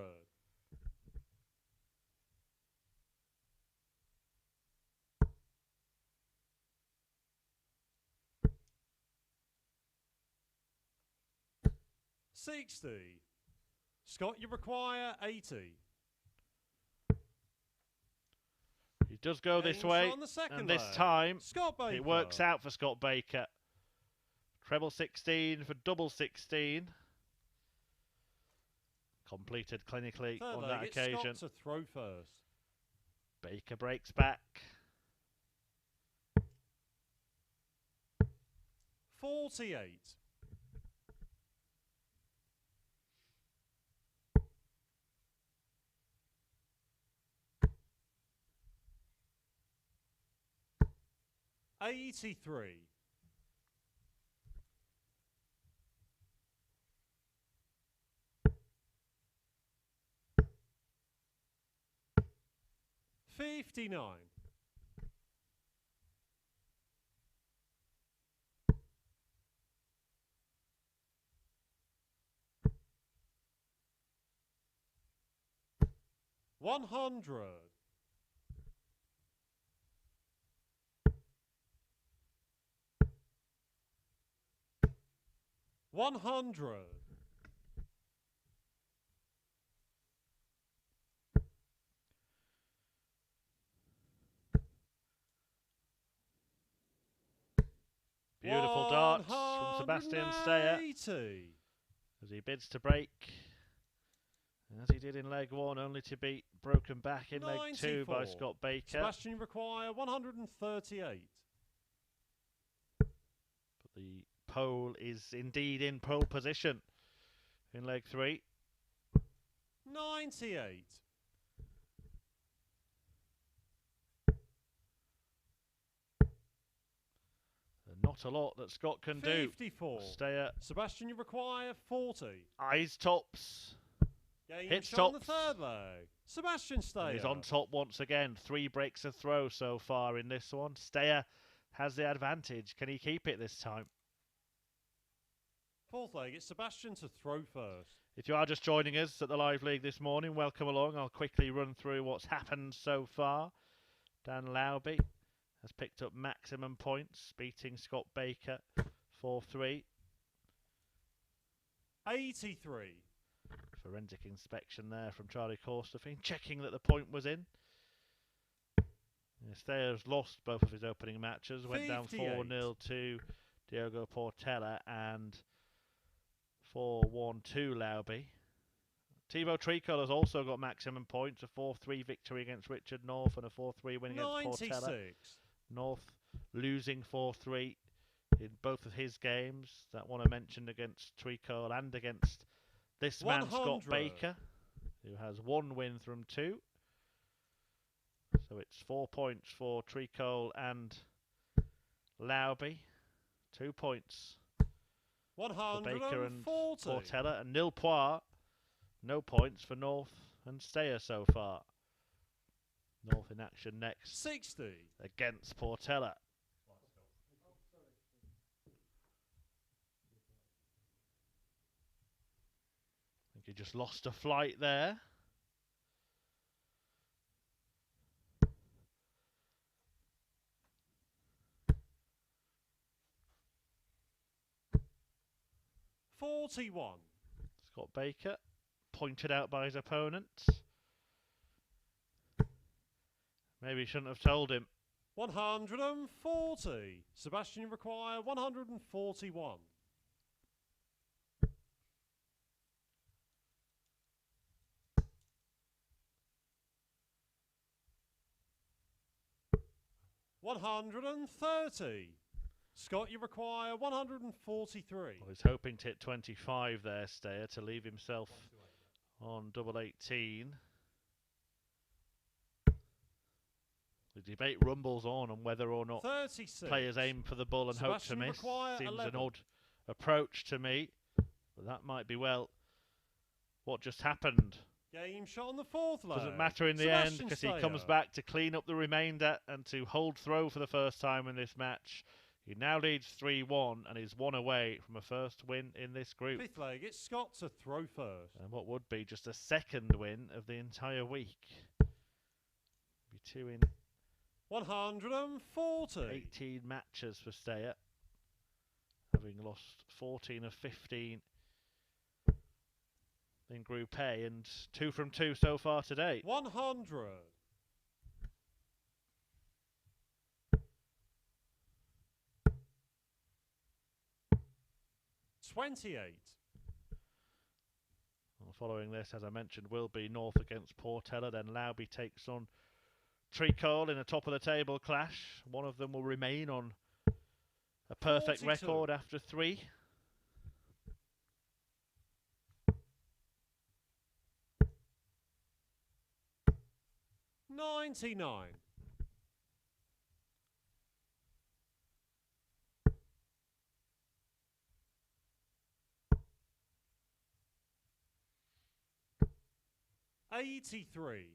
C: 60. Scott, you require 80.
A: He does go this
C: Game
A: way,
C: shot on the second
A: and this
C: leg.
A: time
C: Scott Baker.
A: it works out for Scott Baker. Treble 16 for double 16. Completed clinically
C: Third
A: on
C: leg,
A: that
C: it's
A: occasion.
C: Scott to throw first.
A: Baker breaks back.
C: 48. 83. 59. 100. 100.
A: Beautiful darts from Sebastian Steyer
C: 180.
A: as he bids to break. As he did in leg one, only to be broken back in leg two by
C: 94.
A: Scott Baker.
C: Sebastian require 138.
A: But the pole is indeed in pole position in leg three.
C: 98.
A: Not a lot that Scott can
C: 54.
A: do. Steyer,
C: Sebastian, you require 40.
A: eyes tops.
C: Game
A: Hits
C: shot on the
A: tops.
C: third leg. Sebastian Steyer.
A: He's on top once again. 3 breaks a throw so far in this one. Steyer has the advantage. Can he keep it this time?
C: Fourth leg, it's Sebastian to throw first.
A: If you are just joining us at the live league this morning, welcome along. I'll quickly run through what's happened so far. Dan Lauby has picked up maximum points, beating Scott Baker 4-3.
C: 83.
A: Forensic inspection there from Charlie Corstefine, checking that the point was in. Steyer's lost both of his opening matches, went down 4-0 to Diogo Portela and 4-1 to Lauby. Thibault Tricole has also got maximum points, a 4-3 victory against Richard North and a 4-3 win against
C: 96.
A: Portela. North losing 4-3 in both of his games. That one I mentioned against Tricole and against this man,
C: 100.
A: Scott Baker, who has 1 win from 2. So it's 4 points for Tricole and Lauby. 2 points for Baker and
C: 140.
A: Portela. And nil points, no points for North and Steyer so far. North in action next
C: 60.
A: against Portela. I think he just lost a flight there.
C: $41.
A: Scott Baker, pointed out by his opponent. Maybe he shouldn't have told him.
C: 140. Sebastian require 141. $130. Scott, you require 143.
A: Well, he's hoping to hit 25 there, Steyer, to leave himself on double 18. The debate rumbles on whether or not
C: 36.
A: players aim for the ball and
C: Sebastian
A: hope to miss.
C: require
A: Seems
C: 11.
A: an odd approach to me, but that might be well what just happened.
C: Game shot on the fourth leg.
A: Doesn't matter in the end because he comes
C: Steyer.
A: back to clean up the remainder and to hold throw for the first time in this match. He now leads 3-1 and is 1 away from a first win in this group.
C: Fifth leg, it's Scott to throw first.
A: And what would be just a second win of the entire week. Be 2 in
C: 140.
A: 18 matches for Steyer, having lost 14 of 15 in Group A and 2 from 2 so far today.
C: 100. $28.
A: Well, following this, as I mentioned, will be North against Portela. Then Lauby takes on Tricole in a top of the table clash. One of them will remain on a perfect
C: 42.
A: record after 3.
C: $99. $83.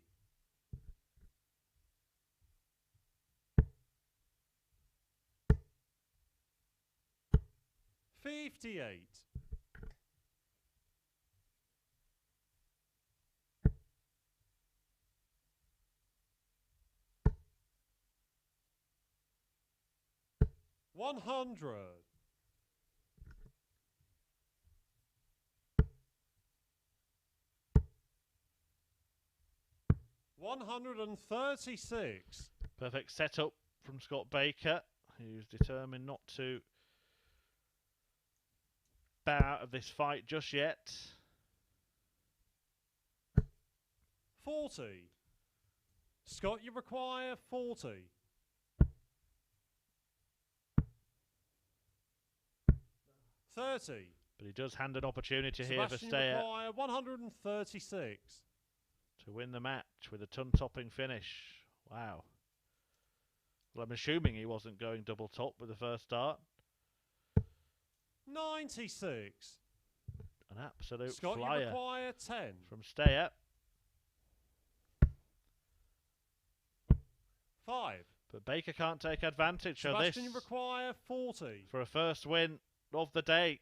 C: $58. 100. 136.
A: Perfect setup from Scott Baker, who's determined not to bow out of this fight just yet.
C: 40. Scott, you require 40. 30.
A: But he does hand an opportunity here for
C: Sebastian
A: Steyer
C: require 136.
A: to win the match with a ton-topping finish. Wow. Well, I'm assuming he wasn't going double top with the first start.
C: 96.
A: An absolute
C: Scott, you
A: flyer
C: require 10.
A: from Steyer.
C: 5.
A: But Baker can't take advantage of this
C: Sebastian, you require 40.
A: for a first win of the day.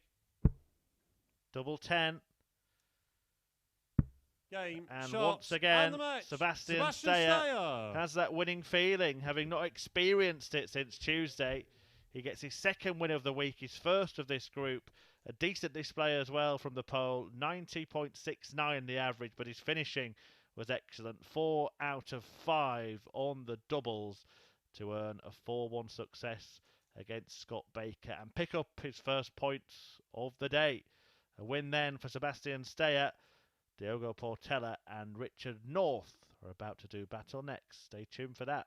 A: Double 10.
C: Game,
A: And
C: shots,
A: once again,
C: and the match.
A: Sebastian
C: Sebastian
A: Steyer
C: Steyer
A: has that winning feeling, having not experienced it since Tuesday. He gets his second win of the week, his first of this group. A decent display as well from the pole, 90.69 the average, but his finishing was excellent. 4 out of 5 on the doubles to earn a 4-1 success against Scott Baker and pick up his first points of the day. A win then for Sebastian Steyer. Diogo Portela and Richard North are about to do battle next. Stay tuned for that.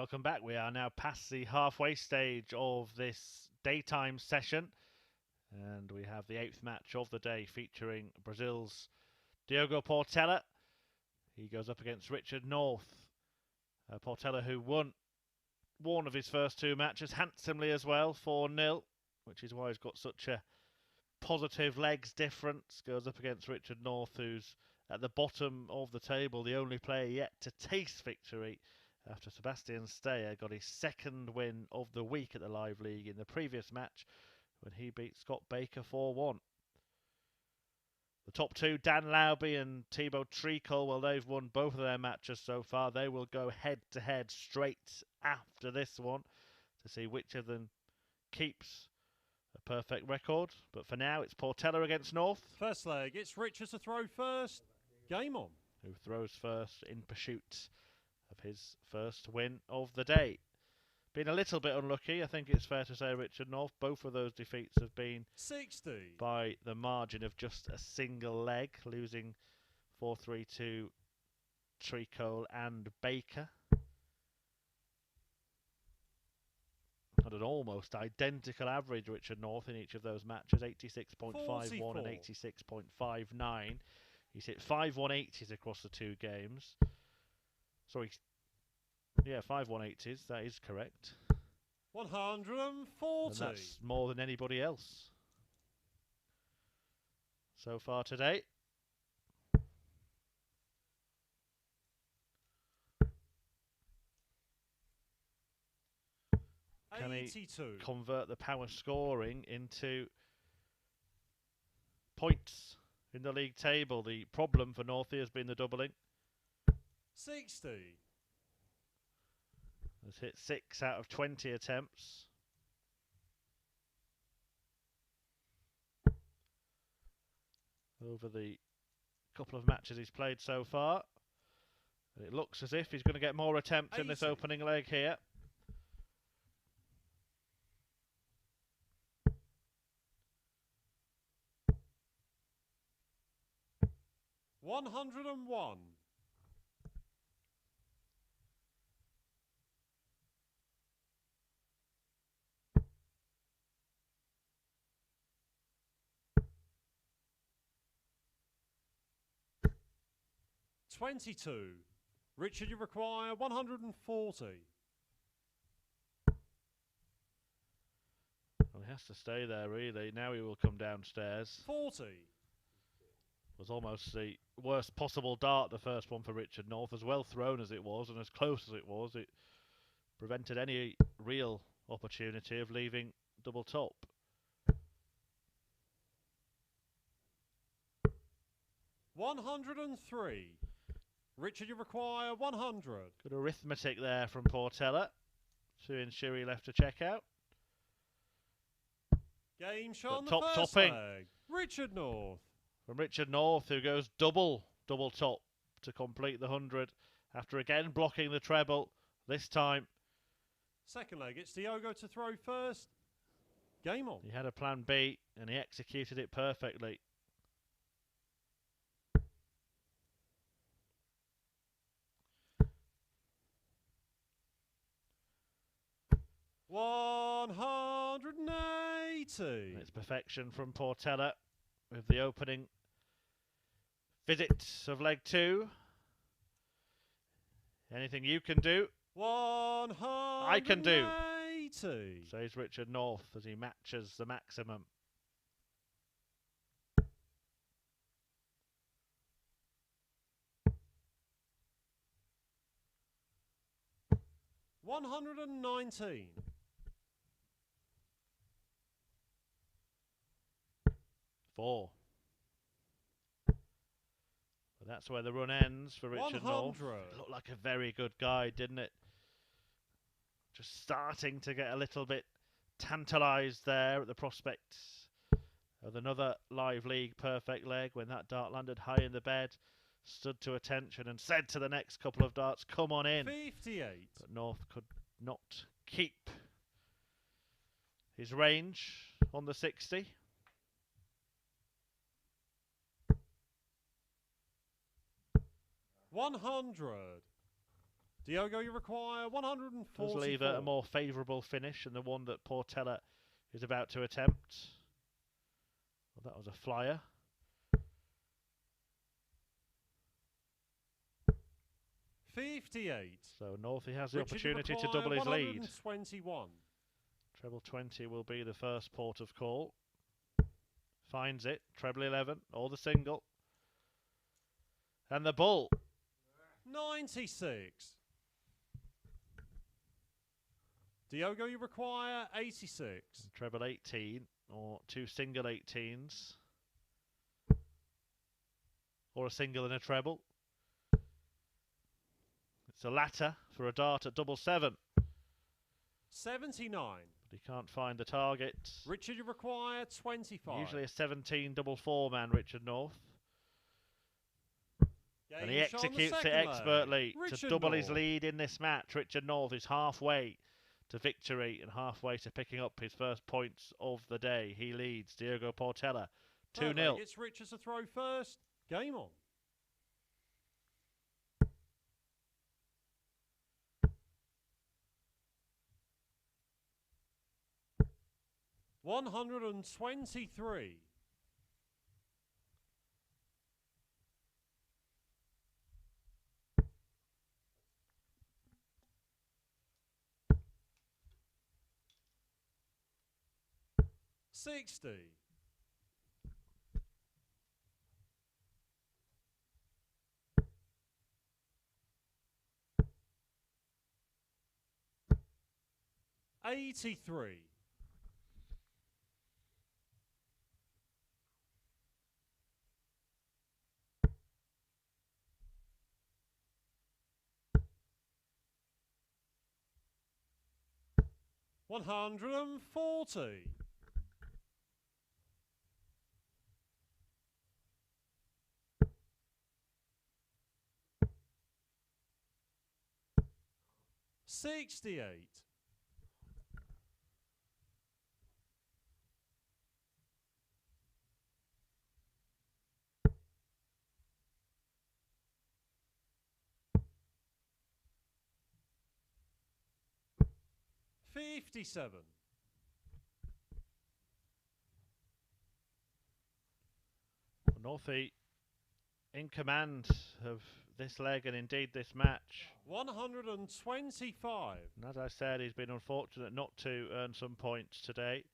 A: Welcome back. We are now past the halfway stage of this daytime session, and we have the 8th match of the day featuring Brazil's Diogo Portela. He goes up against Richard North. Portela, who won one of his first 2 matches handsomely as well, 4-0, which is why he's got such a positive legs difference. Goes up against Richard North, who's at the bottom of the table, the only player yet to taste victory after Sebastian Steyer got his second win of the week at the Live League in the previous match when he beat Scott Baker 4-1. The top two, Dan Lauby and Thibault Tricole, well, they've won both of their matches so far. They will go head-to-head straight after this one to see which of them keeps a perfect record. But for now, it's Portela against North.
C: First leg, it's Richard to throw first. Game on.
A: Who throws first in pursuit of his first win of the day. Been a little bit unlucky, I think it's fair to say, Richard North. Both of those defeats have been
C: 60
A: by the margin of just a single leg, losing 4-3 to Tricole and Baker. Had an almost identical average, Richard North, in each of those matches, 86.51 and 86.59. He's hit 5 180s across the two games. Sorry, yeah, 5 180s, that is correct.
C: 140.
A: And that's more than anybody else so far today. Can he convert the power scoring into points in the league table? The problem for Northie has been the doubling.
C: 60.
A: Has hit 6 out of 20 attempts. Over the couple of matches he's played so far. It looks as if he's going to get more attempts
C: 80.
A: in this opening leg here.
C: 101. 22. Richard, you require 140.
A: Well, he has to stay there, really. Now he will come downstairs.
C: 40.
A: Was almost the worst possible dart, the first one for Richard North. As well thrown as it was and as close as it was, it prevented any real opportunity of leaving double top.
C: 103. Richard, you require 100.
A: Good arithmetic there from Portela to ensure he left a check out.
C: Game shot on the
A: top
C: first
A: topping
C: leg. Richard North.
A: From Richard North, who goes double top to complete the 100 after again blocking the treble this time.
C: Second leg, it's Diogo to throw first. Game on.
A: He had a plan B and he executed it perfectly.
C: $180.
A: It's perfection from Portela with the opening visit of leg 2. Anything you can do,
C: 180.
A: I can do, says Richard North as he matches the maximum.
C: $119.
A: 4. But that's where the run ends for Richard
C: 100.
A: North. It looked like a very good guide, didn't it? Just starting to get a little bit tantalised there at the prospect of another live league perfect leg when that dart landed high in the bed, stood to attention and said to the next couple of darts, come on in.
C: 58.
A: But North could not keep his range on the 60.
C: $100. Diogo, you require 140.
A: Does leave a more favourable finish than the one that Portela is about to attempt. Well, that was a flyer.
C: $58.
A: So Northie has the
C: Richard,
A: opportunity to double his lead.
C: 121.
A: Treble 20 will be the first port of call. Finds it. Treble 11 or the single. And the bull.
C: 96. Diogo, you require 86.
A: Treble 18 or two single 18s. or a single and a treble. It's a latter for a dart at double 7.
C: 79.
A: But he can't find the target.
C: Richard, you require 25.
A: Usually a 17 double 4 man, Richard North. And he
C: Game shot on the
A: executes it
C: second leg.
A: expertly to
C: Richard
A: double his
C: North.
A: lead in this match. Richard North is halfway to victory and halfway to picking up his first points of the day. He leads Diogo Portela 2-0.
C: It's Richard to throw first. Game on. $123. 60. 83. 140. 68. 57.
A: Northie in command of this leg and indeed this match.
C: 125.
A: And as I said, he's been unfortunate not to earn some points today.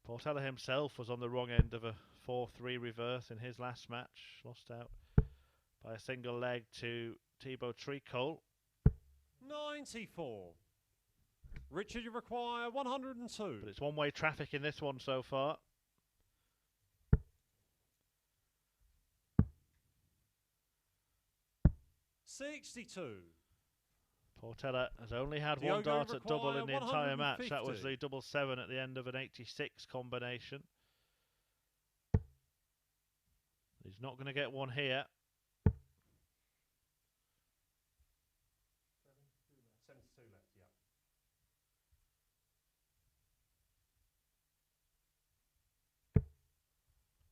A: Portela himself was on the wrong end of a 4-3 reverse in his last match. Lost out by a single leg to Thibault Tricole.
C: 94. Richard, you require 102.
A: But it's one-way traffic in this one so far.
C: 62.
A: Portela has only had
C: Diogo
A: one dart at double in the entire match.
C: 150.
A: That was the double 7 at the end of an 86 combination. He's not going to get one here.
C: 72 left,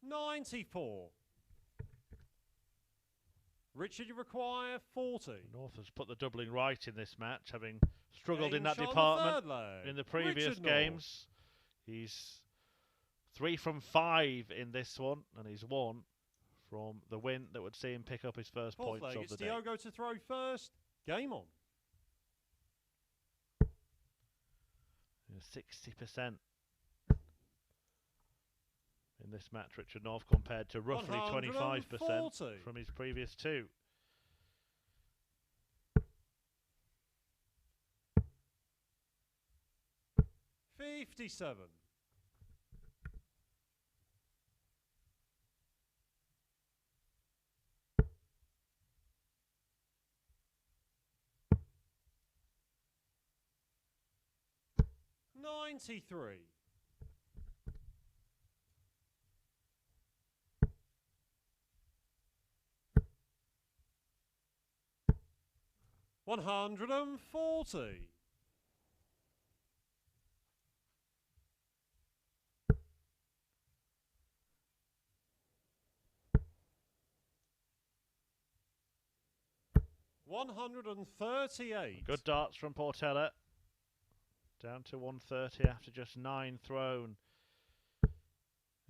C: yeah. 94. Richard, you require 40.
A: North has put the doubling right in this match, having struggled
C: Game
A: in that
C: shot on the
A: department
C: third leg.
A: in the previous
C: Richard
A: games. He's 3 from 5 in this one, and he's 1 from the win that would see him pick up his first
C: Fourth
A: points
C: leg,
A: of
C: it's
A: the day.
C: Diogo to throw first. Game on.
A: 60% in this match, Richard North, compared to roughly 25%
C: 140.
A: from his previous 2.
C: 57. 93. 140. 138.
A: Good darts from Portela. Down to 130 after just 9 thrown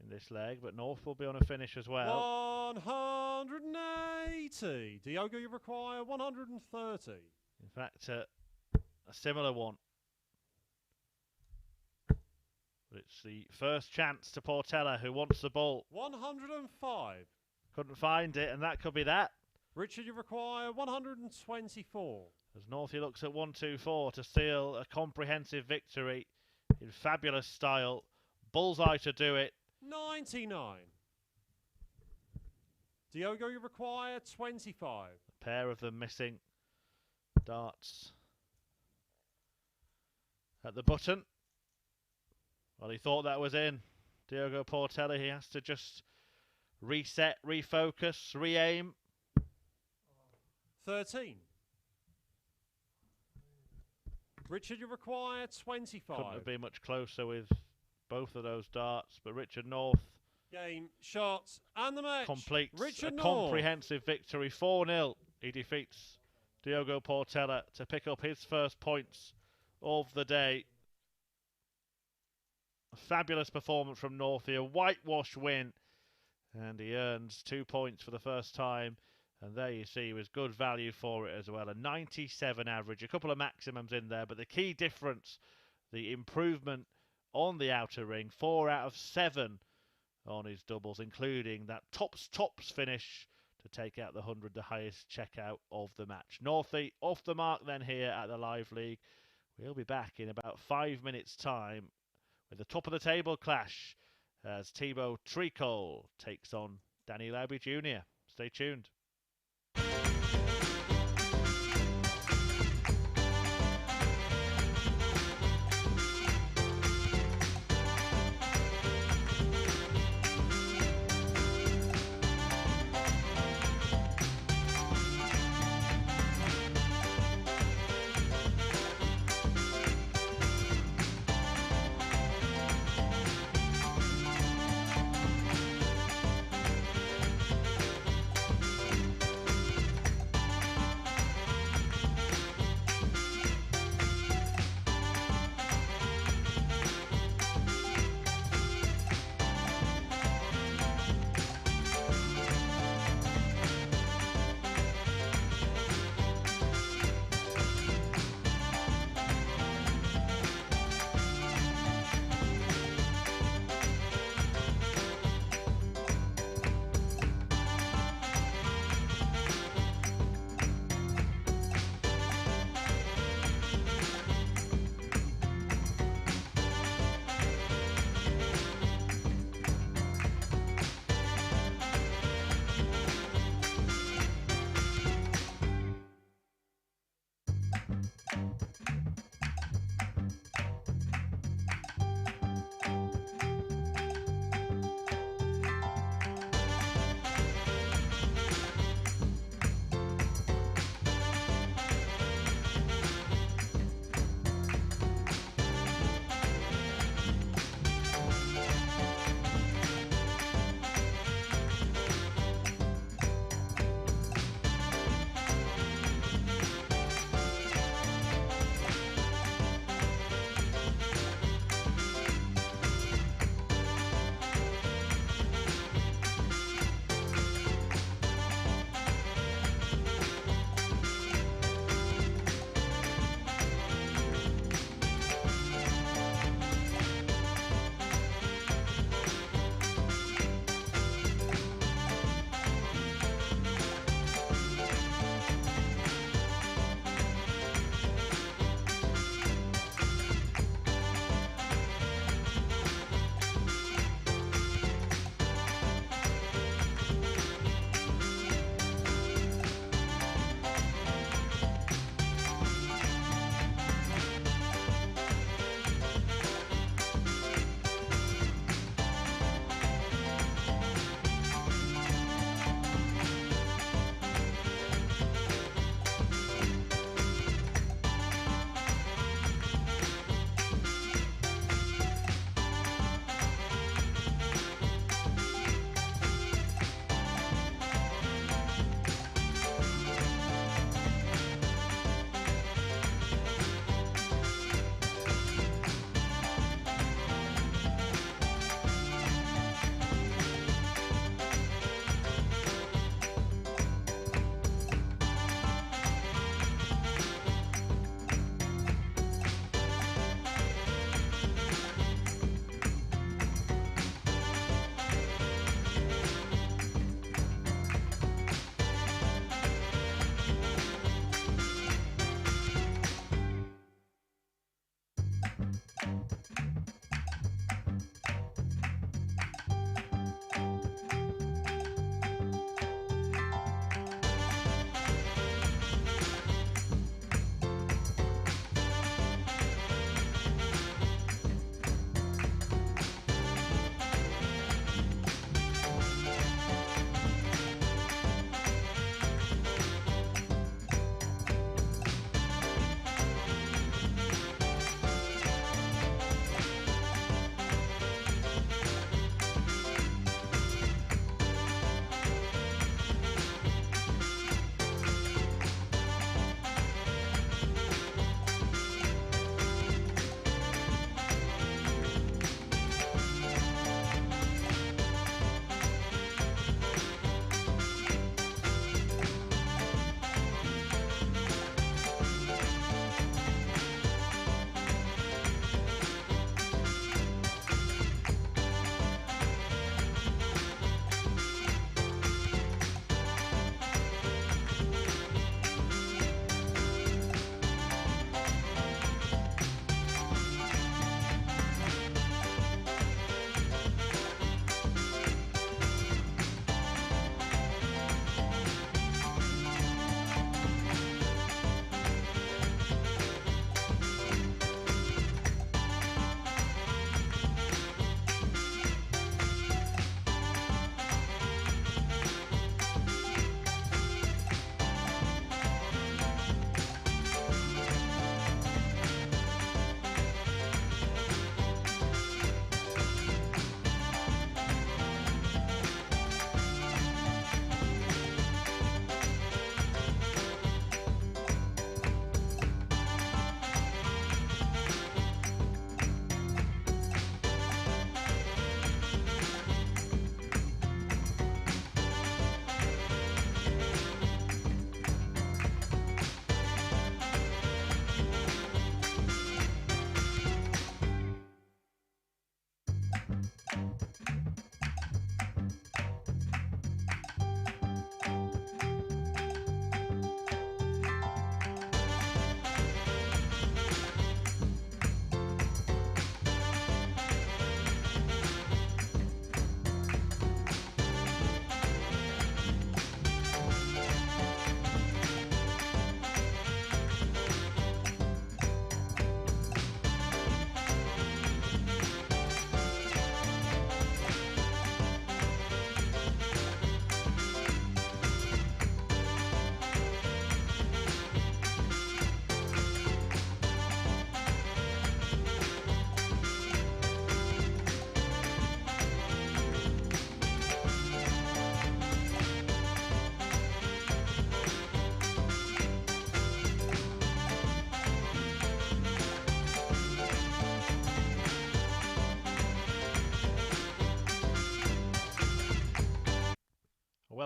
A: in this leg, but North will be on a finish as well.
C: 180. Diogo, you require 130.
A: In fact, a similar one. But it's the first chance to Portela, who wants the ball.
C: 105.
A: Couldn't find it, and that could be that.
C: Richard, you require 124.
A: As Northie looks at 1-2-4 to seal a comprehensive victory in fabulous style. Bullseye to do it.
C: 99. Diogo, you require 25.
A: A pair of them missing. Darts at the button. Well, he thought that was in. Diogo Portela, he has to just reset, refocus, re-aim.
C: 13. Richard, you require 25.
A: Couldn't have been much closer with both of those darts, but Richard North
C: Game, shots, and the match.
A: completes
C: Richard
A: a
C: North.
A: comprehensive victory, 4-0. He defeats Diogo Portela to pick up his first points of the day. A fabulous performance from Northey, a whitewash win, and he earns 2 points for the first time. And there you see, he was good value for it as well. A 97 average, a couple of maximums in there, but the key difference, the improvement on the outer ring, 4 out of 7 on his doubles, including that tops finish to take out the 100, the highest checkout of the match. Northey off the mark then here at the Live League. We'll be back in about 5 minutes' time with the top of the table clash as Thibault Tricole takes on Danny Lauby Jr. Stay tuned.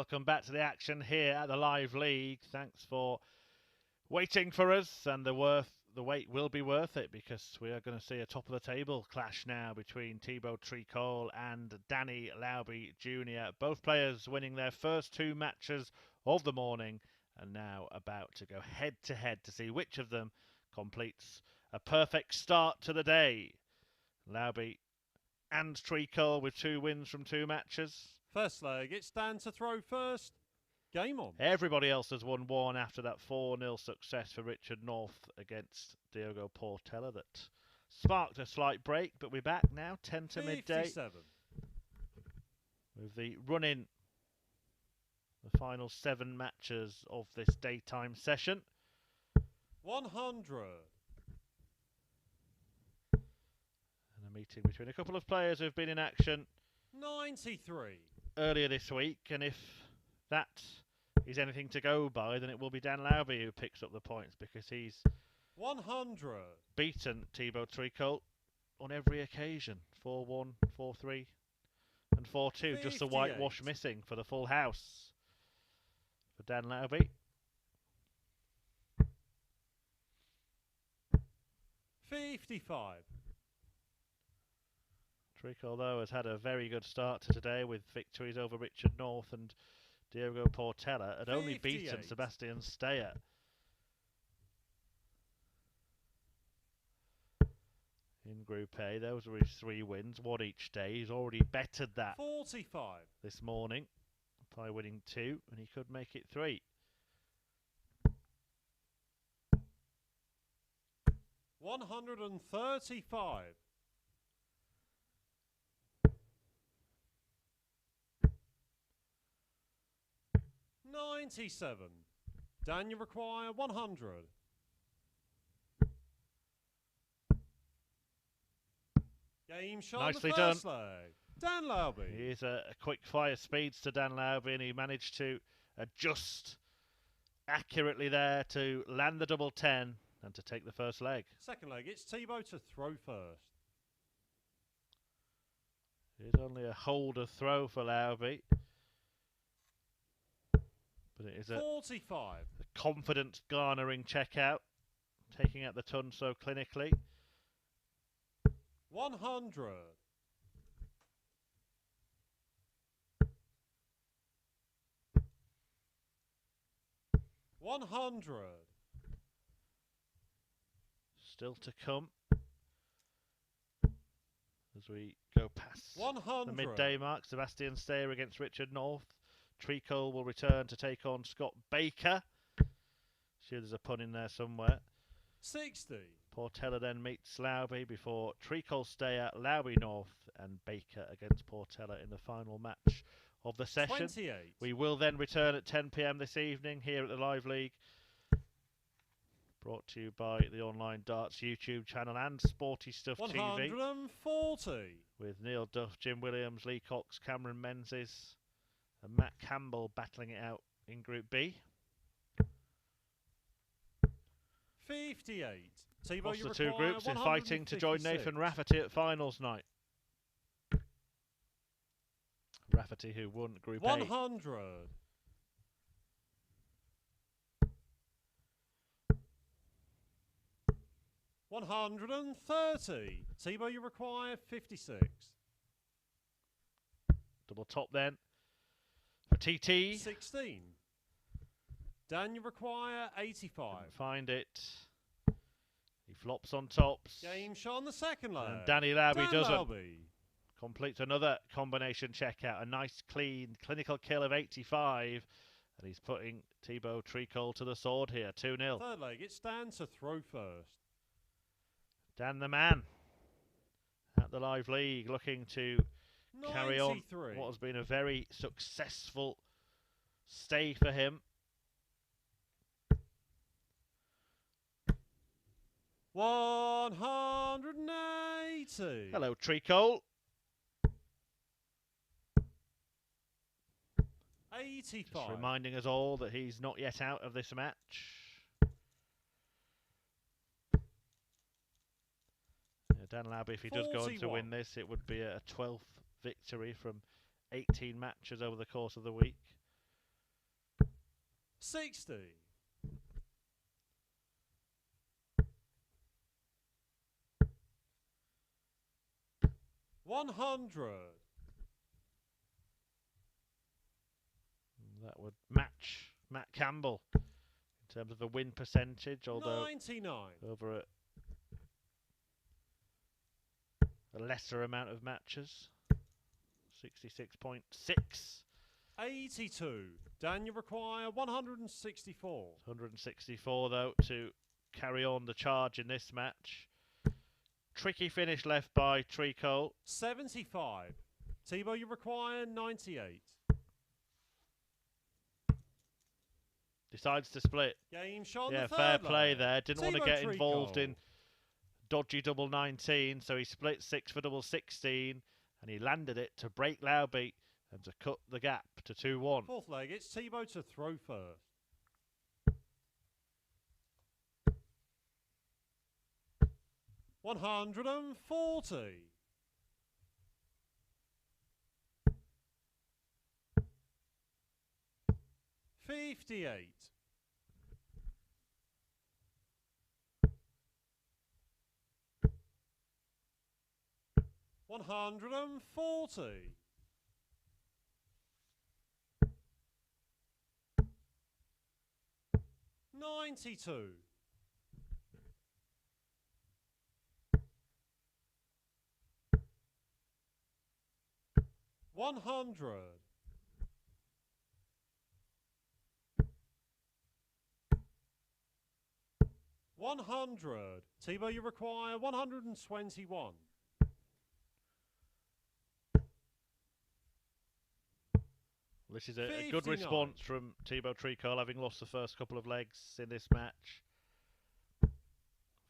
A: Welcome back to the action here at the Live League. Thanks for waiting for us, and the wait will be worth it, because we are going to see a top of the table clash now between Thibault Tricole and Danny Lauby Jr. Both players winning their first 2 matches of the morning, and now about to go head to head to see which of them completes a perfect start to the day. Lauby and Tricole with 2 wins from 2 matches.
C: First leg, it's Dan to throw first. Game on.
A: Everybody else has won 1 after that 4-0 success for Richard North against Diogo Portela that sparked a slight break, but we're back now, 10 to midday.
C: 57.
A: With the run-in, the final 7 matches of this daytime session.
C: 100.
A: And a meeting between a couple of players who've been in action
C: 93.
A: earlier this week, and if that is anything to go by, then it will be Dan Lauby who picks up the points, because he's
C: 100.
A: beaten Thibault Tricole on every occasion. 4-1, 4-3 and 4-2. Just a whitewash missing for the full house for Dan Lauby.
C: 55.
A: Tricole, though, has had a very good start to today with victories over Richard North and Diogo Portela. Had only beaten
C: 58.
A: Sebastian Steyer. In Group A, those were his 3 wins, 1 each day. He's already bettered that
C: 45.
A: this morning by winning 2, and he could make it 3.
C: 135. 97. Dan, you require 100. Game shot.
A: Nicely
C: the
A: done.
C: first leg. Dan Lauby.
A: Here's a quick fire speeds to Dan Lauby, and he managed to adjust accurately there to land the double 10 and to take the first leg.
C: Second leg, it's Thibault to throw first.
A: Here's only a holder throw for Lauby, but it is a
C: 45.
A: confidence garnering check out, taking out the ton so clinically.
C: 100. 100.
A: Still to come as we go past
C: 100.
A: the midday mark. Sebastian Steyer against Richard North. Tricole will return to take on Scott Baker. Sure, there's a pun in there somewhere.
C: 60.
A: Portela then meets Lauby before Tricole, Steyer, Lauby North and Baker against Portela in the final match of the session.
C: 28.
A: We will then return at 10 PM this evening here at the Live League. Brought to you by the Online Darts YouTube channel and Sporty Stuff TV.
C: 140.
A: With Neil Duff, Jim Williams, Lee Cox, Cameron Menzies and Matt Campbell battling it out in Group B.
C: 58. Thibault,
A: Across
C: you
A: the 2
C: require
A: groups in fighting to join
C: 156.
A: Nathan Rafferty at finals night. Rafferty, who won Group A.
C: 100. 130. Thibault, you require 56.
A: Double top then for TT.
C: 16. Dan, you require 85.
A: Couldn't find it. He flops on tops.
C: Game shot on the second leg.
A: And Danny Lauby
C: Dan
A: doesn't.
C: Lauby.
A: Completes another combination checkout. A nice, clean, clinical kill of 85. And he's putting Thibault Tricole to the sword here. 2-0.
C: Third leg, it's Dan to throw first.
A: Dan the man at the Live League, looking to carry on
C: 93.
A: what has been a very successful stay for him.
C: 180.
A: Hello, Tricole.
C: 85.
A: Just reminding us all that he's not yet out of this match. Dan Lauby, if he does go on to
C: 41.
A: win this, it would be a 12th victory from 18 matches over the course of the week.
C: 60. 100.
A: That would match Matt Campbell in terms of the win percentage, although
C: 99.
A: over a lesser amount of matches. 66.6.
C: 82. Dan, you require 164.
A: 164 though to carry on the charge in this match. Tricky finish left by Tricole.
C: 75. Thibault, you require 98.
A: Decides to split.
C: Game shot.
A: Yeah,
C: the
A: fair
C: third
A: play
C: leg.
A: there. Didn't want to
C: Thibault
A: get involved
C: Tricole.
A: in dodgy double 19, so he split 6 for double 16, and he landed it to break Lauby and to cut the gap to 2-1.
C: Fourth leg, it's Thibault to throw first. $140. 58. 140. 92. 100. 100. Thibault, you require 121.
A: This is a good
C: 59.
A: response from Thibault Tricole, having lost the first couple of legs in this match.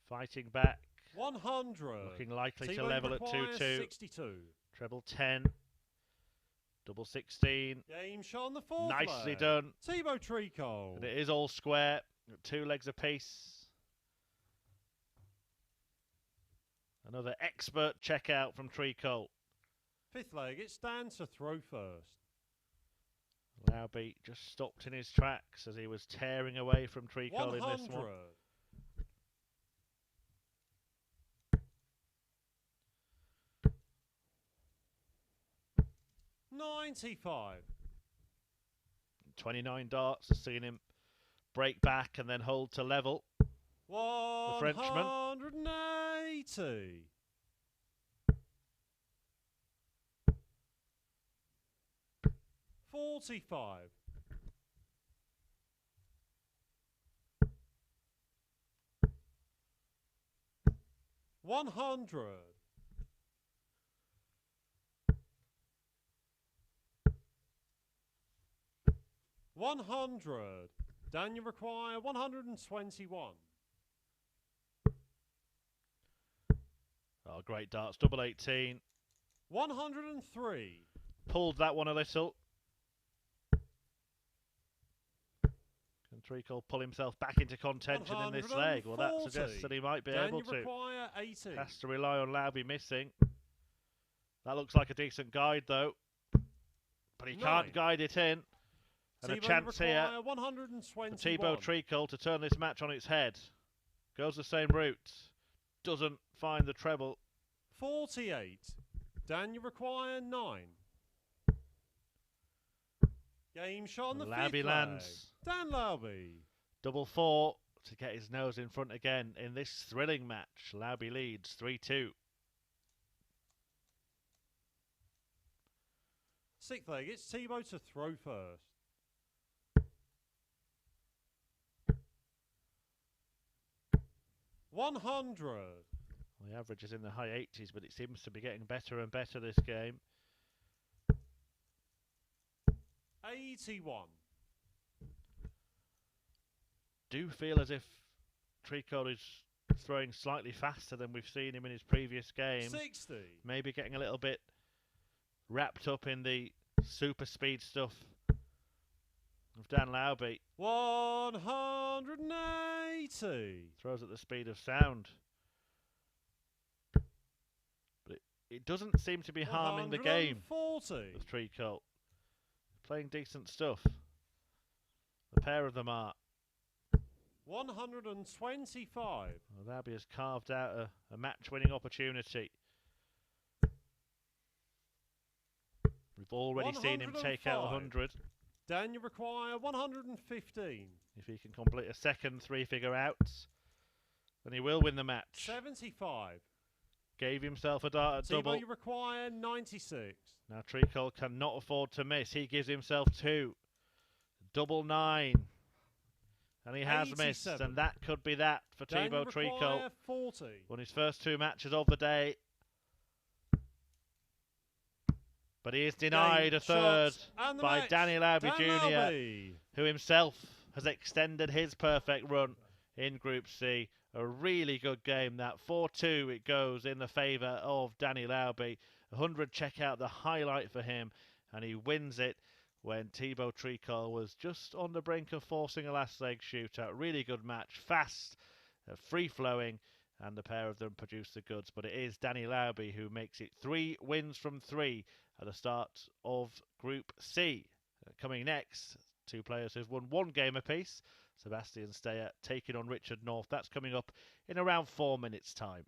A: Fighting back.
C: 100.
A: Looking likely
C: Thibault,
A: to
C: you
A: level at
C: require
A: 2-2.
C: 62.
A: Treble 10. Double 16.
C: Game shot on the fourth
A: Nicely
C: leg.
A: done.
C: Thibault Tricole.
A: And it is all square. 2 legs apiece. Another expert checkout from Tricole.
C: Fifth leg, it's Dan to throw first.
A: Lauby just stopped in his tracks as he was tearing away from Tricole in this
C: 100.
A: one.
C: 95.
A: 29 darts has seen him break back and then hold to level. Frenchman.
C: 180. 45. 100. 100. Dan, you require 121.
A: Oh, great darts. Double 18.
C: 103.
A: Pulled that one a little. Can Tricole pull himself back into contention in this leg? Well, that suggests that he might be
C: Dan,
A: able
C: you
A: to.
C: require 80.
A: Has to rely on Lauby missing. That looks like a decent guide, though. But he can't
C: 9.
A: guide it in. And a
C: Thibault,
A: chance
C: you
A: here
C: require 121.
A: for Thibault Tricole to turn this match on its head. Goes the same route. Doesn't find the treble.
C: 48. Dan, you require 9. Game shot on the
A: Lauby
C: fifth
A: lands.
C: leg. Dan Lauby.
A: Double 4 to get his nose in front again in this thrilling match. Lauby leads 3-2.
C: Sixth leg, it's Thibault to throw first. $100.
A: Well, the average is in the high 80s, but it seems to be getting better and better this game.
C: 81.
A: Do feel as if Tricole is throwing slightly faster than we've seen him in his previous game.
C: 60.
A: Maybe getting a little bit wrapped up in the super speed stuff of Dan Lauby.
C: 180.
A: Throws at the speed of sound. But it doesn't seem to be harming the game
C: 140.
A: of Tricole. Playing decent stuff. The pair of them are.
C: 125.
A: Well, Lauby has carved out a match-winning opportunity. We've already seen him take out 100.
C: Dan, you require 115.
A: If he can complete a second three-figure out, then he will win the match.
C: 75.
A: Gave himself a dart at
C: Thibault,
A: double.
C: you require 96.
A: Now Tricole cannot afford to miss. He gives himself 2. Double 9. And he has
C: 87.
A: missed, and that could be that for Thibault Tricole.
C: 40.
A: Won his first 2 matches of the day. But he is denied a third by Danny Lauby Jr., who himself has extended his perfect run in Group C. A really good game that. 4-2 it goes in the favour of Danny Lauby. 100, check out the highlight for him, and he wins it when Thibault Tricole was just on the brink of forcing a last leg shootout. Really good match, fast, free-flowing, and the pair of them produce the goods. But it is Danny Lauby who makes it 3 wins from 3 at the start of Group C. Coming next, 2 players who've won 1 game apiece. Sebastian Steyer taking on Richard North. That's coming up in around 4 minutes' time.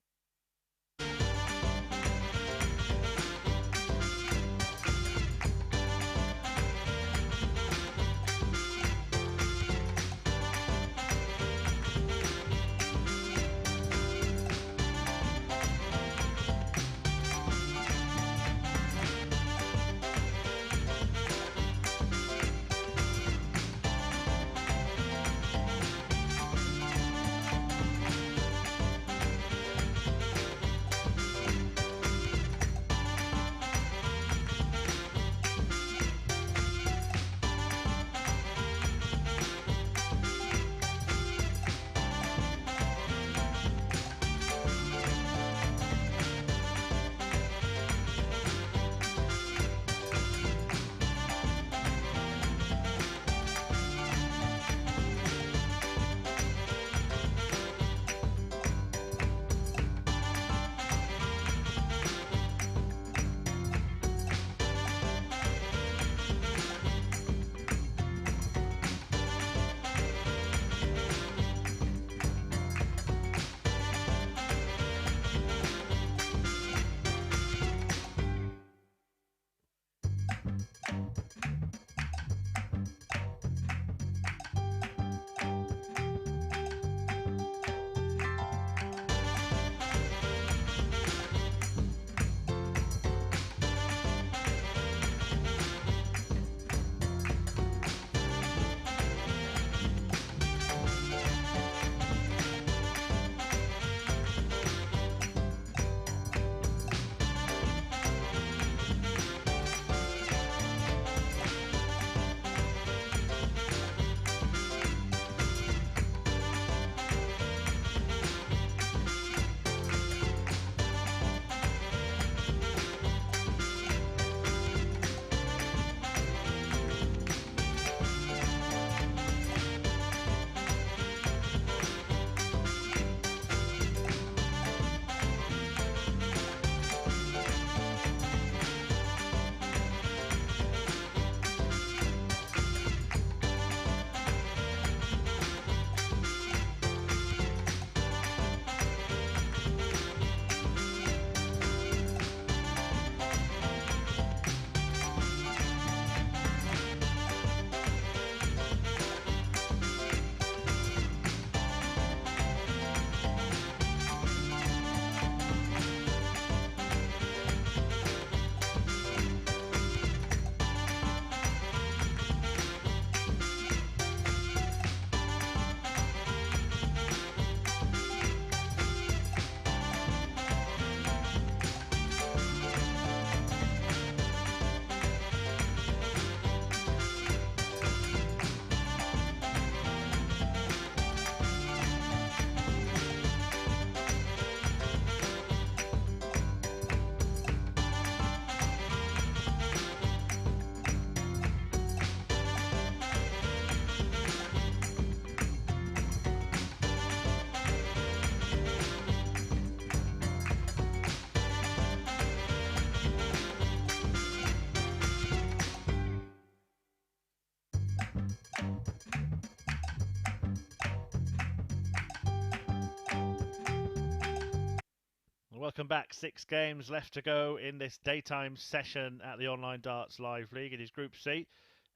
A: Welcome back. 6 games left to go in this daytime session at the Online Darts Live League. It is Group C.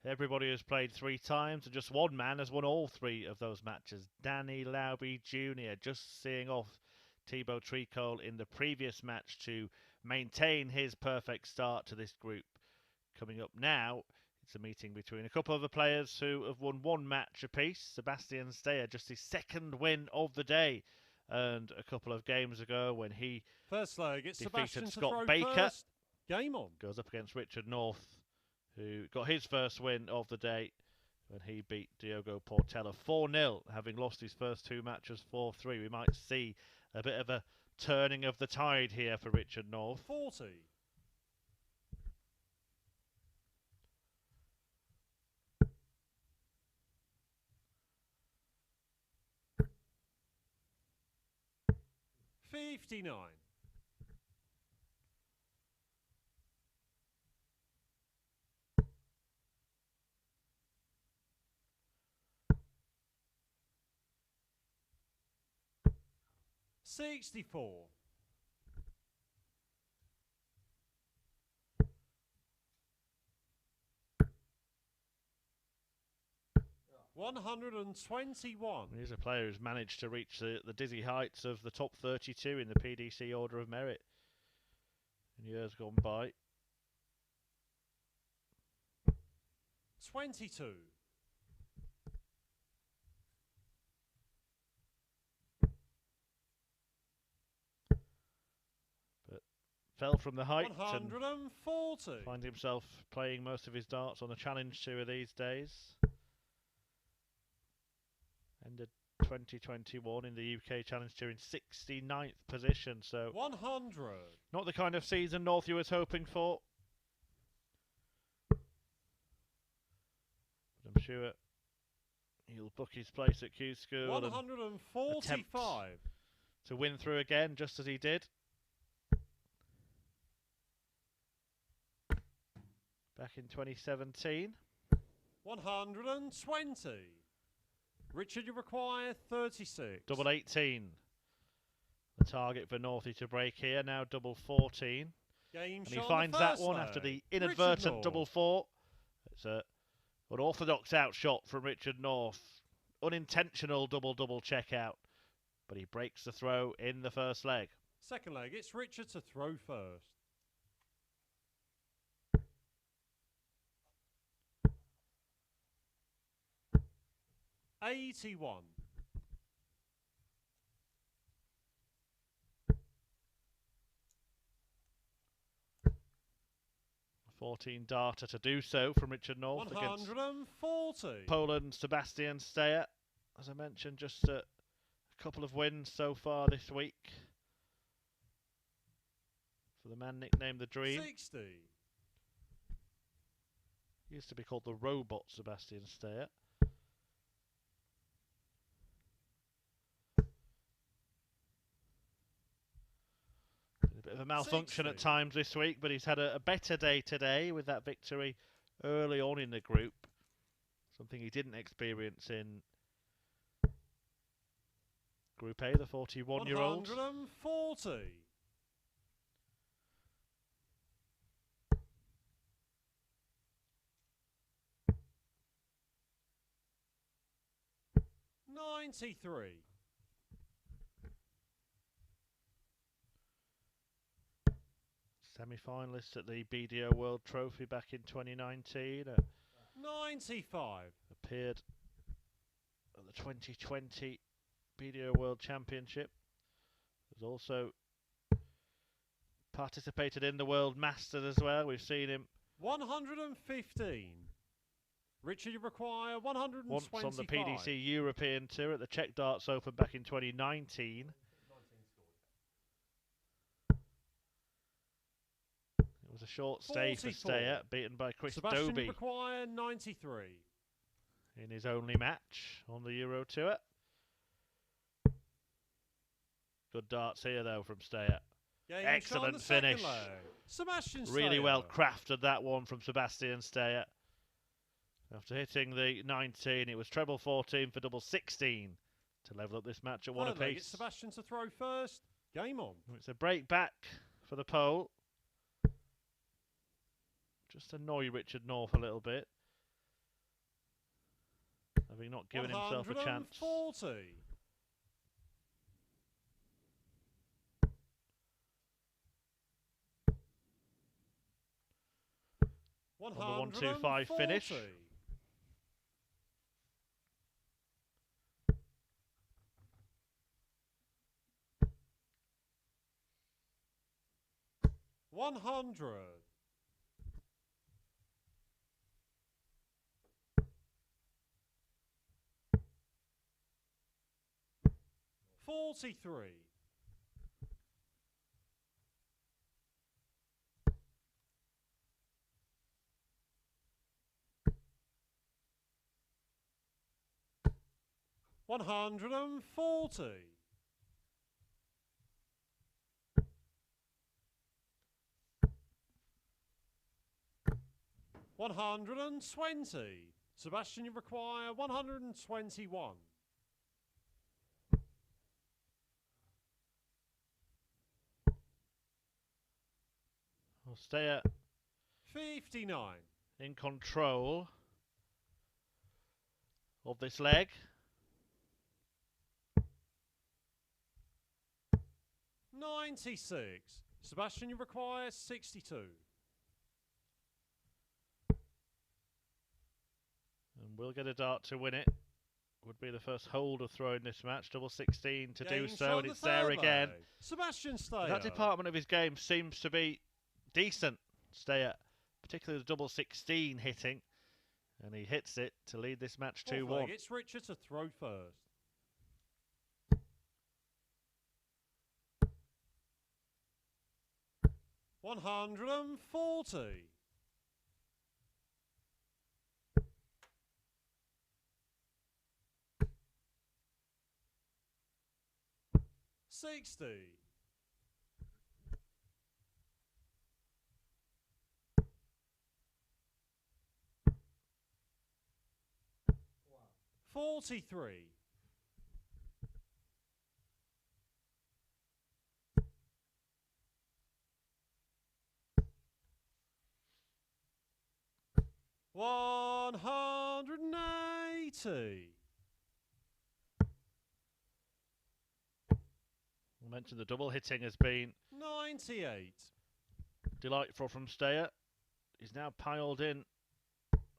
A: Everybody has played 3 times, and just one man has won all 3 of those matches. Danny Lauby Jr. just seeing off Thibault Tricole in the previous match to maintain his perfect start to this group. Coming up now, it's a meeting between a couple of the players who have won 1 match apiece. Sebastian Steyer, just his 2nd win of the day. And a couple of games ago when he
C: First leg, it's
A: defeated
C: Sebastian
A: Scott Baker.
C: First. Game on.
A: Goes up against Richard North, who got his first win of the day when he beat Diogo Portela 4-0, having lost his first 2 matches 4-3. We might see a bit of a turning of the tide here for Richard North.
C: 40. $59. $64. $121.
A: He's a player who's managed to reach the dizzy heights of the top 32 in the PDC Order of Merit in years gone by.
C: 22.
A: But fell from the height and
C: 140.
A: finds himself playing most of his darts on the Challenge Tour these days. Ended 2021 in the UK Challenge Tour in 69th position, so
C: 100.
A: not the kind of season Northview was hoping for. But I'm sure he'll book his place at Q School
C: 145.
A: and to win through again, just as he did back in 2017.
C: 120. Richard, you require 36.
A: Double 18. The target for Northie to break here. Now double 14.
C: Game
A: And he
C: shot
A: finds
C: the
A: that
C: first
A: one
C: leg.
A: after the
C: Richard
A: inadvertent
C: North.
A: double 4. It's an orthodox outshot from Richard North. Unintentional double check out. But he breaks the throw in the first leg.
C: Second leg, it's Richard to throw first. $81.
A: 14 darter to do so from Richard North against
C: 140.
A: Poland Sebastian Steyer. As I mentioned, just a couple of wins so far this week for the man nicknamed the Dream.
C: 60.
A: He used to be called the Robot Sebastian Steyer. A bit of a malfunction
C: 60.
A: at times this week, but he's had a better day today with that victory early on in the group. Something he didn't experience in Group A, the 41-year-old.
C: 140. $93.
A: Semi-finalist at the BDO World Trophy back in 2019.
C: 95.
A: Appeared at the 2020 BDO World Championship. Has also participated in the World Masters as well. We've seen him
C: 115. Richard, you require 125.
A: once on the PDC European Tour at the Czech Darts Open back in 2019. It was a short stay
C: 44.
A: for Steyer, beaten by Chris
C: Sebastian,
A: Doby
C: you require 93.
A: in his only match on the Euro Tour. Good darts here though from Steyer.
C: Game
A: Excellent
C: shot on the second
A: finish.
C: leg. Sebastian
A: Really
C: Steyer.
A: well crafted that one from Sebastian Steyer. After hitting the 19, it was treble 14 for double 16 to level up this match at one
C: Third leg,
A: apiece.
C: it's Sebastian to throw first. Game on.
A: It's a break back for the pole. Just annoy Richard North a little bit. Having not given himself a chance.
C: 140.
A: 1 2 5 finish.
C: 100. 43. 140. 120. Sebastian, you require 121.
A: Steyer
C: 59.
A: in control of this leg.
C: 96. Sebastian, you require 62.
A: And we'll get a dart to win it. Would be the first holder throw in this match. Double 16 to do so, and it's there again.
C: Sebastian Steyer.
A: That department of his game seems to be decent, Steyer, particularly the double 16 hitting. And he hits it to lead this match 2-1.
C: It's Richard to throw first. $140. 60. 43. 180.
A: I mentioned the double hitting has been
C: 98.
A: delightful from Steyer. He's now piled in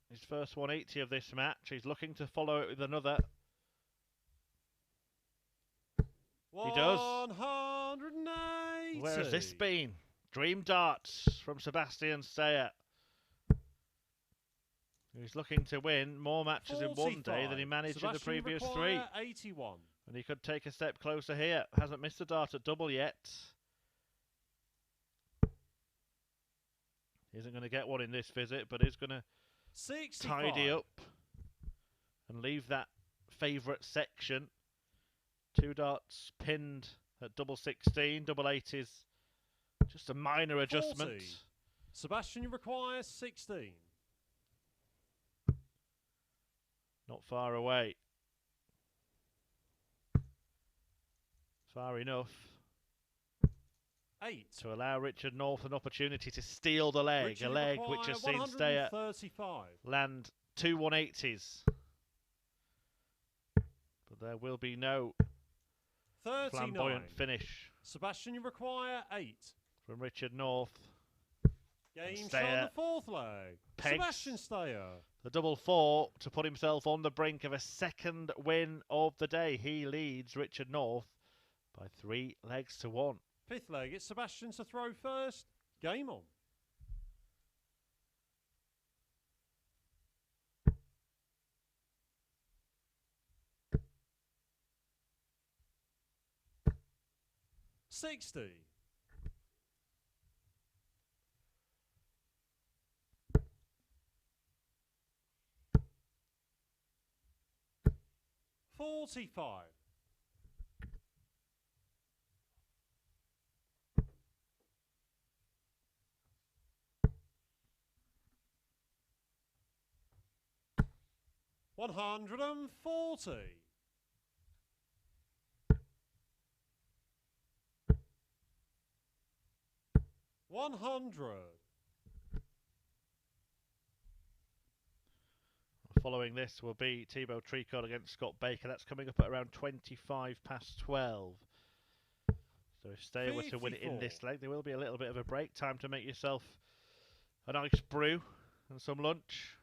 A: his first 180 of this match. He's looking to follow it with another. He does.
C: 180.
A: Where has this been? Dream darts from Sebastian Steyer. He's looking to win more matches in one day than he managed in the previous 3.
C: 81.
A: And he could take a step closer here. Hasn't missed a dart at double yet. He isn't going to get one in this visit, but he's going to tidy up and leave that favourite section. 2 darts pinned at double 16. Double 8 is just a minor adjustment.
C: 40. Sebastian, you require 16.
A: Not far away. Far enough
C: 8.
A: to allow Richard North an opportunity to steal the leg.
C: Richard,
A: a leg which has seen Steyer land 2 180s. But there will be no
C: 39.
A: flamboyant finish.
C: Sebastian, you require 8.
A: From Richard North.
C: Game shot on the fourth leg. Sebastian Steyer.
A: The double 4 to put himself on the brink of a second win of the day. He leads Richard North by 3 legs to 1.
C: Fifth leg, it's Sebastian to throw first. Game on. $60. 45. 140. 100.
A: Following this will be Thibault Tricole against Scott Baker. That's coming up at around 25 past 12. So if Steyer were to win it in this leg, there will be a little bit of a break time to make yourself a nice brew and some lunch.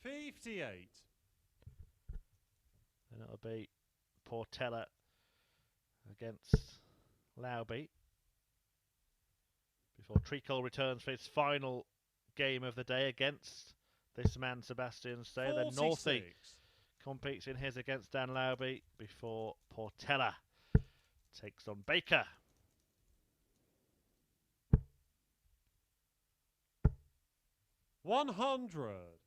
C: 58.
A: And it'll be Portela against Lauby before Tricole returns for his final game of the day against this man Sebastian Steyer. Then Northey competes in his against Dan Lauby before Portela takes on Baker.
C: 100.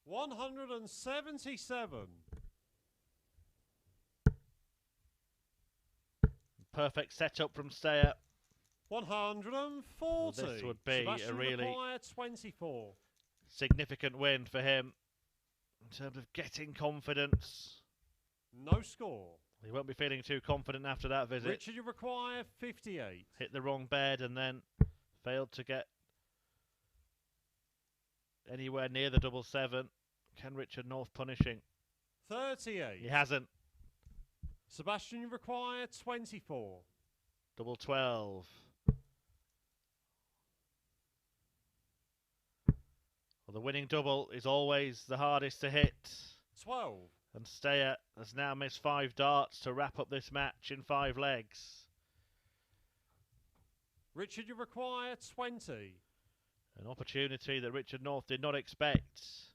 C: 177.
A: Perfect setup from Steyer.
C: 140.
A: Well, this would be
C: Sebastian
A: a really
C: 24.
A: significant win for him in terms of getting confidence.
C: No score.
A: He won't be feeling too confident after that visit.
C: Richard, you require 58.
A: Hit the wrong bed and then failed to get anywhere near the double seven. Can Richard North punishing?
C: 38.
A: He hasn't.
C: Sebastian, you require 24.
A: Double 12. Well, the winning double is always the hardest to hit.
C: 12.
A: And Steyer has now missed 5 darts to wrap up this match in 5 legs.
C: Richard, you require 20.
A: An opportunity that Richard North did not expect.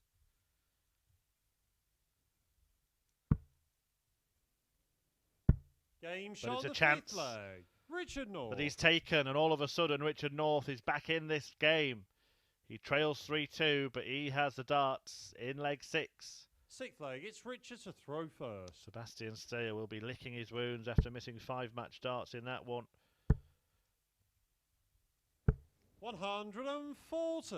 C: Game
A: But
C: shot
A: it's a
C: the
A: chance.
C: 5th leg. Richard North.
A: That he's taken, and all of a sudden Richard North is back in this game. He trails 3-2, but he has the darts in leg 6.
C: 6th leg, it's Richard to throw first.
A: Sebastian Steyer will be licking his wounds after missing 5 match darts in that one.
C: 140.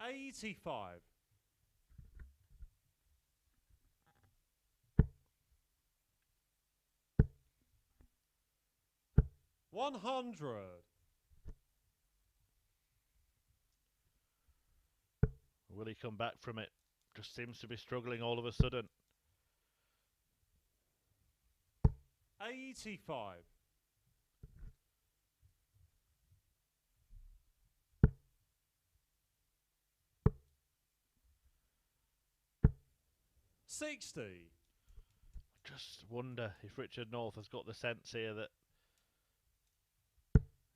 C: 85. 100.
A: Will he come back from it? Just seems to be struggling all of a sudden.
C: 85. 60.
A: Just wonder if Richard North has got the sense here that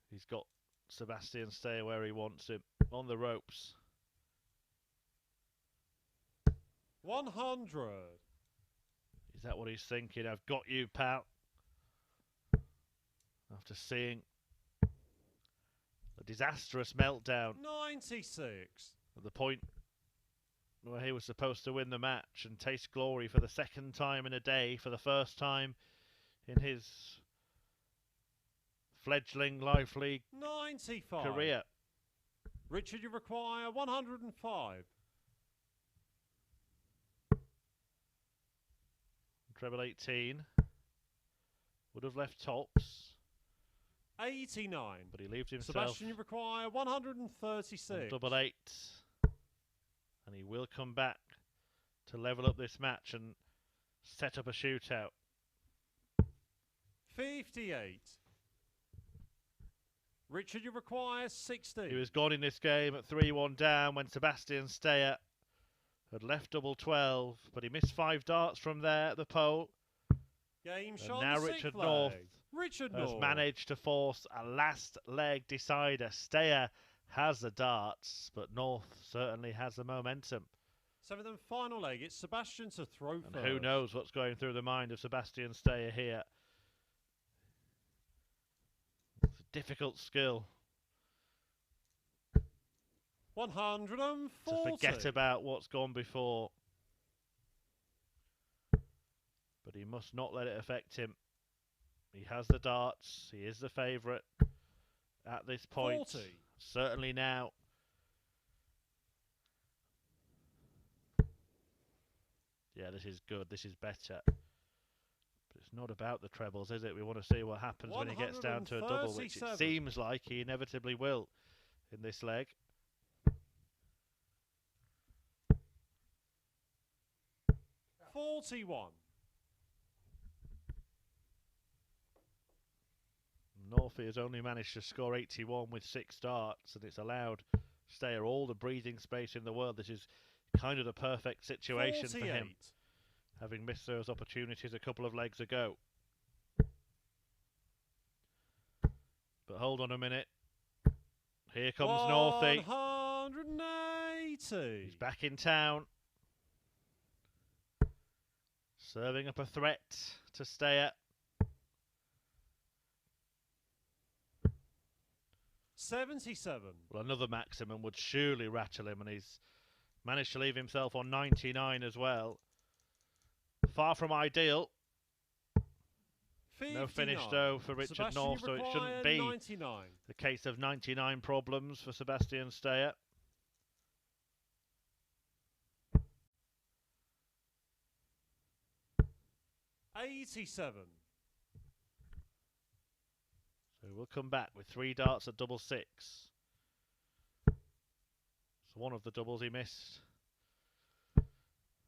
A: he's got Sebastian Steyer where he wants him, on the ropes.
C: 100.
A: Is that what he's thinking? I've got you, pal. After seeing a disastrous meltdown
C: 96.
A: at the point where he was supposed to win the match and taste glory for the second time in a day, for the first time in his fledgling Life League
C: 95.
A: career.
C: Richard, you require 105.
A: Treble 18 would have left tops,
C: 89.
A: but he leaves himself
C: Sebastian, you require 136.
A: on double 8, and he will come back to level up this match and set up a shootout.
C: 58. Richard, you require 60.
A: He was gone in this game at 3-1 down when Sebastian Steyer had left double 12, but he missed 5 darts from there at the pole.
C: Game
A: And
C: shot.
A: now Richard North has
C: North
A: managed to force a last leg decider. Steyer has the darts, but North certainly has the momentum.
C: 7th and final leg. It's Sebastian to throw
A: And
C: first.
A: who knows what's going through the mind of Sebastian Steyer here. It's a difficult skill
C: 140.
A: to forget about what's gone before. but he must not let it affect him. He has the darts. He is the favourite at this point.
C: 40.
A: Certainly now. Yeah, this is good. This is better. But it's not about the trebles, is it? We want to see what happens when he gets down to a double, which it seems like he inevitably will in this leg.
C: $41.
A: Northey has only managed to score 81 with 6 darts, and it's allowed Steyer all the breathing space in the world. This is kind of the perfect situation
C: 48.
A: for him, having missed those opportunities a couple of legs ago. But hold on a minute. Here comes Northey.
C: 180.
A: He's back in town. Serving up a threat to Steyer.
C: 77.
A: Well, another maximum would surely rattle him, and he's managed to leave himself on 99 as well. Far from ideal.
C: 59.
A: No finish though for Richard
C: Sebastian,
A: North, so it shouldn't be
C: 99.
A: the case of 99 problems for Sebastian Steyer.
C: $87.
A: So we'll come back with 3 darts at double 6. So one of the doubles he missed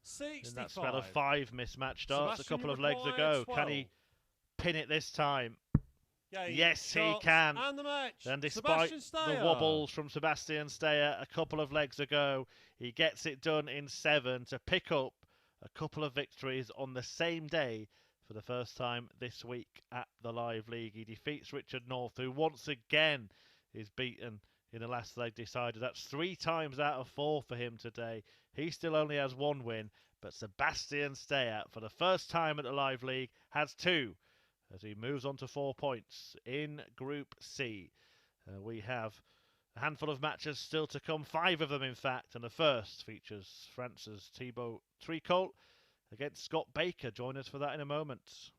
C: 65.
A: in that spell of 5 mismatched darts
C: Sebastian,
A: a couple of
C: you
A: legs
C: require
A: ago.
C: 12.
A: Can he pin it this time?
C: Game,
A: Yes, he
C: shots,
A: can.
C: And the match.
A: And despite
C: Sebastian
A: the
C: Steyer.
A: wobbles from Sebastian Steyer a couple of legs ago, he gets it done in 7 to pick up a couple of victories on the same day for the first time this week at the Live League. He defeats Richard North, who once again is beaten in the last leg decider. That's 3 times out of 4 for him today. He still only has 1 win, but Sebastian Steyer, for the first time at the Live League, has 2 as he moves on to 4 points in Group C. We have a handful of matches still to come, 5 of them in fact, and the first features France's Thibault Tricole against Scott Baker. Join us for that in a moment.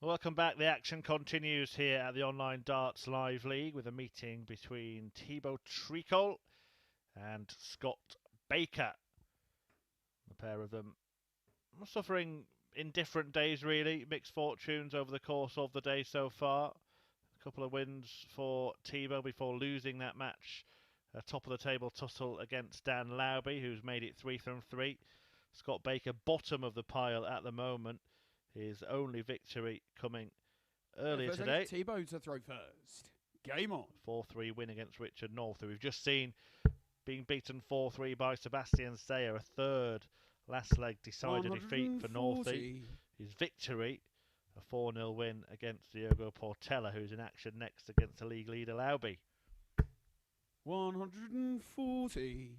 A: Welcome back. The action continues here at the Online Darts Live League with a meeting between Thibault Tricole and Scott Baker. The pair of them are suffering in different days, really. Mixed fortunes over the course of the day so far. A couple of wins for Thibault before losing that match. A top of the table tussle against Dan Lauby, who's made it 3 from 3. Scott Baker, bottom of the pile at the moment. His only victory coming earlier today.
B: Thibault to throw first. Game on.
A: 4-3 win against Richard North, who we've just seen being beaten 4-3 by Sebastian Steyer. A third last leg decider defeat for Northie. His victory, a 4-0 win against Diogo Portela, who's in action next against the league leader Lauby.
B: 140.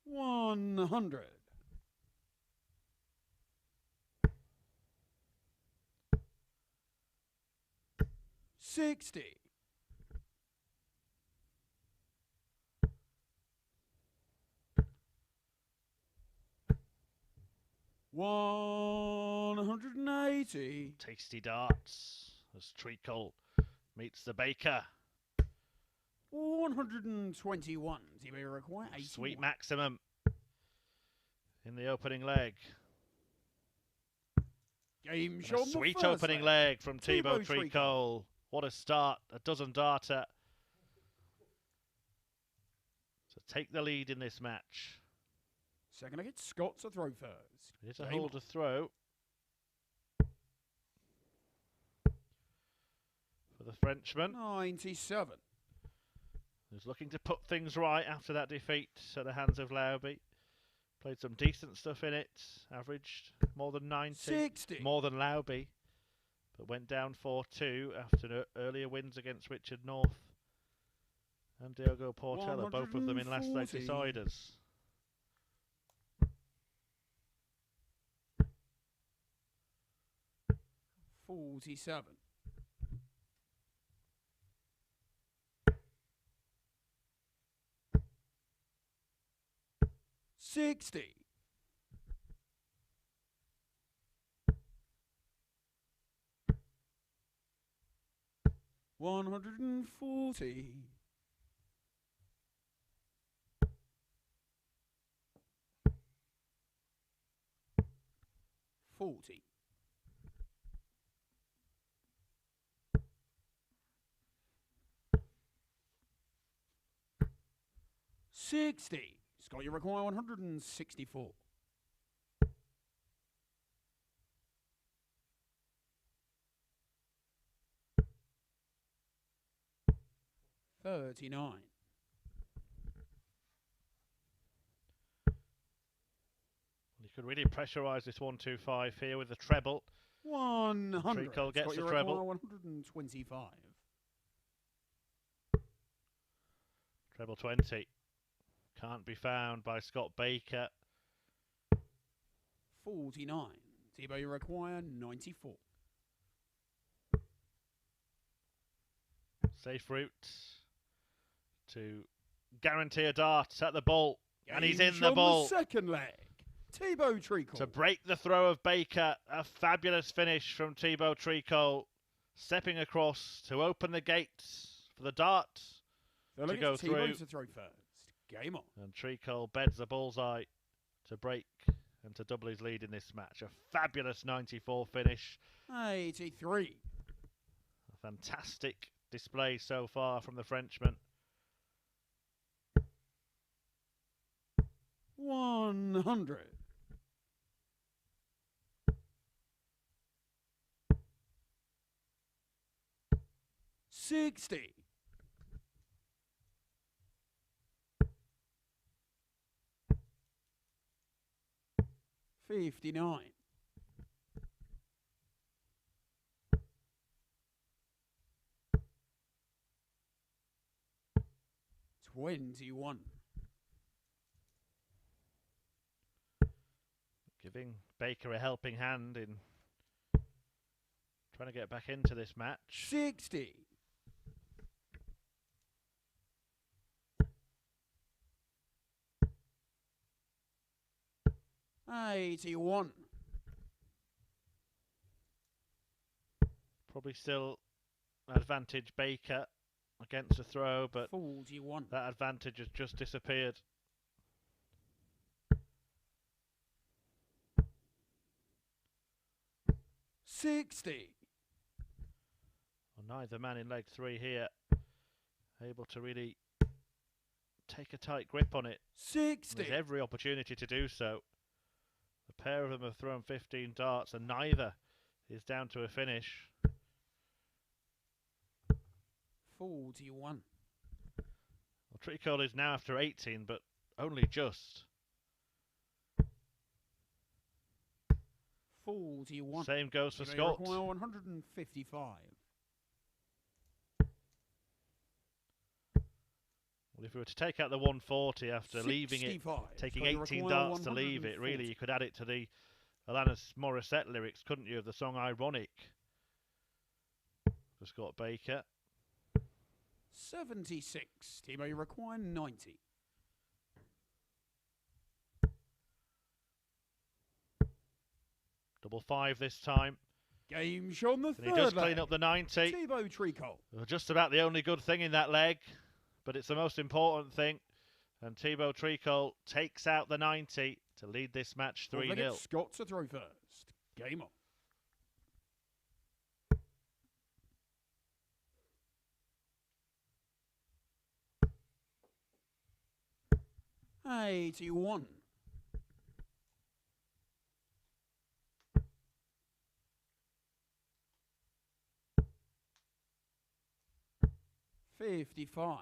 B: 100. 60. 180.
A: Tasty darts as Tricole meets the Baker.
B: 121. Do you require 81?
A: Sweet maximum in the opening leg.
B: Game show.
A: Sweet opening leg from Thibault Tricole. What a start. A dozen darter to take the lead in this match.
B: Second leg, it's Scott to throw first.
A: It is a hold to throw for the Frenchman.
B: 97.
A: Who's looking to put things right after that defeat at the hands of Lauby. Played some decent stuff in it. Averaged more than 90.
B: 60.
A: More than Lauby. But went down 4-2 after earlier wins against Richard North and Diogo Portela. Both of them in last leg deciders.
B: 47. 60. 140. 40. 60. Scott, you require 164. 39.
A: You could really pressurise this 1-2-5 here with the treble.
B: 100.
A: Tricole gets
B: Scott,
A: the treble.
B: 125.
A: Treble 20. Can't be found by Scott Baker.
B: 49. Thibault, you require 94.
A: Safe route to guarantee a dart at the ball. And he's in the ball.
B: Second leg. Thibault Tricole.
A: To break the throw of Baker. A fabulous finish from Thibault Tricole. Stepping across to open the gates for the dart to go through.
B: To throw first. Game on.
A: And Tricole beds the bullseye to break and to double his lead in this match. A fabulous 94 finish.
B: 83.
A: A fantastic display so far from the Frenchman.
B: 100. 60. 59. 21.
A: Giving Baker a helping hand in trying to get back into this match.
B: 60. 81.
A: Probably still an advantage Baker against a throw, but
B: 41.
A: that advantage has just disappeared.
B: $60.
A: Well, neither man in leg 3 here able to really take a tight grip on it.
B: 60.
A: There's every opportunity to do so. The pair of them have thrown 15 darts and neither is down to a finish.
B: 41.
A: Well, Tricole is now after 18, but only just.
B: 41.
A: Same goes for
B: You may
A: Scott.
B: require 155.
A: Well, if we were to take out the 140 after leaving it,
B: 65.
A: taking
B: So you
A: 18
B: require
A: darts to leave it,
B: 140.
A: really, you could add it to the Alanis Morissette lyrics, couldn't you, of the song Ironic for Scott Baker.
B: 76. Thibault, you require 90.
A: Double 5 this time.
B: Game shown the
A: And
B: third
A: he does
B: leg.
A: clean up the 90.
B: Thibault Tricole.
A: Just about the only good thing in that leg, but it's the most important thing. And Thibault Tricole takes out the 90 to lead this match 3-0.
B: Scott to throw first. Game on. $81. $55.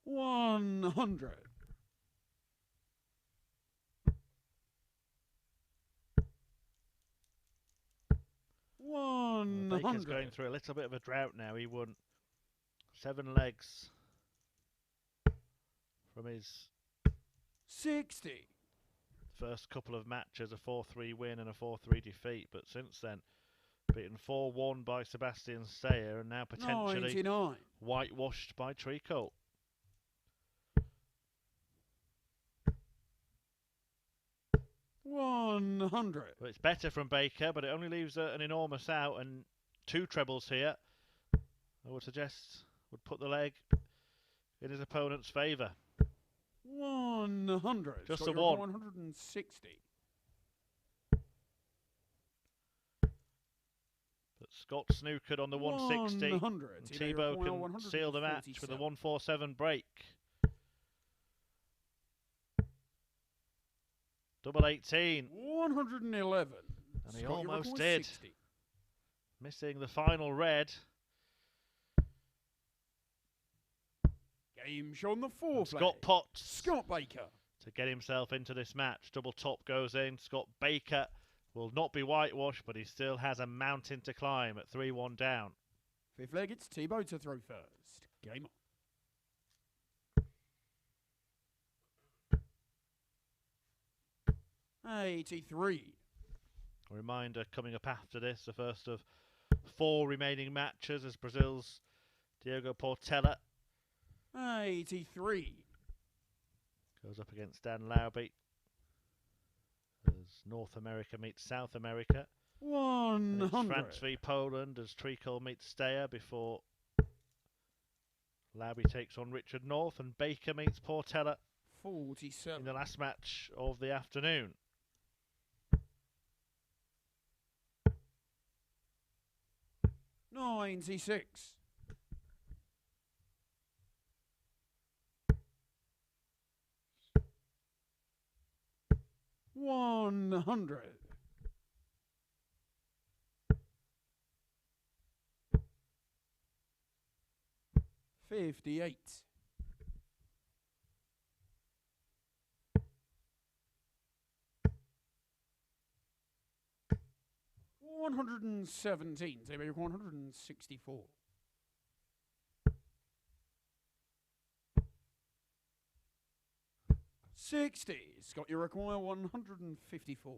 B: $100.
A: Baker's going through a little bit of a drought now. He won 7 legs from his
B: 60.
A: first couple of matches, a 4-3 win and a 4-3 defeat, but since then beaten 4-1 by Sebastian Steyer and now potentially
B: 99.
A: whitewashed by Tricole.
B: $100.
A: Well, it's better from Baker, but it only leaves an enormous out, and 2 trebles here, I would suggest, would put the leg in his opponent's favour.
B: 100.
A: Just
B: Scott,
A: the
B: you're
A: one.
B: 160.
A: But Scott snookered on the 160.
B: 100.
A: And Thibault can seal the match with a 147 break. Double 18.
B: 111.
A: And he
B: Scott, you
A: almost
B: require
A: did.
B: 60.
A: Missing the final red.
B: Game shown the fourth leg.
A: Scott Potts
B: Scott Baker.
A: to get himself into this match. Double top goes in. Scott Baker will not be whitewashed, but he still has a mountain to climb at 3-1 down.
B: Fifth leg, it's Thibault to throw first. Game on. $83.
A: A reminder coming up after this, the first of 4 remaining matches as Brazil's Diogo Portela
B: $83.
A: goes up against Dan Lauby as North America meets South America. And it's
B: 100.
A: France v Poland as Tricole meets Steyer before Lauby takes on Richard North and Baker meets Portela
B: 47.
A: in the last match of the afternoon.
B: $96. $100. $58. $117. So maybe 164. $60. Scott, you require 154.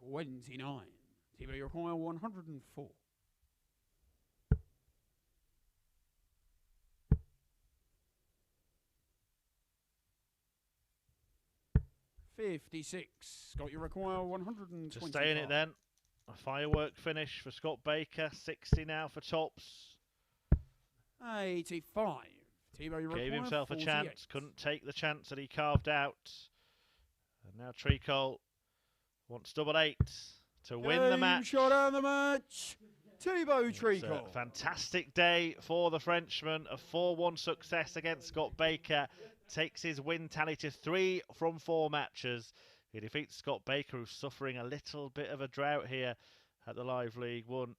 B: 29. Thibault, you require 104. 56. Scott, you require 125.
A: To stay in it then. A firework finish for Scott Baker. 60 now for tops.
B: 85. Thibault, you require
A: Gave himself
B: 48.
A: a chance. Couldn't take the chance that he carved out. And now Tricole wants double eight to win the match.
B: Shot out of the match. Thibault
A: It's
B: Tricole.
A: a fantastic day for the Frenchman. A 4-1 success against Scott Baker. Takes his win tally to 3 from 4 matches. He defeats Scott Baker, who's suffering a little bit of a drought here at the Live League. Won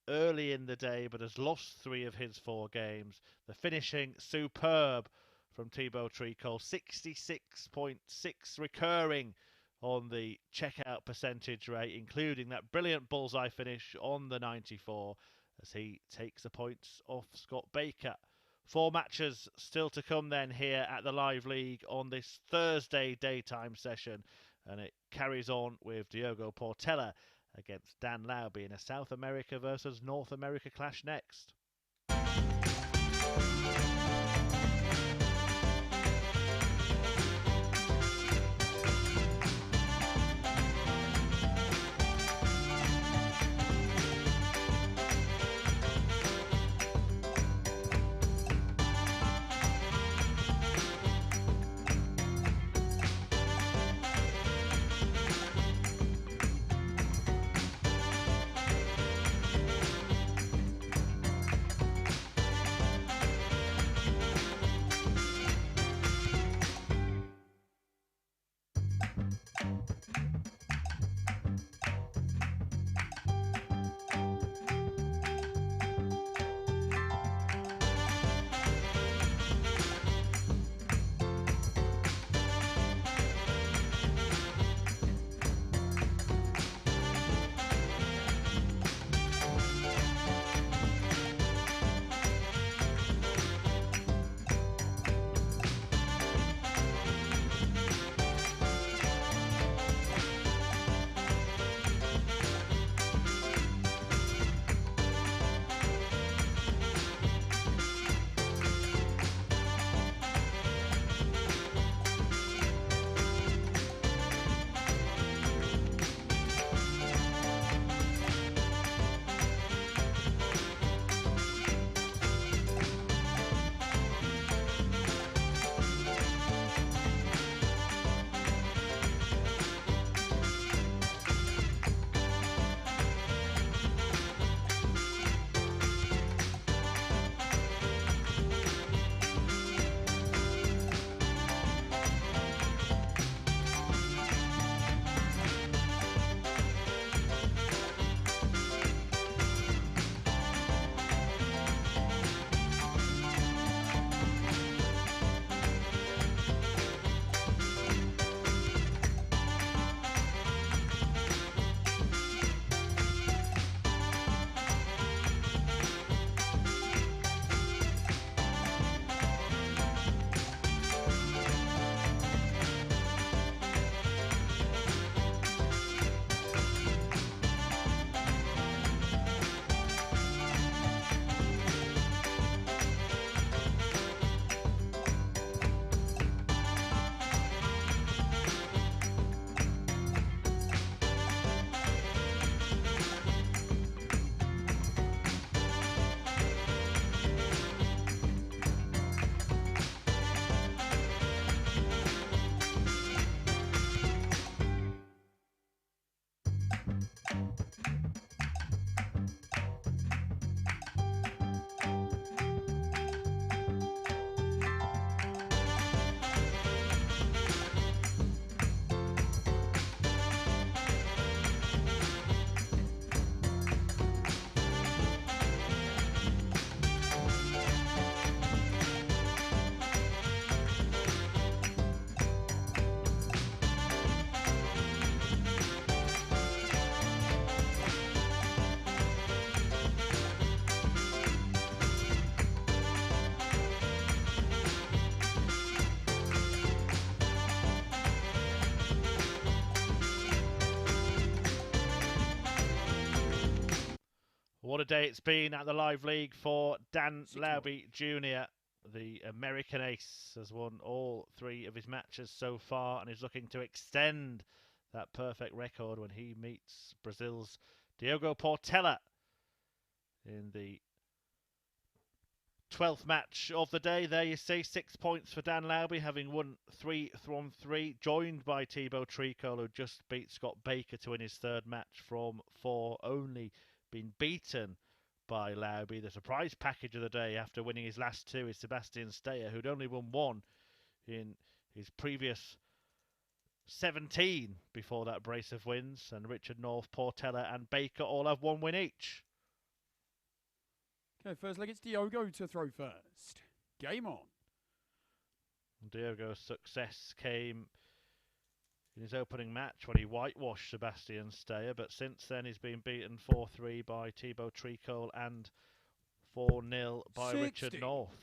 A: early in the day, but has lost 3 of his 4 games. The finishing superb from Thibault Tricole. 66.6 recurring on the checkout percentage rate, including that brilliant bullseye finish on the 94, as he takes the points off Scott Baker. 4 matches still to come then here at the Live League on this Thursday daytime session, and it carries on with Diogo Portela against Dan Lauby in a South America versus North America clash next. What a day it's been at the Live League for Dan
B: 6-0.
A: Lauby Jr. The American ace has won all 3 of his matches so far and is looking to extend that perfect record when he meets Brazil's Diogo Portela in the 12th match of the day. There you see, 6 points for Dan Lauby, having won 3 from 3, joined by Thibault Tricole, who just beat Scott Baker to win his 3rd match from 4, only been beaten by Lauby. The surprise package of the day after winning his last 2 is Sebastian Steyer, who'd only won 1 in his previous 17 before that brace of wins, and Richard North, Portela and Baker all have 1 win each.
B: Okay, first leg, it's Diogo to throw first. Game on.
A: Diogo's success came in his opening match when he whitewashed Sebastian Steyer, but since then he's been beaten 4-3 by Thibault Tricole and 4-0 by
B: 60.
A: Richard North.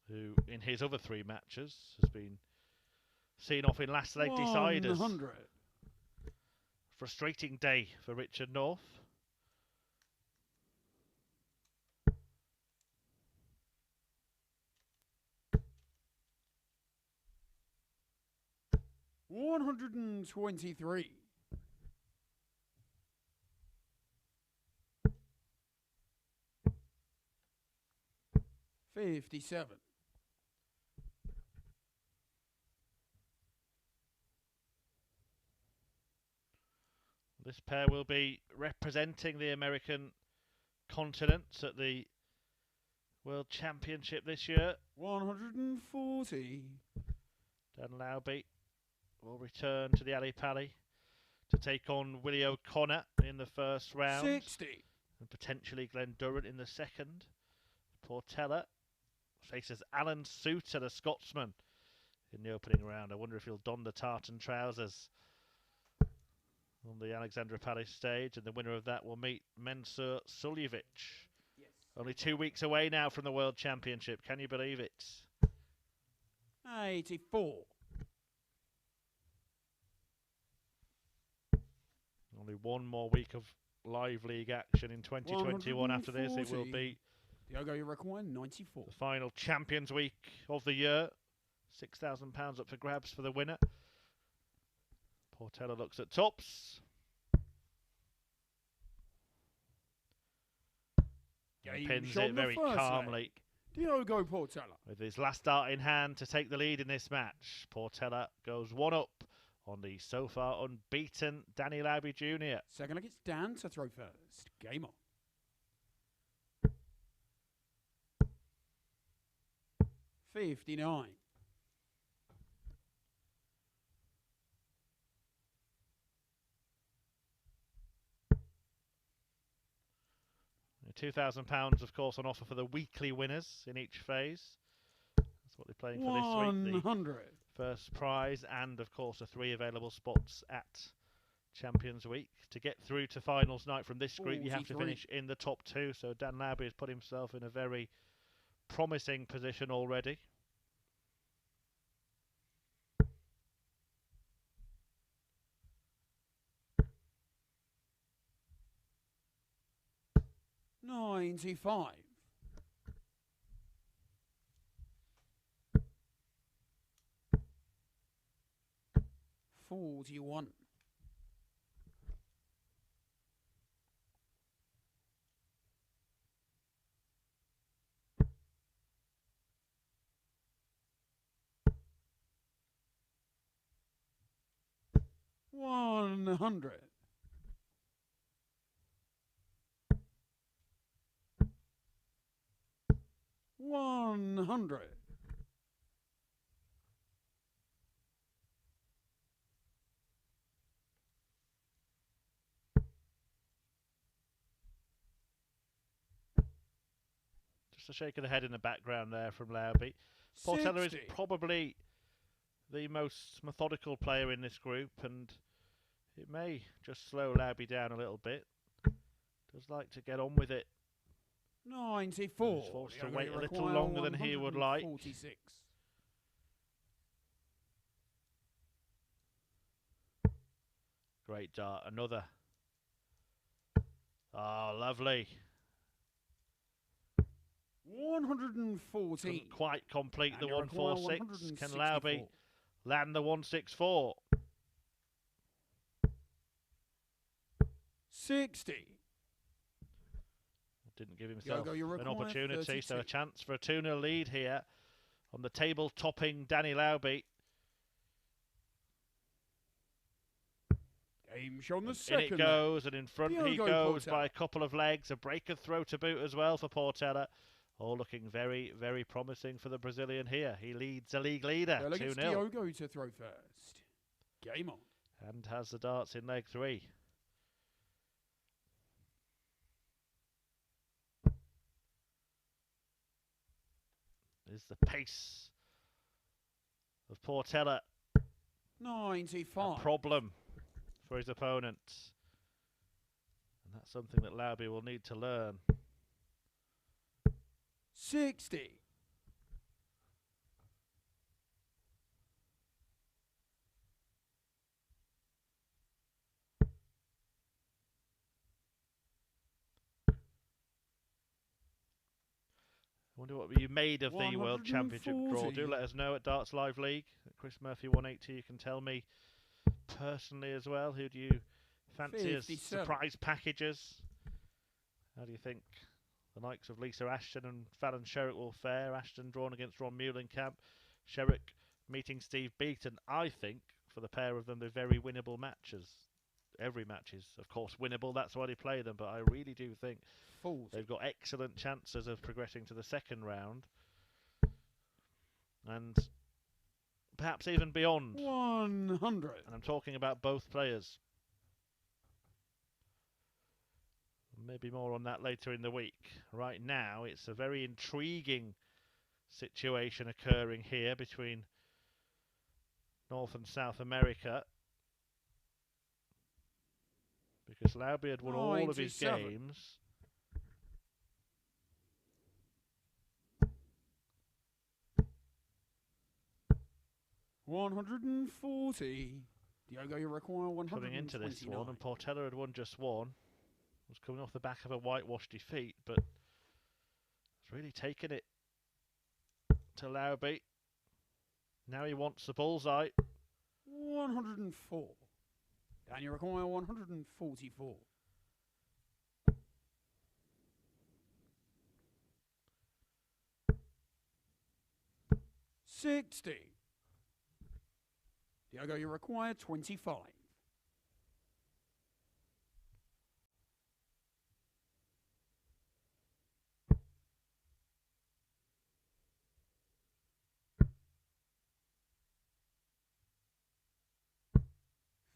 A: Who, in his other 3 matches, has been seen off in last leg deciders.
B: 100.
A: Frustrating day for Richard North.
B: $123. 57.
A: This pair will be representing the American continent at the World Championship this year.
B: 140.
A: Dan Lauby will return to the Ali Pali to take on Willie O'Connor in the first round.
B: 60.
A: And potentially Glenn Durrant in the second. Portela faces Alan Souter, the Scotsman, in the opening round. I wonder if he'll don the tartan trousers on the Alexandra Palace stage, and the winner of that will meet Mensur Suljevic.
B: Yes.
A: Only 2 weeks away now from the World Championship. Can you believe it?
B: 84.
A: Only 1 more week of live league action in 2021. After this, it will be
B: Diogo, you reckon 94.
A: the final Champions Week of the year. £6,000 up for grabs for the winner. Portela looks at tops. And pins it very calmly.
B: Diogo Portela.
A: With his last dart in hand to take the lead in this match. Portela goes 1 up on the so far unbeaten Danny Lauby Jr.
B: Second leg, it's Dan to throw first. Game on. 59.
A: £2,000, of course, on offer for the weekly winners in each phase. That's what they're playing for this week.
B: 100.
A: The first prize and, of course, the 3 available spots at Champions Week. To get through to finals night from this group, you have to
B: 43.
A: finish in the top 2. So Dan Lauby has put himself in a very promising position already.
B: $95. 41. 100. 100.
A: Just a shake of the head in the background there from Lauby. Portela is
B: 60.
A: probably the most methodical player in this group, and it may just slow Lauby down a little bit. Does like to get on with it.
B: 94.
A: He's forced to
B: Diogo,
A: wait
B: you
A: a little
B: require
A: longer than he would like.
B: 146.
A: Great dart. Another. Oh, lovely.
B: 114.
A: Couldn't quite complete the
B: And you require
A: 146. Can
B: 164.
A: Lauby land the 164?
B: 60.
A: Didn't give himself
B: you
A: an
B: require
A: opportunity, so a
B: 32.
A: chance for a 2-0 lead here on the table-topping Danny Lauby.
B: Game shown the
A: In
B: second.
A: it goes, and in front he
B: Diogo
A: goes
B: Portela.
A: by a couple of legs. A break and throw to boot as well for Portela. All looking very, very promising for the Brazilian here. He leads a league leader, 2-0.
B: Diogo to throw first. Game on.
A: And has the darts in leg 3. Is the pace of Portela
B: 95.
A: a problem for his opponent? And that's something that Lauby will need to learn.
B: 60.
A: I wonder what you made of the World Championship draw. Do let us know at Darts Live League. Chris Murphy 180. You can tell me personally as well. Who do you fancy as
B: 57.
A: surprise packages? How do you think the likes of Lisa Ashton and Fallon Sherrick will fare? Ashton drawn against Ron Muhlenkamp. Sherrick meeting Steve Beaton. I think for the pair of them, they're very winnable matches. Every match is, of course, winnable. That's why they play them. But I really do think
B: 40.
A: they've got excellent chances of progressing to the second round. And perhaps even beyond.
B: 100.
A: And I'm talking about both players. Maybe more on that later in the week. Right now, it's a very intriguing situation occurring here between North and South America. Because Lauby had won all of his
B: 97.
A: games.
B: $140. Diogo, you require 129.
A: Coming into this one, and Portela had won just one. Was coming off the back of a whitewash defeat, but it's really taken it to Lauby. Now he wants the bullseye.
B: 104. And you require 144. $60. Diogo, you require 25.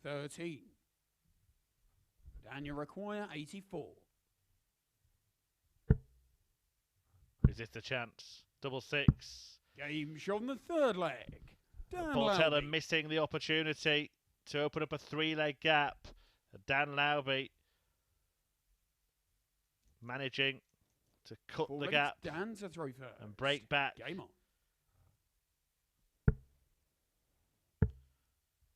B: $13. And you require 84.
A: Is this the chance? Double six.
B: Game shown the third leg. Dan
A: Portela
B: Lauby.
A: missing the opportunity to open up a 3-leg gap. Dan Lauby managing to cut
B: Ball
A: the
B: legs
A: gap
B: Dan to throw first.
A: and break back.
B: Game on.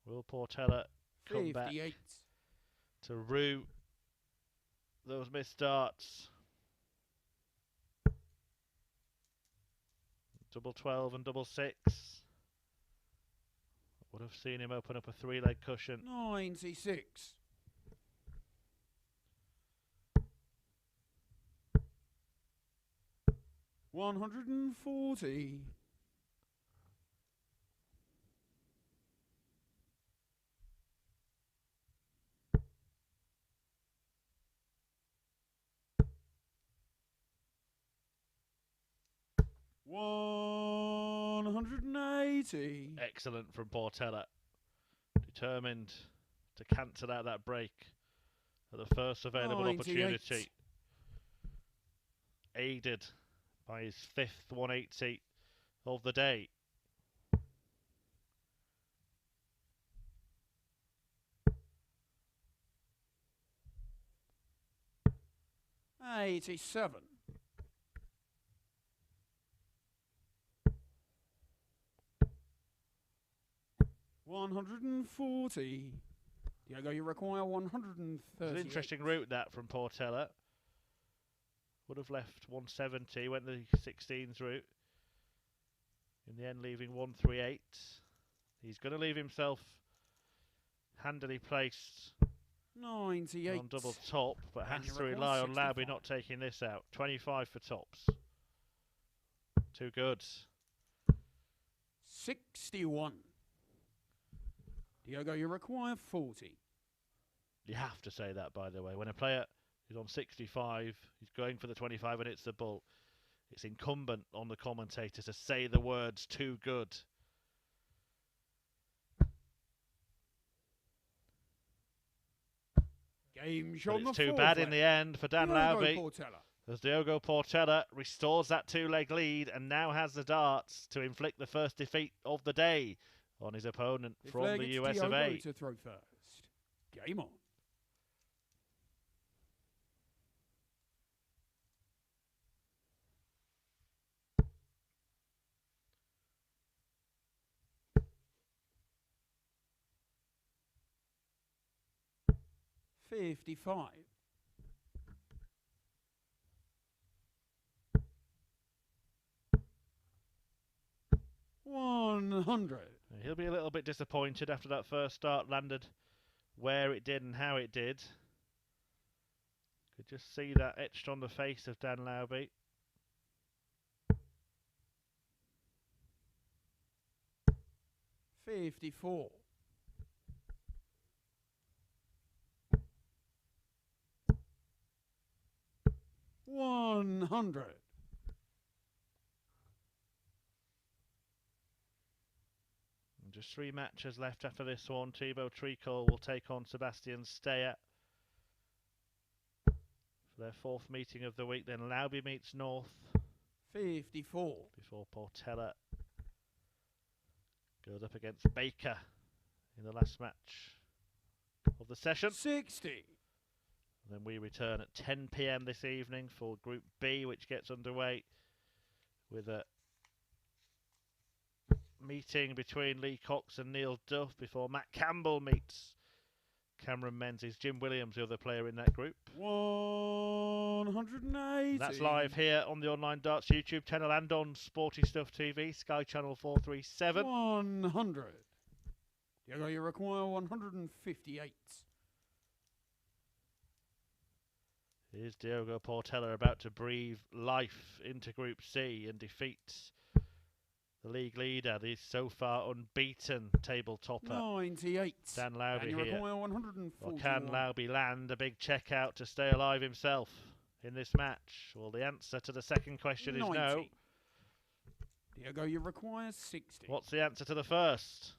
A: Will Portela come
B: 58.
A: back to rue those missed darts? Double 12 and double six. Would have seen him open up a 3-leg cushion.
B: 96. $140. $180.
A: Excellent from Portela. Determined to cancel out that break at the first available
B: 98.
A: opportunity. Aided by his 5th 180 of the day.
B: $87. $140. Diogo, you require 130.
A: It's an interesting route that from Portela. Would have left 170, went the 16s route. In the end, leaving 138. He's going to leave himself handily placed
B: 98.
A: on double top, but
B: And
A: has
B: you
A: to
B: require
A: rely on
B: 65.
A: Lauby not taking this out. 25 for tops. Too good.
B: 61. Diogo, you require 40.
A: You have to say that, by the way. When a player is on 65, he's going for the 25 and it's the bull. It's incumbent on the commentator to say the words "too good."
B: Game
A: But
B: shot on the
A: it's too
B: fourth
A: bad
B: leg.
A: in the end for Dan
B: Diogo
A: Lauby,
B: Portela.
A: as Diogo Portela restores that two-leg lead and now has the darts to inflict the first defeat of the day on his opponent
B: Fifth
A: from
B: leg,
A: the
B: it's
A: US of
B: Diogo
A: A.
B: to throw first. Game on. $55. 100.
A: He'll be a little bit disappointed after that first start landed where it did and how it did. Could just see that etched on the face of Dan Lauby.
B: $54. 100.
A: And just 3 matches left after this one. Thibault Tricole will take on Sebastian Steyer for their 4th meeting of the week. Then Lauby meets North
B: 54.
A: before Portela goes up against Baker in the last match of the session.
B: 60.
A: And then we return at 10 PM this evening for Group B, which gets underway with a meeting between Lee Cox and Neil Duff before Matt Campbell meets Cameron Menzies. Jim Williams, the other player in that group.
B: 180.
A: That's live here on the Online Darts YouTube channel and on Sporty Stuff TV, Sky Channel 437.
B: 100. Diogo, you require 158.
A: Here's Diogo Portela about to breathe life into Group C and defeat the league leader, the so far unbeaten table topper,
B: 98.
A: Dan Lauby
B: And you
A: here.
B: require
A: Or
B: 141.
A: can Lauby land a big check out to stay alive himself in this match? Well, the answer to the second question is
B: 90.
A: no.
B: Diogo, you require 60.
A: What's the answer to the first?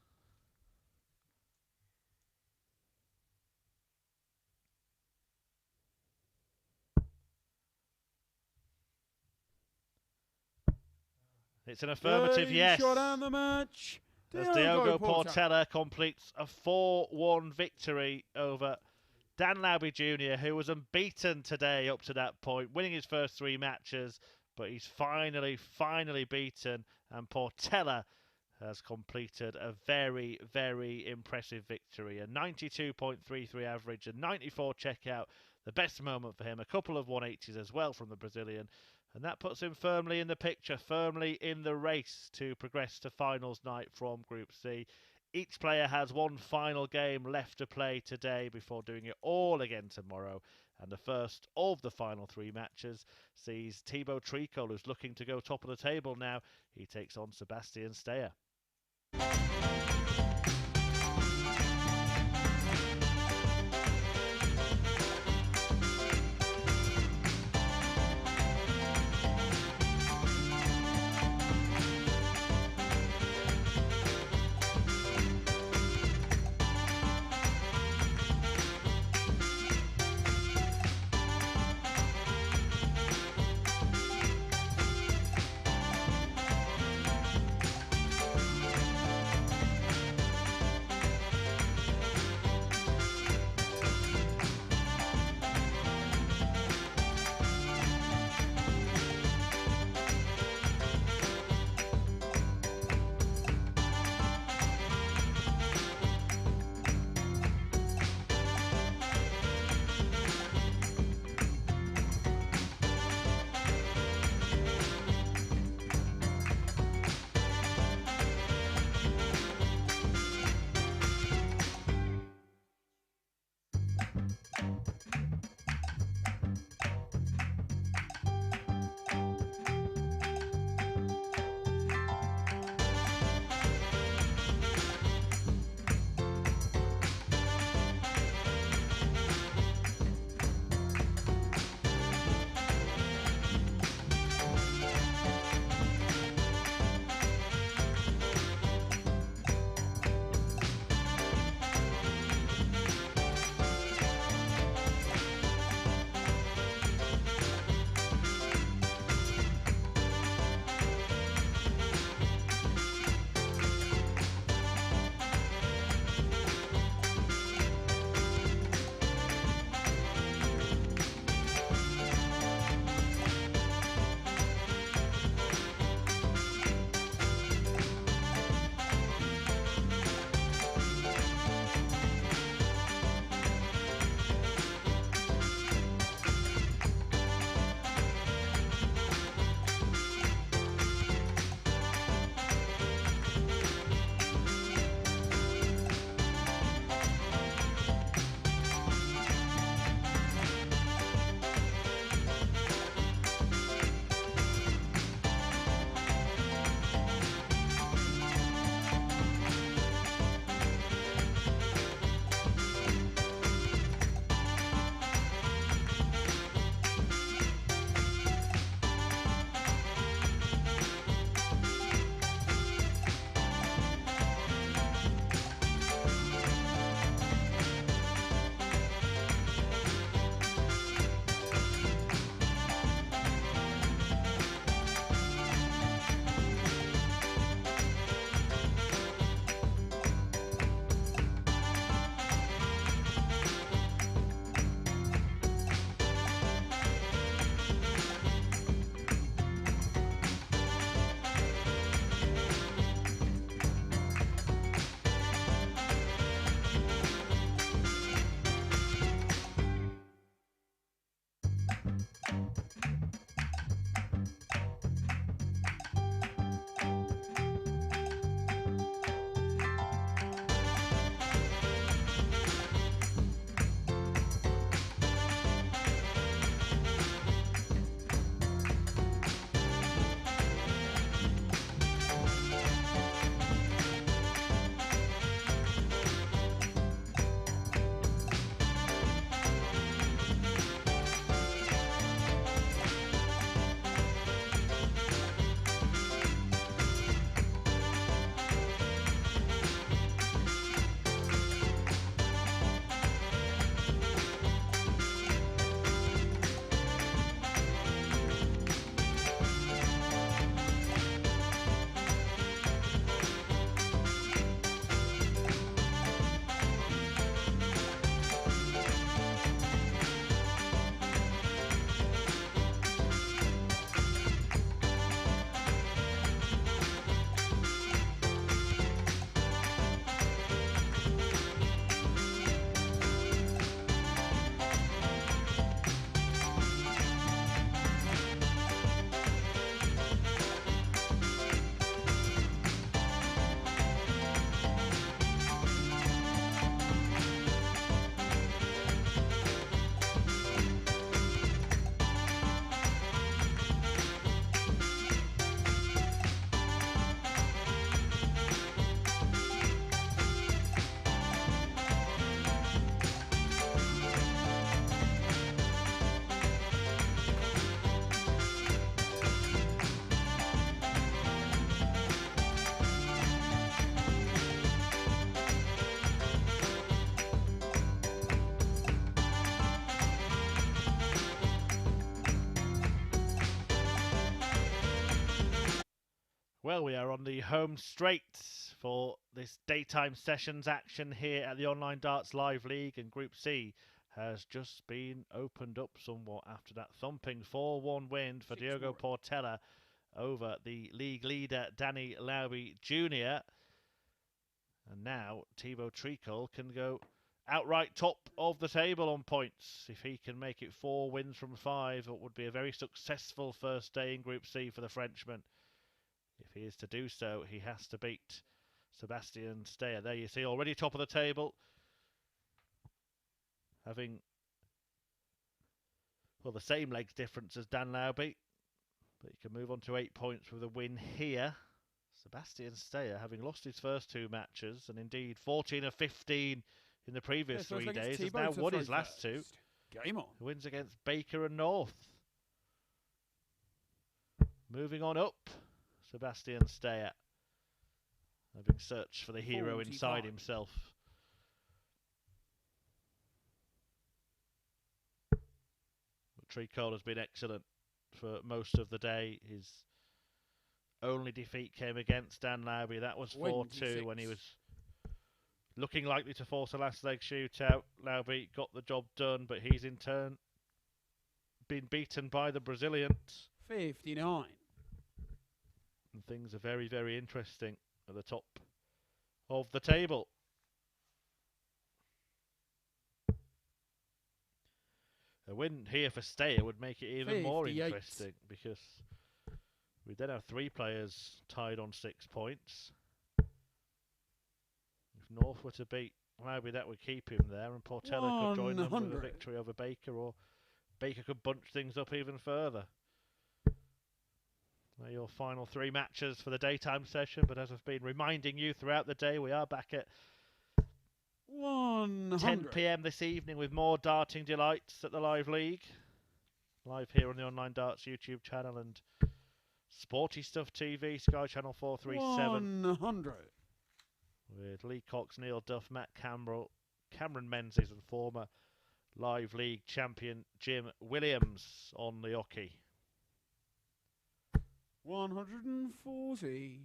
A: It's an affirmative
B: Game
A: yes.
B: shot and the match.
A: As Diogo Portela completes a 4-1 victory over Dan Lauby Jr., who was unbeaten today up to that point, winning his first 3 matches, but he's finally beaten, and Portela has completed a very, very impressive victory. A 92.33 average, a 94 checkout, the best moment for him, a couple of 180s as well from the Brazilian. And that puts him firmly in the picture, firmly in the race to progress to finals night from Group C. Each player has one final game left to play today before doing it all again tomorrow. And the first of the final 3 matches sees Thibault Tricole, who's looking to go top of the table now. He takes on Sebastian Steyer. Well, we are on the home straight for this daytime sessions action here at the Online Darts Live League, and Group C has just been opened up somewhat after that thumping 4-1 win for Diogo Portela over the league leader Danny Lauby Jr. And now Thibault Tricole can go outright top of the table on points. If he can make it 4 wins from 5, it would be a very successful first day in Group C for the Frenchman. If he is to do so, he has to beat Sebastian Steyer. There you see, already top of the table. Having, well, the same legs difference as Dan Lauby. But he can move on to 8 points with a win here. Sebastian Steyer, having lost his first 2 matches, and indeed 14 of 15 in the previous 3 days, has now won his last 2.
B: Game on.
A: He wins against Baker and North. Moving on up, Sebastian Steyer, having searched for the hero inside himself. Tricole has been excellent for most of the day. His only defeat came against Dan Lauby. That was 4-2 when he was looking likely to force a last leg shootout. Lauby got the job done, but he's in turn been beaten by the Brazilian.
B: 59.
A: And things are very, very interesting at the top of the table. A win here for Steyer would make it even more interesting, because we then have 3 players tied on 6 points. If North were to beat Lauby, that would keep him there, and Portela could join them with a victory over Baker, or Baker could bunch things up even further. They're your final 3 matches for the daytime session, but as I've been reminding you throughout the day, we are back at 10 PM this evening with more darting delights at the Live League. Live here on the Online Darts YouTube channel and Sporty Stuff TV, Sky Channel 437.
B: 100.
A: With Lee Cox, Neil Duff, Matt Cameron Menzies and former Live League champion Jim Williams on the hockey.
B: 140.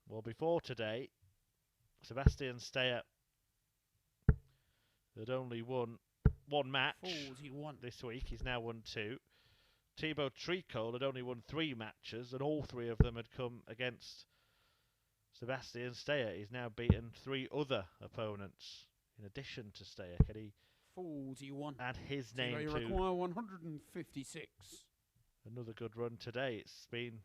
A: Well, before today, Sebastian Steyer had only won 1 match
B: 41.
A: this week. He's now won 2. Thibault Tricole had only won 3 matches, and all 3 of them had come against Sebastian Steyer. He's now beaten 3 other opponents in addition to Steyer. Can he
B: 41.
A: add his name to
B: require 156.
A: another good run today? It's been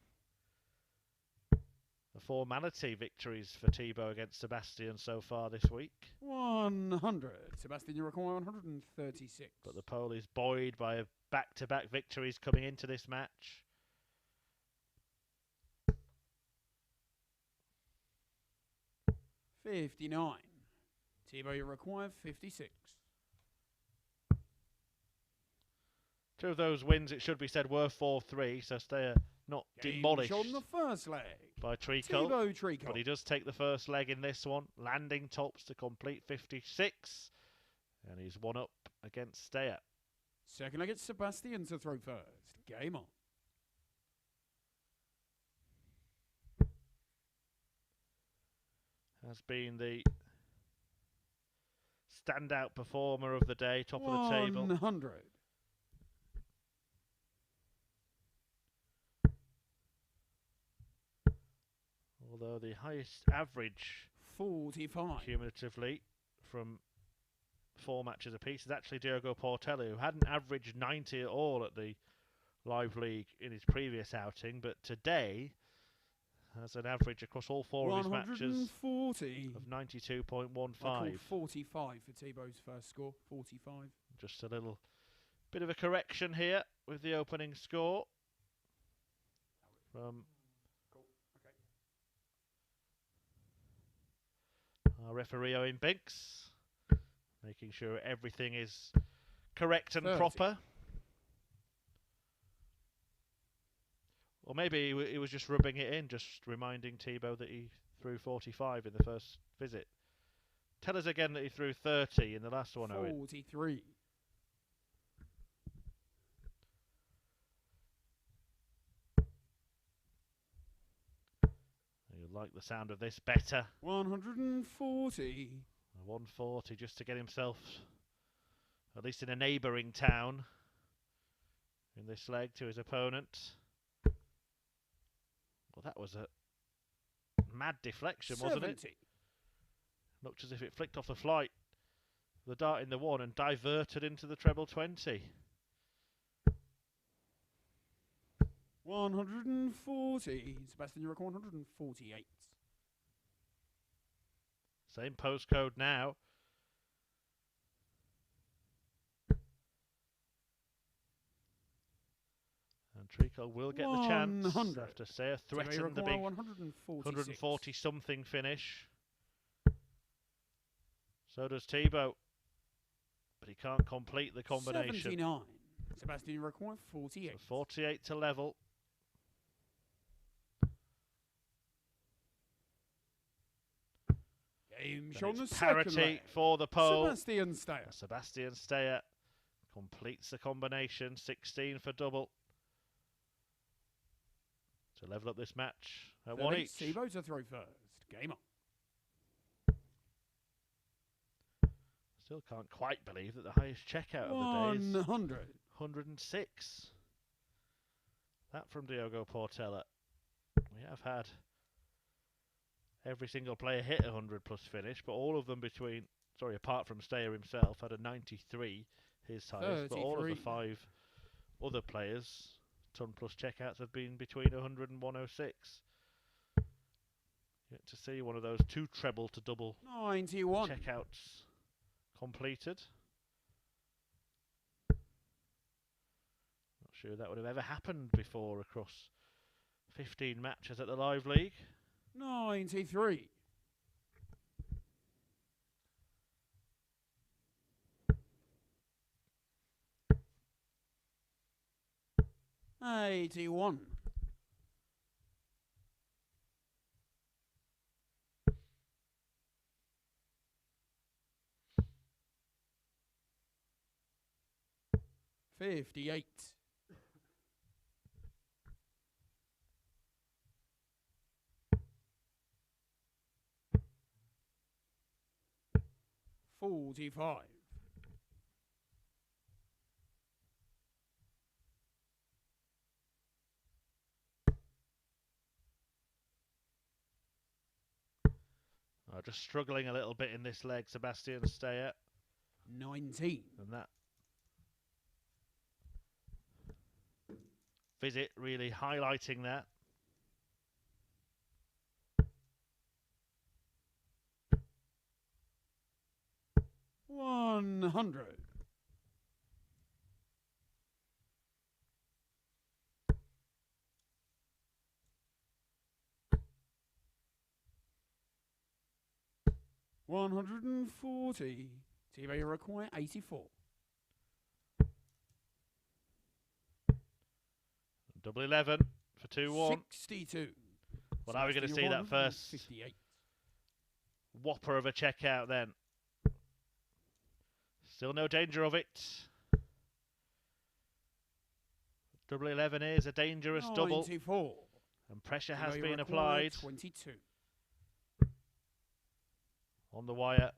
A: a formality victories for Thibault against Sebastian so far this week.
B: 100. Sebastian, you require 136.
A: But the pole is buoyed by back-to-back victories coming into this match.
B: $59. Thibault, you require 56.
A: 2 of those wins, it should be said, were 4-3, so Steyer not demolished
B: on the first leg
A: by Tricole.
B: Thibault Tricole.
A: But he does take the first leg in this one, landing tops to complete 56. And he's 1 up against Steyer.
B: Second leg, it's Sebastian to throw first. Game on.
A: Has been the standout performer of the day, top of the table.
B: 100.
A: Although the highest average
B: 45.
A: cumulatively from 4 matches apiece is actually Diogo Portela, who hadn't averaged 90 at all at the Live League in his previous outing, but today has an average across all 4 of his matches of 92.15.
B: 45 for Thibault's first score. 45.
A: Just a little bit of a correction here with the opening score from our referee Owen Binks, making sure everything is correct and
B: 30.
A: proper. Or maybe he was just rubbing it in, just reminding Thibault that he threw 45 in the first visit. Tell us again that he threw 30 in the last one, Owen.
B: 43.
A: like the sound of this better.
B: 140.
A: 140 just to get himself, at least in a neighbouring town, in this leg to his opponent. Well, that was a mad deflection, wasn't it?
B: 70.
A: Looked as if it flicked off the flight. The dart in the 1 and diverted into the treble 20.
B: 140. Sebastian, you're at 148.
A: Same postcode now. And Tricole will get the chance
B: 100.
A: after Steyer
B: So you
A: threatened the
B: require
A: big
B: 146.
A: 140-something finish. So does Thibault. But he can't complete the combination.
B: 79. Sebastian, you require 48.
A: So 48 to level.
B: Game
A: Then
B: shown the
A: it's
B: second
A: parity
B: leg.
A: for the pole.
B: Sebastian Steyer.
A: Sebastian Steyer completes the combination. 16 for double. To level up this match at 1 each.
B: Thibault to throw first. Game on.
A: Still can't quite believe that the highest checkout of the day is
B: 100.
A: 106. That from Diogo Portela. We have had every single player hit a 100 plus finish, but all of them apart from Steyer himself, had a 93, his highest, but all of the 5 other players, ton plus checkouts, have been between 100 and 106. Yet to see one of those 2 treble to double
B: 91.
A: checkouts completed. Not sure that would have ever happened before across 15 matches at the Live League.
B: 93. $81. $58. $45.
A: Just struggling a little bit in this leg, Sebastian Steyer.
B: 19.
A: And that visit really highlighting that.
B: $100. $140. Thibault, you require 84.
A: Double 11 for 2-1.
B: 62.
A: Well, now we're going to see that first
B: 58.
A: whopper of a checkout then. Still no danger of it. Double 11 is a dangerous
B: 94.
A: double. And pressure has
B: Thibault, you
A: been
B: require
A: applied
B: 22.
A: on the wire.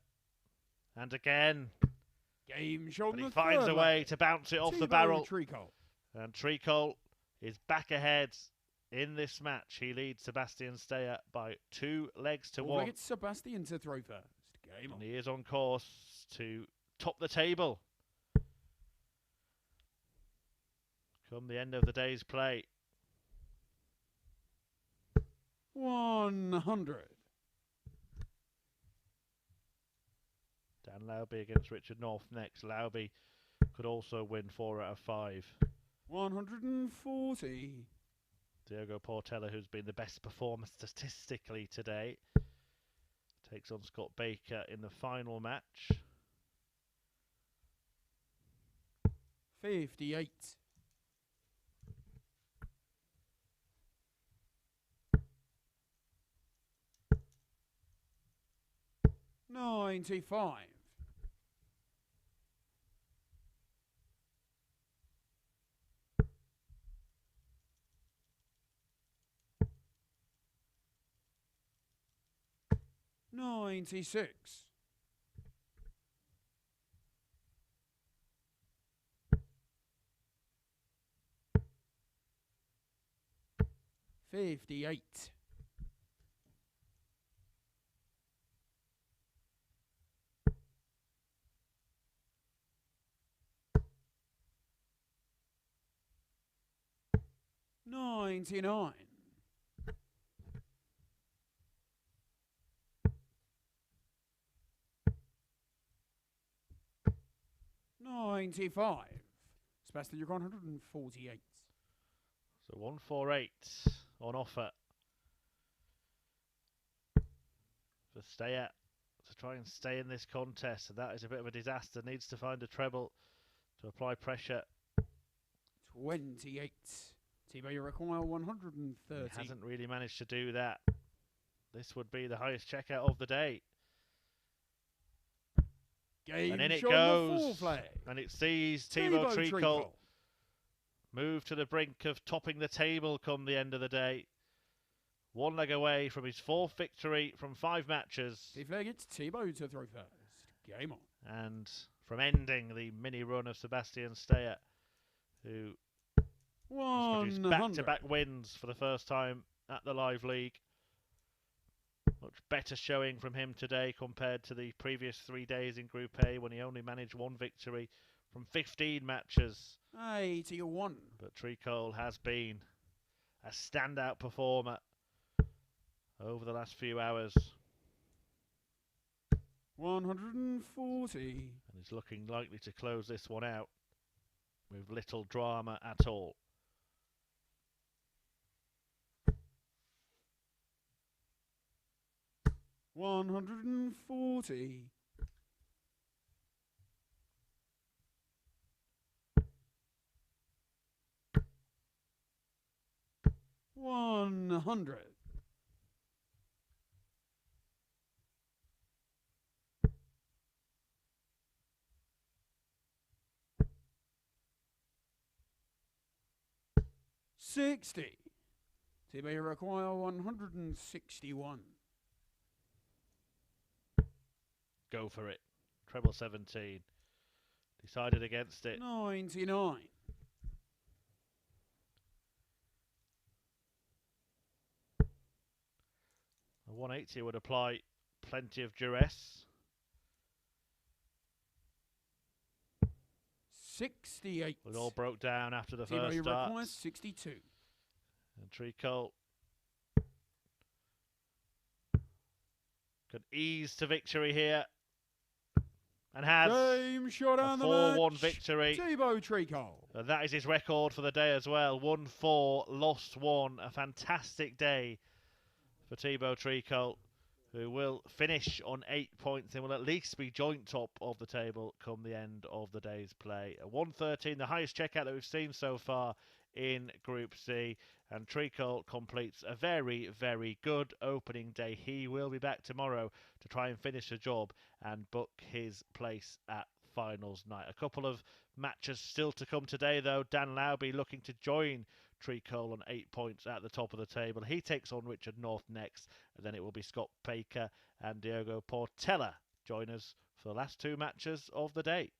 A: And again.
B: Game shown
A: But he
B: the
A: finds
B: third
A: a way
B: leg.
A: to bounce it off the
B: Thibault
A: barrel.
B: Tricole.
A: And Tricole is back ahead in this match. He leads Sebastian Steyer by 2 legs to 1.
B: It's Sebastian to throw first. Game on.
A: And he is on course to top the table come the end of the day's play.
B: 100.
A: Dan Lauby against Richard North next. Lauby could also win 4 out of 5.
B: 140.
A: Diogo Portela, who's been the best performer statistically today, takes on Scott Baker in the final match.
B: 58. $95. 96. 58. 99. 95. Sebastian, you're 148.
A: So 148 on offer for Steyer to try and stay in this contest, and that is a bit of a disaster. Needs to find a treble to apply pressure.
B: 28. Thibault, you require 130.
A: He hasn't really managed to do that. This would be the highest checkout of the day.
B: Game
A: And in it
B: shot on the
A: goes,
B: flag.
A: and it sees Thibault Tricole move to the brink of topping the table come the end of the day. One leg away from his 4th victory from 5 matches.
B: The flag, it's Thibault to throw first. Game on.
A: And from ending the mini run of Sebastian Steyer, who has produced
B: 100.
A: back-to-back wins for the first time at the Live League. Much better showing from him today compared to the previous 3 days in Group A when he only managed 1 victory from 15 matches.
B: 81.
A: But Tricole has been a standout performer over the last few hours.
B: 140.
A: And is looking likely to close this one out with little drama at all.
B: $140. 100. 60. Thibault, you require 161.
A: Go for it. Treble 17. Decided against it.
B: 99.
A: 180 would apply plenty of duress.
B: 68.
A: It all broke down after the
B: Thibault,
A: first
B: you
A: start.
B: require 62.
A: And Tricole could ease to victory here. And has
B: Game shot
A: a
B: on the
A: 4-1
B: match.
A: victory.
B: Thibault Tricole.
A: And that is his record for the day as well. 1-4, lost 1. A fantastic day for Thibault Tricole, who will finish on 8 points and will at least be joint top of the table come the end of the day's play. A 113, the highest checkout that we've seen so far in Group C. And Tricole completes a very, very good opening day. He will be back tomorrow to try and finish the job and book his place at finals night. A couple of matches still to come today, though. Dan Lauby looking to join Tricole on 8 points at the top of the table. He takes on Richard North next, and then it will be Scott Baker and Diogo Portela join us for the last 2 matches of the day.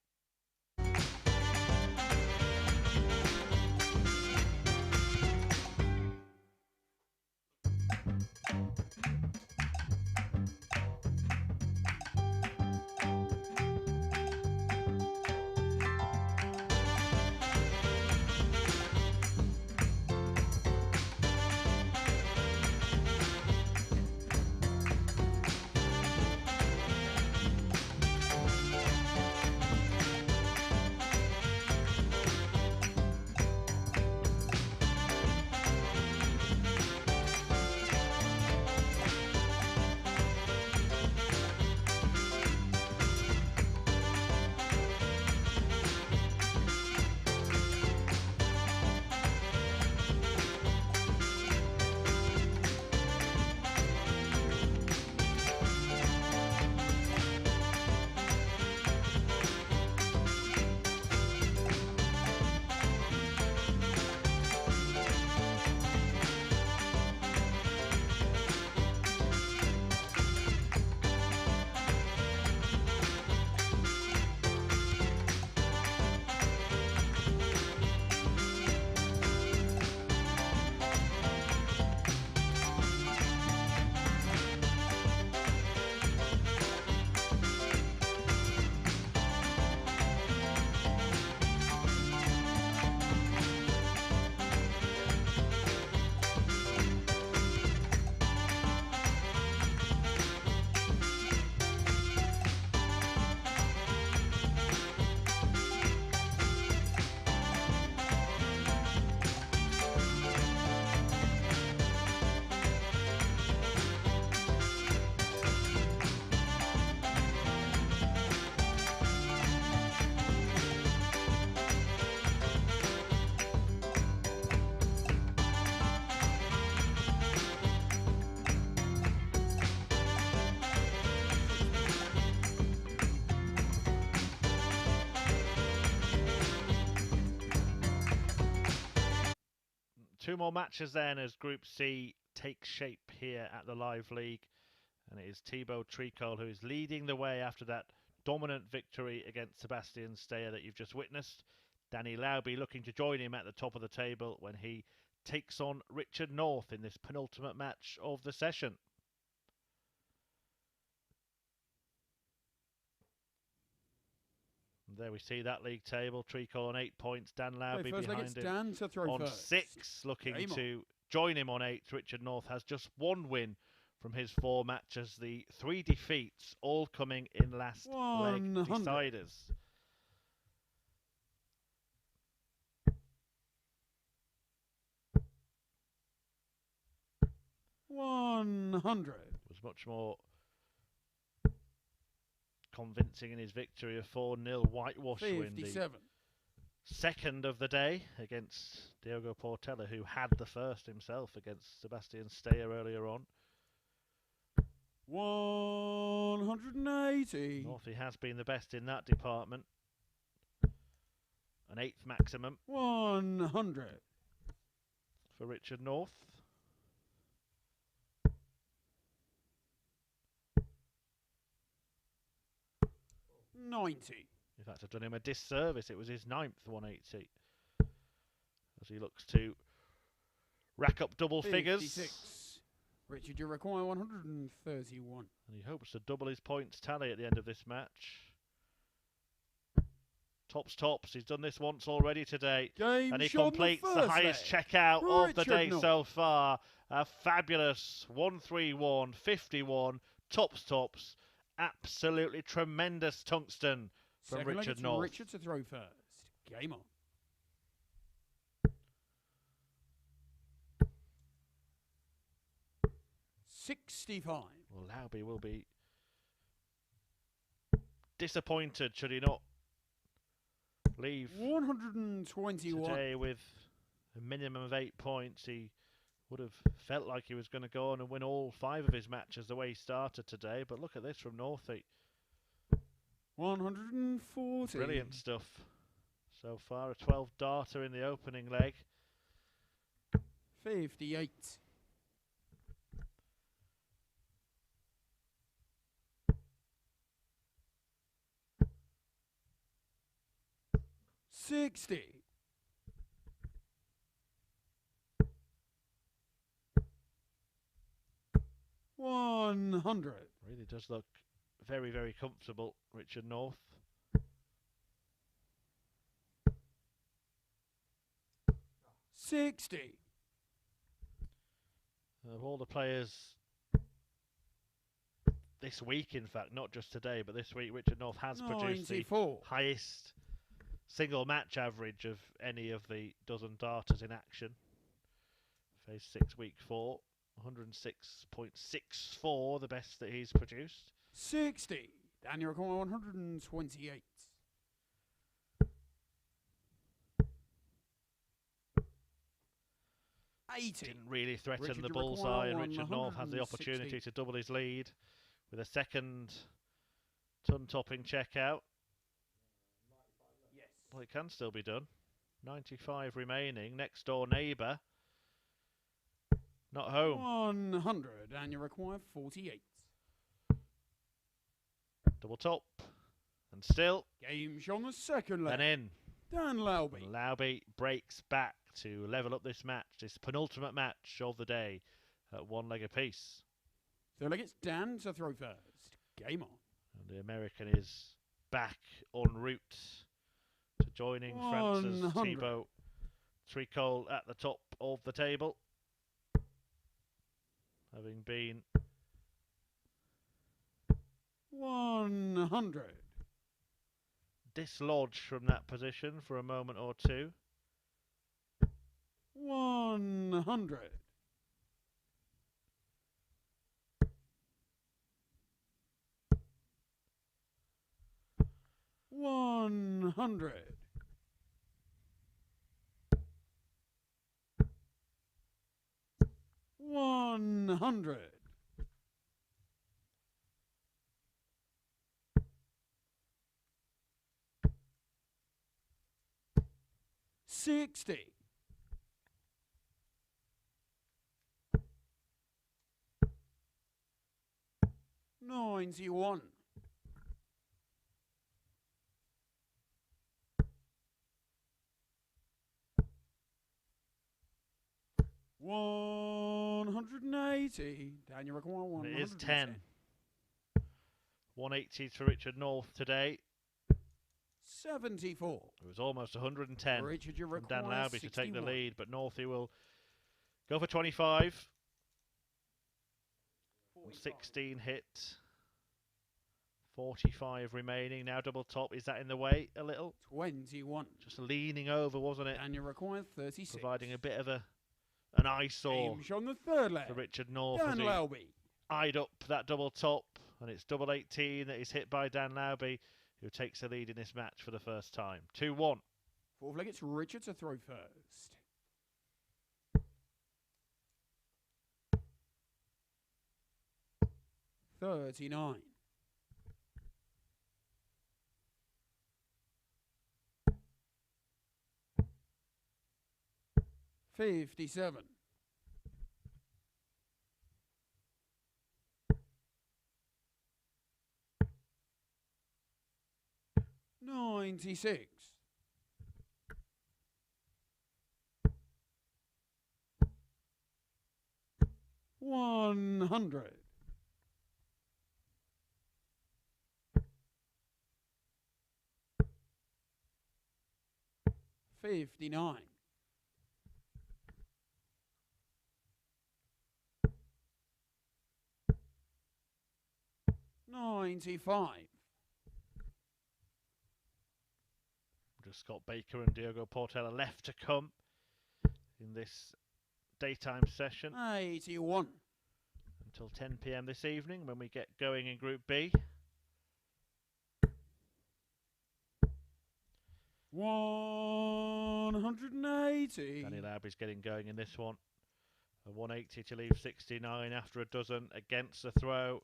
A: Two more matches then as Group C takes shape here at the Live League. And it is Thibault Tricole who is leading the way after that dominant victory against Sebastian Steyer that you've just witnessed. Danny Lauby looking to join him at the top of the table when he takes on Richard North in this penultimate match of the session. And there we see that league table. Tricole on 8 points. Dan Lauby behind him
B: Dan to throw
A: on
B: first.
A: 6, looking to join him on 8. Richard North has just one win from his 4 matches. The 3 defeats all coming in last leg deciders.
B: 100.
A: Was much more convincing in his victory of 4-0 whitewash win. The second of the day against Diogo Portela, who had the first himself against Sebastian Steyer earlier on.
B: 180.
A: Northie has been the best in that department. An 8th maximum.
B: 100.
A: For Richard North.
B: $90.
A: In fact, I've done him a disservice. It was his 9th 180. As he looks to rack up double
B: 56.
A: figures.
B: Richard, you require 131.
A: And he hopes to double his points tally at the end of this match. Tops. He's done this once already today. And he completes the highest checkout of the day so far. A fabulous 131, 51. Tops. Absolutely tremendous tungsten from Richard North.
B: Richard to throw first. Game on. $65.
A: Well, Lauby will be disappointed should he not leave
B: 121
A: today with a minimum of 8 points. He would have felt like he was going to go on and win all 5 of his matches the way he started today. But look at this from Northie.
B: 140.
A: Brilliant stuff so far. A 12 darter in the opening leg.
B: 58. $60. $100.
A: Really does look very, very comfortable, Richard North.
B: $60.
A: Of all the players this week, in fact, not just today, but this week, Richard North has produced the highest single match average of any of the dozen darters in action. Phase 6, week 4. 106.64, the best that he's produced.
B: 60. Daniel require 128. $80.
A: Didn't really threaten the bullseye, and Richard North has the opportunity to double his lead with a second ton-topping checkout.
B: Yes.
A: Well, it can still be done. 95 remaining. Next door neighbour. Not home.
B: 100, and you require 48.
A: Double top. And still.
B: Game show on the second leg.
A: And in.
B: Dan Lauby.
A: And Lauby breaks back to level up this match. This penultimate match of the day at 1 leg apiece.
B: So leg it's Dan to throw first. Game on.
A: And the American is back en route to joining France's Thibault Tricole at the top of the table. Having been
B: 100.
A: dislodged from that position for a moment or two.
B: 100. 100. 100. 60. 91. $180. Dan, you require one.
A: It is 10. 180 to Richard North today.
B: 74.
A: It was almost 110
B: Richard, you
A: from
B: require
A: Dan Lauby to take the
B: 61.
A: lead, but Northie will go for 25. 16 hit. 45 remaining. Now double top. Is that in the way a little?
B: 21.
A: Just leaning over, wasn't it?
B: Dan, you require 36.
A: Providing a bit of an eyesore
B: Games on the third leg.
A: for Richard North
B: Dan
A: as he
B: Lauby.
A: eyed up that double top, and it's double 18 that is hit by Dan Lauby, who takes the lead in this match for the first time. 2-1.
B: Fourth leg, it's Richard to throw first. $39. $57. $96. $100. $59. $95.
A: Just Scott Baker and Diogo Portela left to come in this daytime session
B: 81.
A: until 10 p.m. this evening when we get going in Group B.
B: $180.
A: Danny Lauby's getting going in this one. A 180 to leave 69 after a dozen against the throw.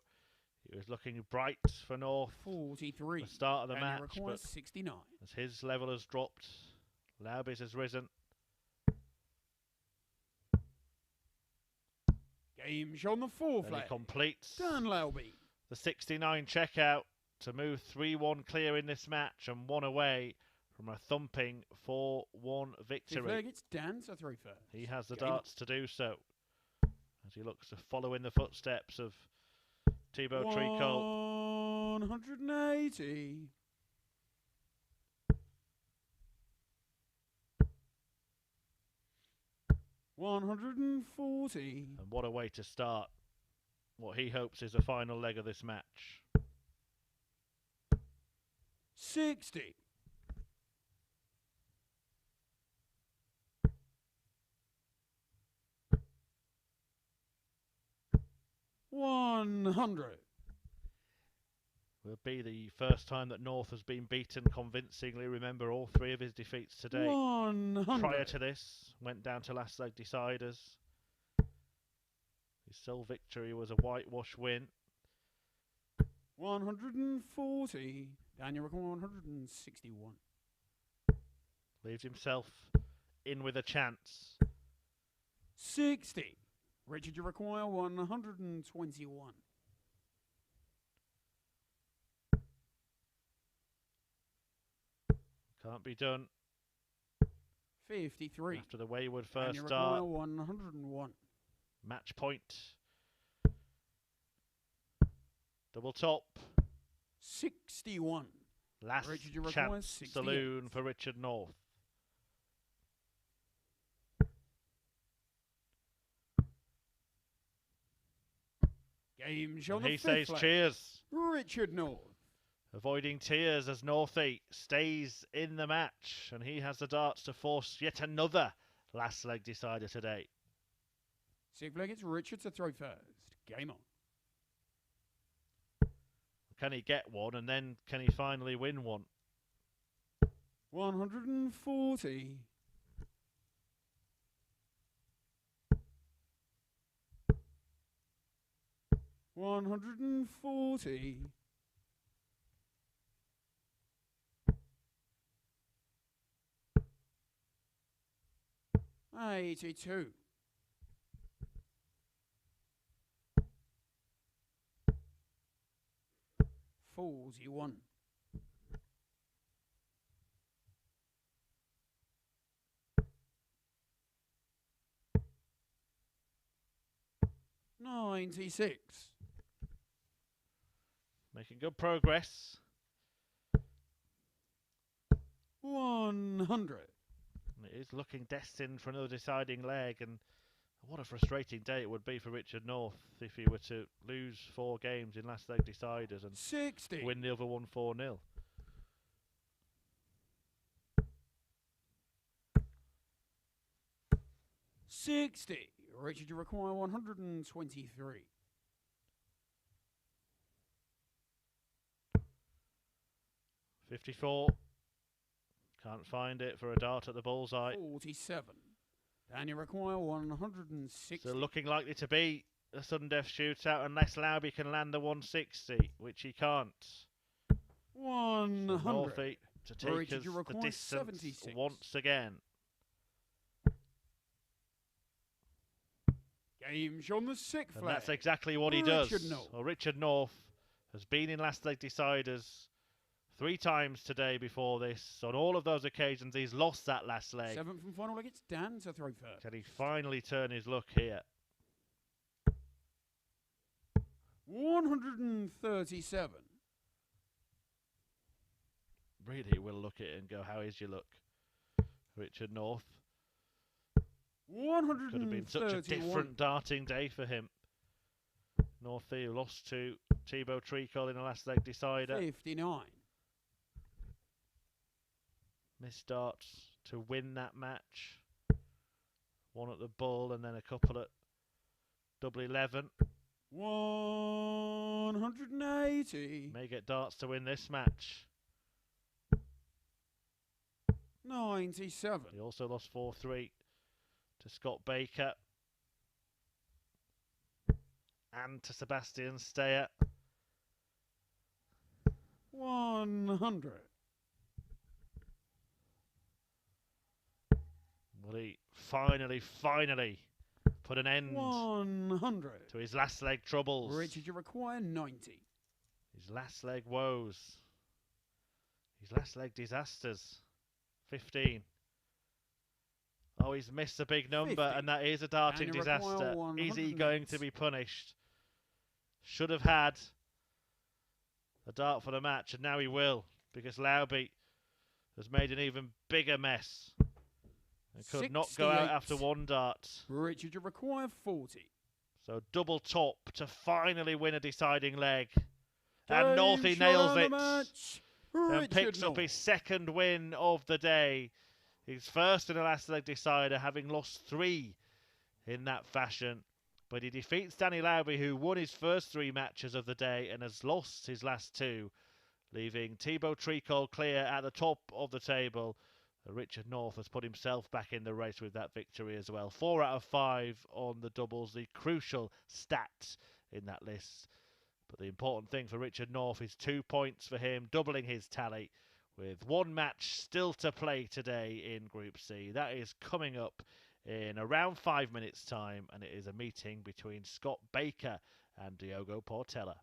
A: It was looking bright for North
B: 43.
A: at the start of the
B: Daniel
A: match,
B: requires
A: but
B: 69.
A: as his level has dropped, Lauby's has risen.
B: Game show on the fourth
A: And he
B: leg.
A: completes
B: Dan Lauby.
A: the 69 checkout to move 3-1 clear in this match and one away from a thumping 4-1
B: Fifth
A: victory.
B: leg, it's Dan to throw first.
A: He has the
B: Game
A: darts to do so as he looks to follow in the footsteps of Thibault Tricole.
B: 180. $140.
A: And what a way to start what he hopes is the final leg of this match.
B: 60. $100.
A: Will be the first time that North has been beaten convincingly. Remember all three of his defeats today.
B: 100.
A: Prior to this, went down to last leg deciders. His sole victory was a whitewash win.
B: 140. Daniel record 161.
A: Leaves himself in with a chance.
B: 60. Richard, you require 121.
A: Can't be done
B: 53.
A: after the wayward
B: And
A: first
B: you
A: start.
B: require 101.
A: Match point. Double top.
B: 61.
A: Last
B: Richard, you require
A: chance
B: 68.
A: saloon for Richard North.
B: Game show
A: And
B: the
A: he
B: fifth
A: says
B: leg.
A: cheers.
B: Richard North.
A: Avoiding tears as Northie stays in the match. And he has the darts to force yet another last leg decider today.
B: Sixth leg, it's Richard to throw first. Game on.
A: Can he get one and then can he finally win one?
B: 140. $140. $82. 41. $96.
A: Making good progress.
B: 100.
A: It is looking destined for another deciding leg, and what a frustrating day it would be for Richard North if he were to lose 4 games in last leg deciders and
B: 60.
A: win the other one 4-0.
B: $60. Richard, you require 123.
A: $54. Can't find it for a dart at the bullseye.
B: 47. And you require 160.
A: So looking likely to be a sudden death shootout unless Lauby can land the 160, which he can't.
B: 100.
A: So Northie to take
B: Richard,
A: us
B: you
A: the
B: require
A: distance
B: 76.
A: once again.
B: Games on the 6th
A: And
B: flag.
A: that's exactly what he
B: Richard
A: does.
B: North.
A: Well, Richard North has been in last leg deciders 3 times today before this. On all of those occasions, he's lost that last leg.
B: 7th and final leg, it's Dan to throw first.
A: Can he finally turn his luck here?
B: 137.
A: Really will look at it and go, how is your luck, Richard North?
B: 131.
A: Could have been such a different darting day for him. Northie who lost to Thibault Tricole in the last leg decider.
B: 59.
A: Missed darts to win that match. One at the bull and then a couple at double 11.
B: 180.
A: May get darts to win this match.
B: 97.
A: He also lost 4-3 to Scott Baker and to Sebastian Steyer.
B: 100.
A: Will he finally put an end
B: 100.
A: to his last leg troubles?
B: Richard, you require 90.
A: His last leg woes. His last leg disasters. 15. Oh, he's missed a big number,
B: 50.
A: and that is a darting
B: And you require
A: disaster. Is he
B: 108.
A: going to be punished? Should have had a dart for the match, and now he will, because Lauby has made an even bigger mess and could not go out
B: 68.
A: after 1 dart.
B: Richard, you require 40.
A: So double top to finally win a deciding leg. And
B: Game
A: Northie
B: shot
A: nails
B: on the
A: it
B: match.
A: and
B: Richard
A: picks up
B: North.
A: his 2nd win of the day. His first in the last leg decider, having lost 3 in that fashion. But he defeats Danny Lauby, who won his first 3 matches of the day and has lost his last 2, leaving Thibault Tricole clear at the top of the table. Richard North has put himself back in the race with that victory as well. 4 out of 5 on the doubles, the crucial stats in that list. But the important thing for Richard North is 2 points for him, doubling his tally, with 1 match still to play today in Group C. That is coming up in around 5 minutes' time, and it is a meeting between Scott Baker and Diogo Portela.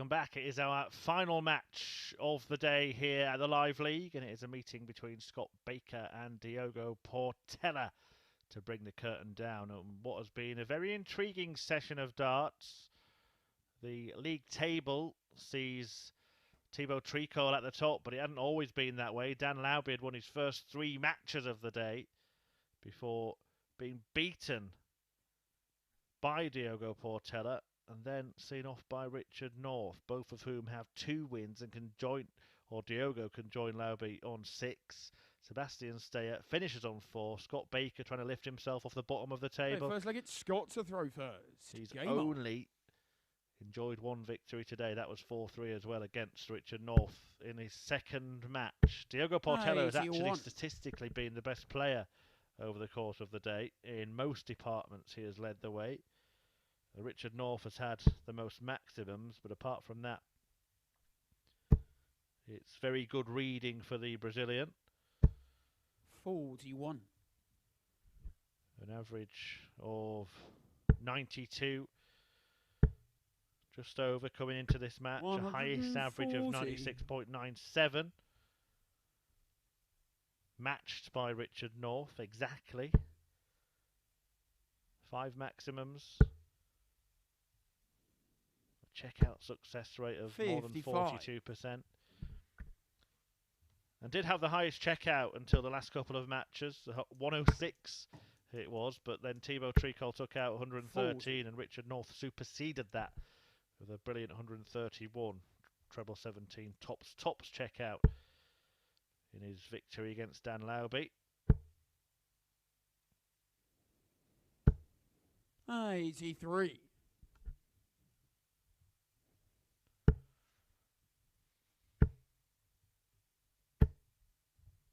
A: welcome back. It is our final match of the day here at the Live League, and it is a meeting between Scott Baker and Diogo Portela to bring the curtain down on what has been a very intriguing session of darts. The league table sees Thibault Tricole at the top, but it hadn't always been that way. Dan Lauby had won his first 3 matches of the day before being beaten by Diogo Portela and then seen off by Richard North, both of whom have 2 wins and can join, or Diogo can join Lauby on 6. Sebastian Steyer finishes on 4. Scott Baker trying to lift himself off the bottom of the table.
B: First leg, it's Scott to throw first.
A: He's
B: Game
A: only enjoyed 1 victory today. That was 4-3 as well against Richard North in his second match. Diogo Portela has actually statistically been the best player over the course of the day. In most departments, he has led the way. Richard North has had the most maximums, but apart from that, it's very good reading for the Brazilian.
B: 41.
A: An average of 92, just over coming into this match. A highest average of 96.97. Matched by Richard North, exactly. 5 maximums. Checkout success rate of 55. More than 42%. And did have the highest checkout until the last couple of matches. 106 it was, but then Thibault Tricole took out 113 and Richard North superseded that with a brilliant 131. Treble 17 tops checkout in his victory against Dan Lauby.
B: 83.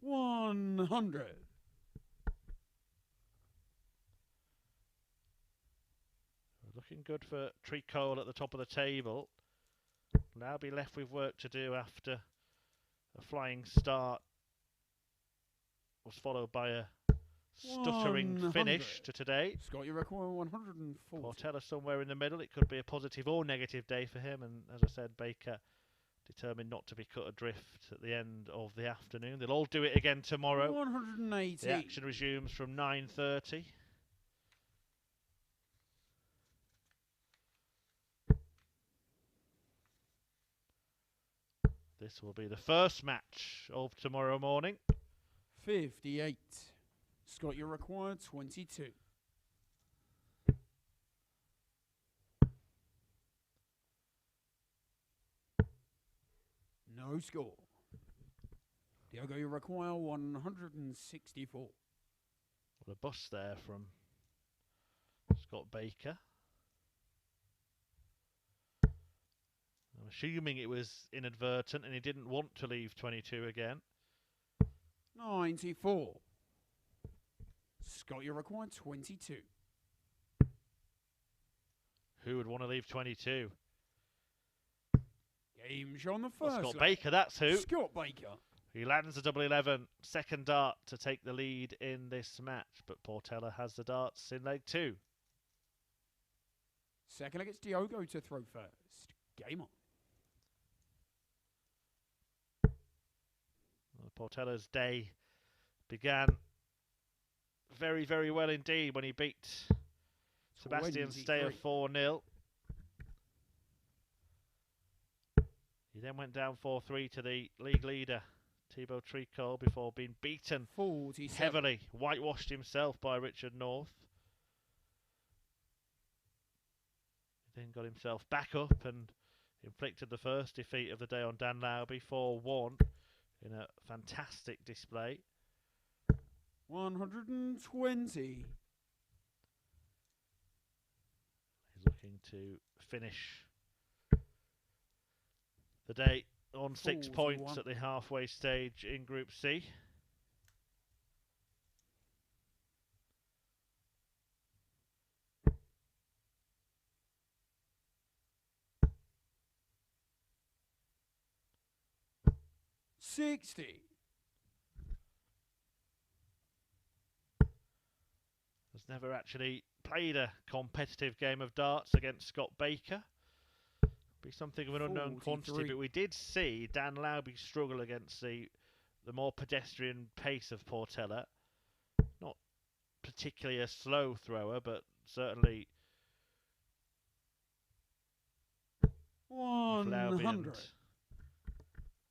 B: 100.
A: Looking good for Tricole at the top of the table. Now be left with work to do after a flying start was followed by a stuttering
B: 100.
A: finish to today.
B: Scott, you require 140.
A: Portela somewhere in the middle. It could be a positive or negative day for him, and as I said, Baker determined not to be cut adrift at the end of the afternoon. They'll all do it again tomorrow.
B: 180.
A: The action resumes from 9:30. This will be the first match of tomorrow morning.
B: 58. Scott, you require 22. No score. Diogo, you require 164.
A: Well, a bust there from Scott Baker. I'm assuming it was inadvertent and he didn't want to leave 22 again.
B: 94. Scott, you require 22.
A: Who would want to leave 22?
B: Game show on the
A: Well,
B: first
A: Scott
B: leg.
A: Baker, that's who.
B: Scott Baker.
A: He lands a double 11, second dart to take the lead in this match, but Portela has the darts in leg 2.
B: Second leg, it's Diogo to throw first. Game on.
A: Portela's day began very, very well indeed when he beat Sebastian Steyer 4-0. He then went down 4-3 to the league leader, Thibault Tricole, before being beaten
B: 47.
A: heavily, whitewashed himself by Richard North. He then got himself back up and inflicted the first defeat of the day on Dan Lauby, 4-1, in a fantastic display.
B: 120.
A: He's looking to finish the day on 6 points at the halfway stage in Group C.
B: $60.
A: Has never actually played a competitive game of darts against Scott Baker. Be something of an unknown quantity,
B: 43.
A: but we did see Dan Lauby struggle against the more pedestrian pace of Portela. Not particularly a slow thrower, but certainly if Lauby and
B: 100.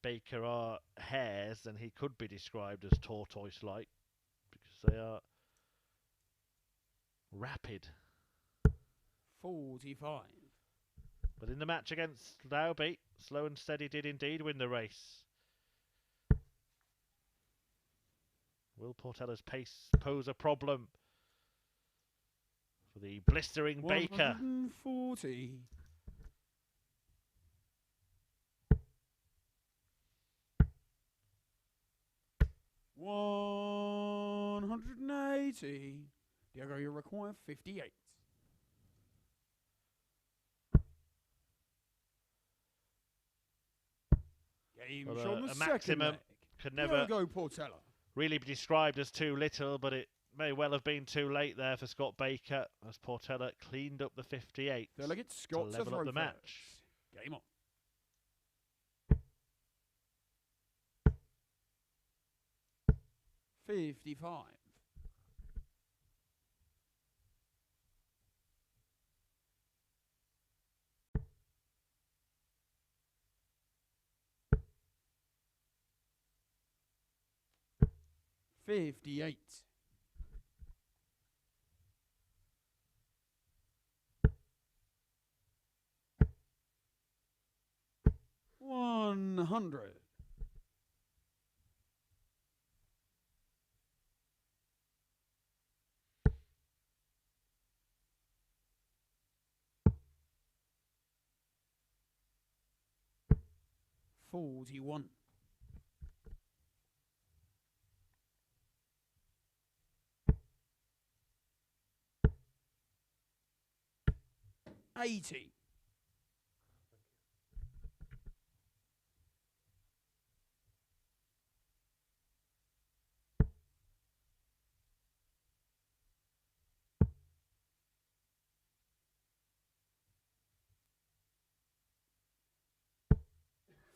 A: Baker are hares, then he could be described as tortoise-like, because they are rapid.
B: 45.
A: But in the match against Lauby, Slow and Steady did indeed win the race. Will Portela's pace pose a problem for the blistering Baker?
B: 140. 180. Diogo, you require 58. Game
A: Well,
B: on the
A: a
B: second
A: maximum
B: leg.
A: could never
B: Diogo Portela.
A: really be described as too little, but it may well have been too late there for Scott Baker, as Portela cleaned up the 58
B: Delegate Scott
A: to level up the match.
B: Game on. $55. 58. 100. 41. 80.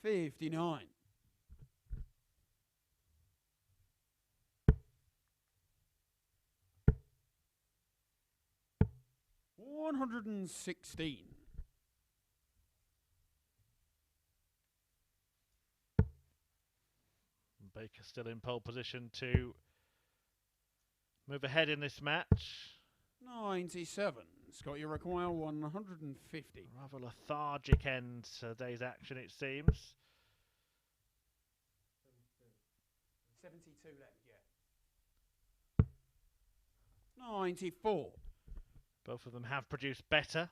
B: 59. 116.
A: Baker still in pole position to move ahead in this match.
B: 97. Scott, you require 150.
A: Rather lethargic end to today's action, it seems.
B: 72 left, yeah. 94.
A: Both of them have produced better.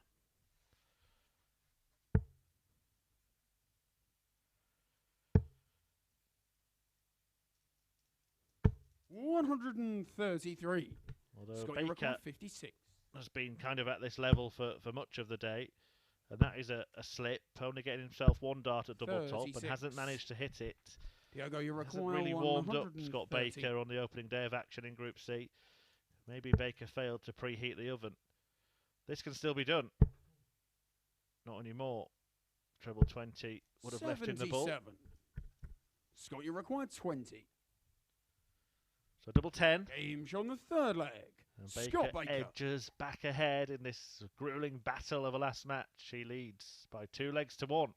B: $133.
A: Although
B: Scott, you
A: Baker
B: require 56.
A: has been kind of at this level for much of the day. And that is a slip, only getting himself one dart at double top and
B: 36.
A: hasn't managed to hit it.
B: Diogo, you
A: Hasn't
B: require
A: really warmed up
B: 130.
A: Scott Baker on the opening day of action in Group C. Maybe Baker failed to preheat the oven. This can still be done. Not anymore. Treble 20 would have left him the ball.
B: 77. Scott, you require 20.
A: So double 10.
B: Game on the third leg.
A: And
B: Scott
A: Baker
B: Baker.
A: edges back ahead in this grueling battle of a last match. He leads by 2 legs to 1.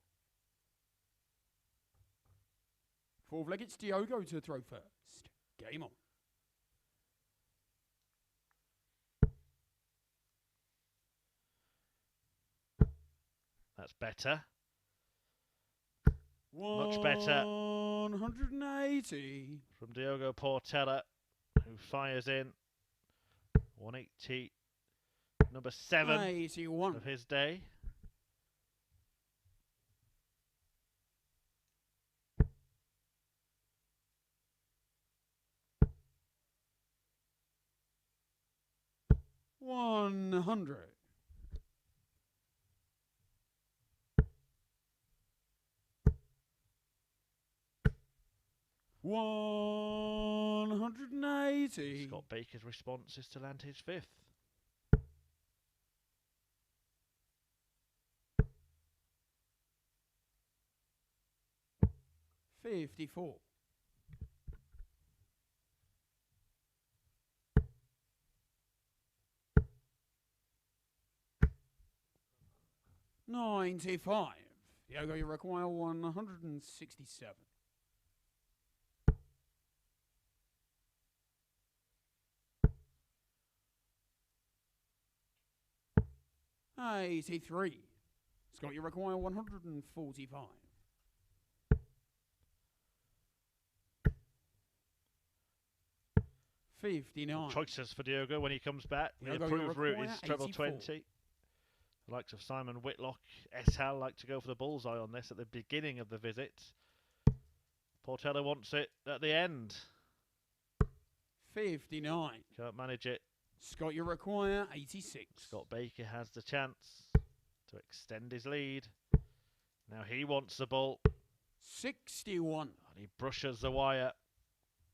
B: Fourth leg, it's Diogo to throw first. Game on.
A: That's better.
B: Much
A: better.
B: 180.
A: From Diogo Portela, who fires in 180, number 7
B: 81.
A: of his day.
B: $100. 180.
A: Scott Baker's response is to land his 5th.
B: 54. 95. Diogo, you require 167. 83. Scott, you require 145. 59.
A: Choices for Diogo when he comes back. The
B: Diogo,
A: approved route is treble
B: 84.
A: 20. The likes of Simon Whitlock, Eshal like to go for the bullseye on this at the beginning of the visit. Portela wants it at the end.
B: 59.
A: Can't manage it.
B: Scott, you require 86.
A: Scott Baker has the chance to extend his lead. Now he wants the ball.
B: 61.
A: And he brushes the wire.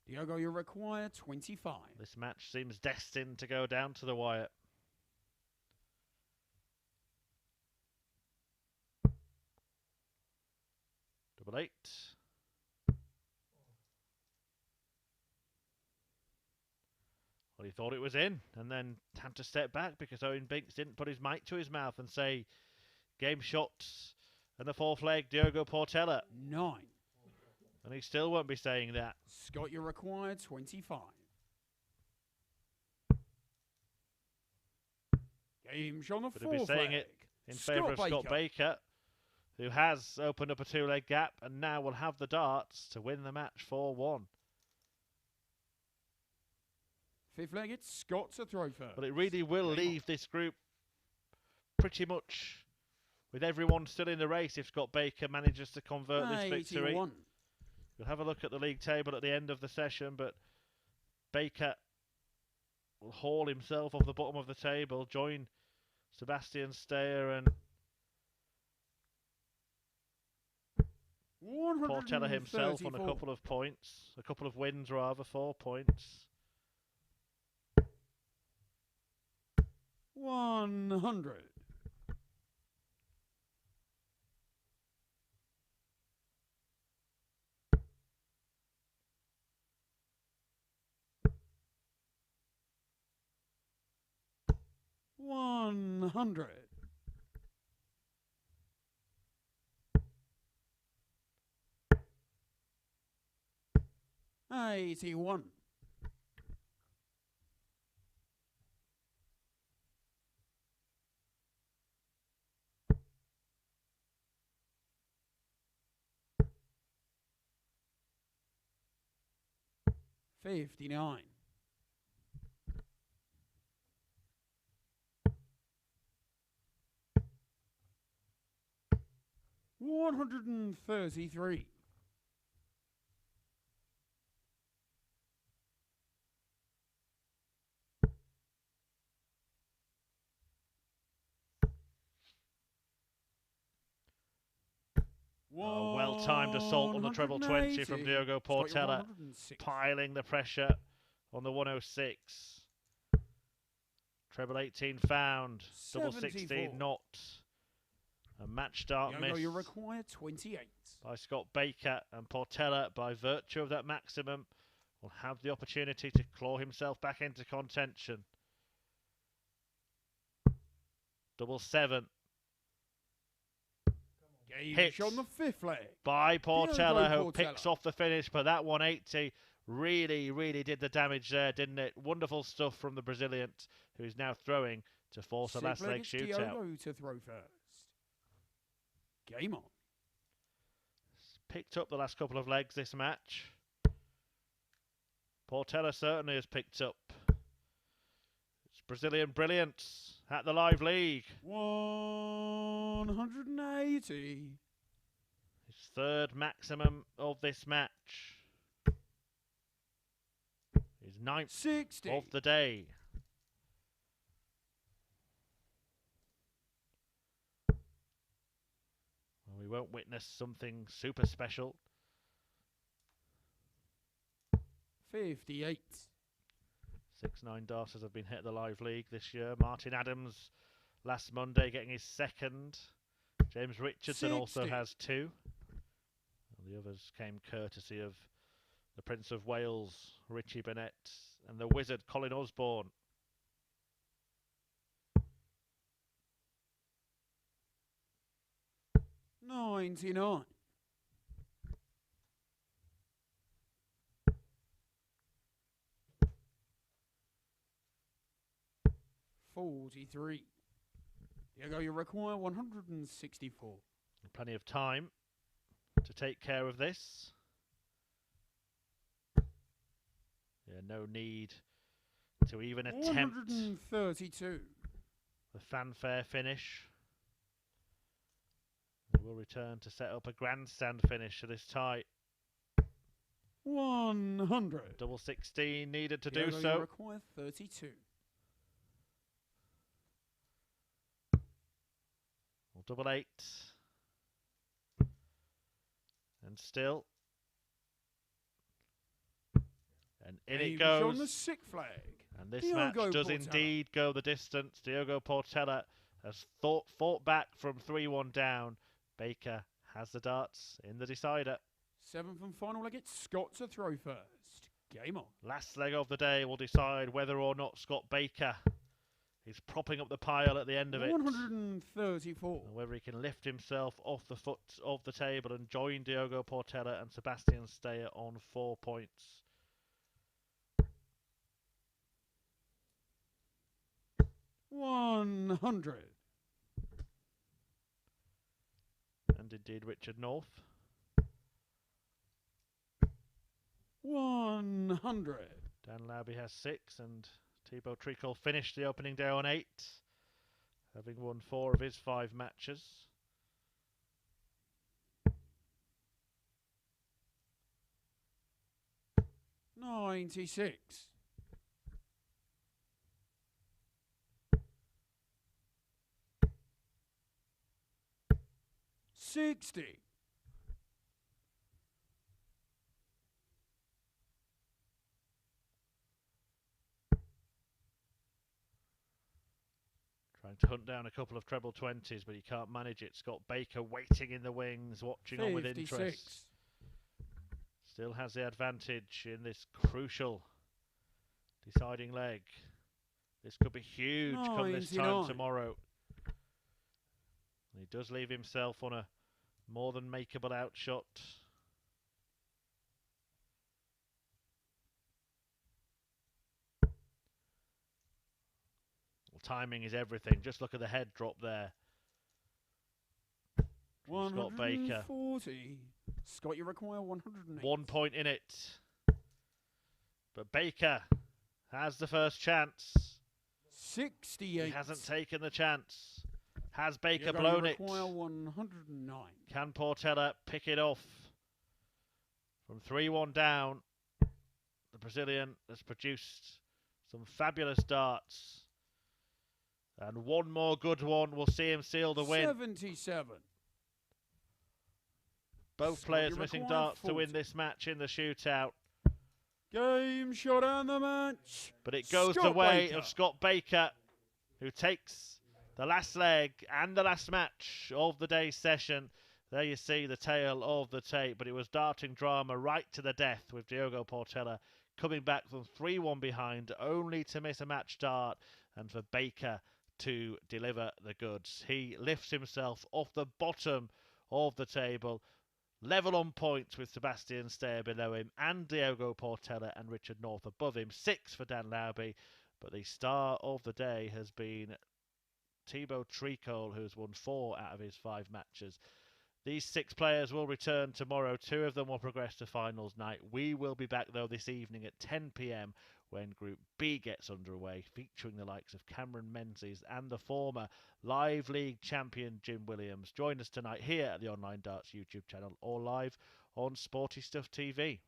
B: Diogo, you require 25.
A: This match seems destined to go down to the wire. Double 8. Well, he thought it was in, and then had to step back because Owen Binks didn't put his mic to his mouth and say, game shots, and the fourth leg, Diogo Portela.
B: 9.
A: And he still won't be saying that.
B: Scott, you require 25. Game shot on the
A: But he'll be
B: fourth
A: saying
B: leg.
A: it in favour of Scott Baker, who has opened up a 2-leg gap and now will have the darts to win the match 4-1.
B: Fifth leg, it's Scott to throw first.
A: But it really will leave this group pretty much with everyone still in the race if Scott Baker manages to convert this victory.
B: 81.
A: We'll have a look at the league table at the end of the session, but Baker will haul himself off the bottom of the table, join Sebastian Steyer and Portela himself on a couple of points, a couple of wins rather, 4 points.
B: 100. 100. 81. 59. 133.
A: Well-timed assault on the treble 20 from Diogo Portela, piling the pressure on the 106. Treble 18 found, double 16 not. A match start miss
B: You require 28.
A: by Scott Baker, and Portela, by virtue of that maximum, will have the opportunity to claw himself back into contention. Double 7.
B: Hit on the fifth leg
A: by Portela, who picks off the finish, but that 180 really did the damage there, didn't it? Wonderful stuff from the Brazilian, who is now throwing to force a last leg shootout.
B: Diogo to throw first. Game on.
A: Picked up the last couple of legs this match. Portela certainly has picked up. It's Brazilian brilliance at the live league.
B: 180.
A: His third maximum of this match. His 9th
B: 60
A: of the day. Well, we won't witness something super special.
B: 58.
A: 6-9 darters have been hit at the live league this year. Martin Adams last Monday getting his second. James Richardson
B: 60.
A: also has 2. The others came courtesy of the Prince of Wales, Richie Burnett, and the Wizard, Colin Osborne.
B: $99. $43. Diogo, you require 164.
A: Plenty of time to take care of this. Yeah, no need to even attempt
B: 132.
A: the fanfare finish. They will return to set up a grandstand finish to this tie.
B: 100.
A: Double 16 needed to
B: Diogo,
A: do
B: you
A: so.
B: require 32.
A: Or double 8. And still. And in it
B: Game on the
A: goes.
B: sick flag.
A: And this
B: Diogo
A: match does
B: Portela.
A: indeed go the distance. Diogo Portela has fought back from 3-1 down. Baker has the darts in the decider.
B: 7th and final leg, it's Scott to throw first. Game on.
A: Last leg of the day will decide whether or not Scott Baker is propping up the pile at the end of it.
B: 134.
A: And whether he can lift himself off the foot of the table and join Diogo Portela and Sebastian Steyer on 4 points.
B: $100.
A: And indeed Richard North.
B: 100.
A: Dan Lauby has 6 and Thibault Tricole finished the opening day on 8, having won 4 of his 5 matches.
B: $96. $60.
A: Trying to hunt down a couple of treble 20s, but he can't manage it. Scott Baker waiting in the wings, watching on with
B: 56.
A: interest. Still has the advantage in this crucial deciding leg. This could be huge come this time
B: 99.
A: tomorrow. He does leave himself on a more than makeable outshot. Well, timing is everything. Just look at the head drop there. Scott Baker.
B: 140. Scott, you require 108.
A: 1 point in it. But Baker has the first chance.
B: 68.
A: He hasn't taken the chance. Has Baker
B: Diogo,
A: blown
B: you
A: it?
B: require 109.
A: Can Portela pick it off? From 3-1 down, the Brazilian has produced some fabulous darts. And one more good one will see him seal the win.
B: 77.
A: Both
B: Scott,
A: players
B: you
A: missing
B: require
A: darts to win
B: 40.
A: this match in the shootout.
B: Game shot and the match.
A: But it goes
B: Scott
A: the way
B: Baker.
A: of Scott Baker, who takes the last leg and the last match of the day's session. There you see the tail of the tape, but it was darting drama right to the death with Diogo Portela coming back from 3-1 behind, only to miss a match dart, and for Baker to deliver the goods. He lifts himself off the bottom of the table, level on points with Sebastian Steyer below him and Diogo Portela and Richard North above him. 6 for Dan Lauby, but the star of the day has been Thibault Tricole, who's won 4 out of his 5 matches. These 6 players will return tomorrow. 2 of them will progress to finals night. We will be back, though, this evening at 10 p.m. when Group B gets underway, featuring the likes of Cameron Menzies and the former Live League champion Jim Williams. Join us tonight here at the Online Darts YouTube channel or live on Sporty Stuff TV.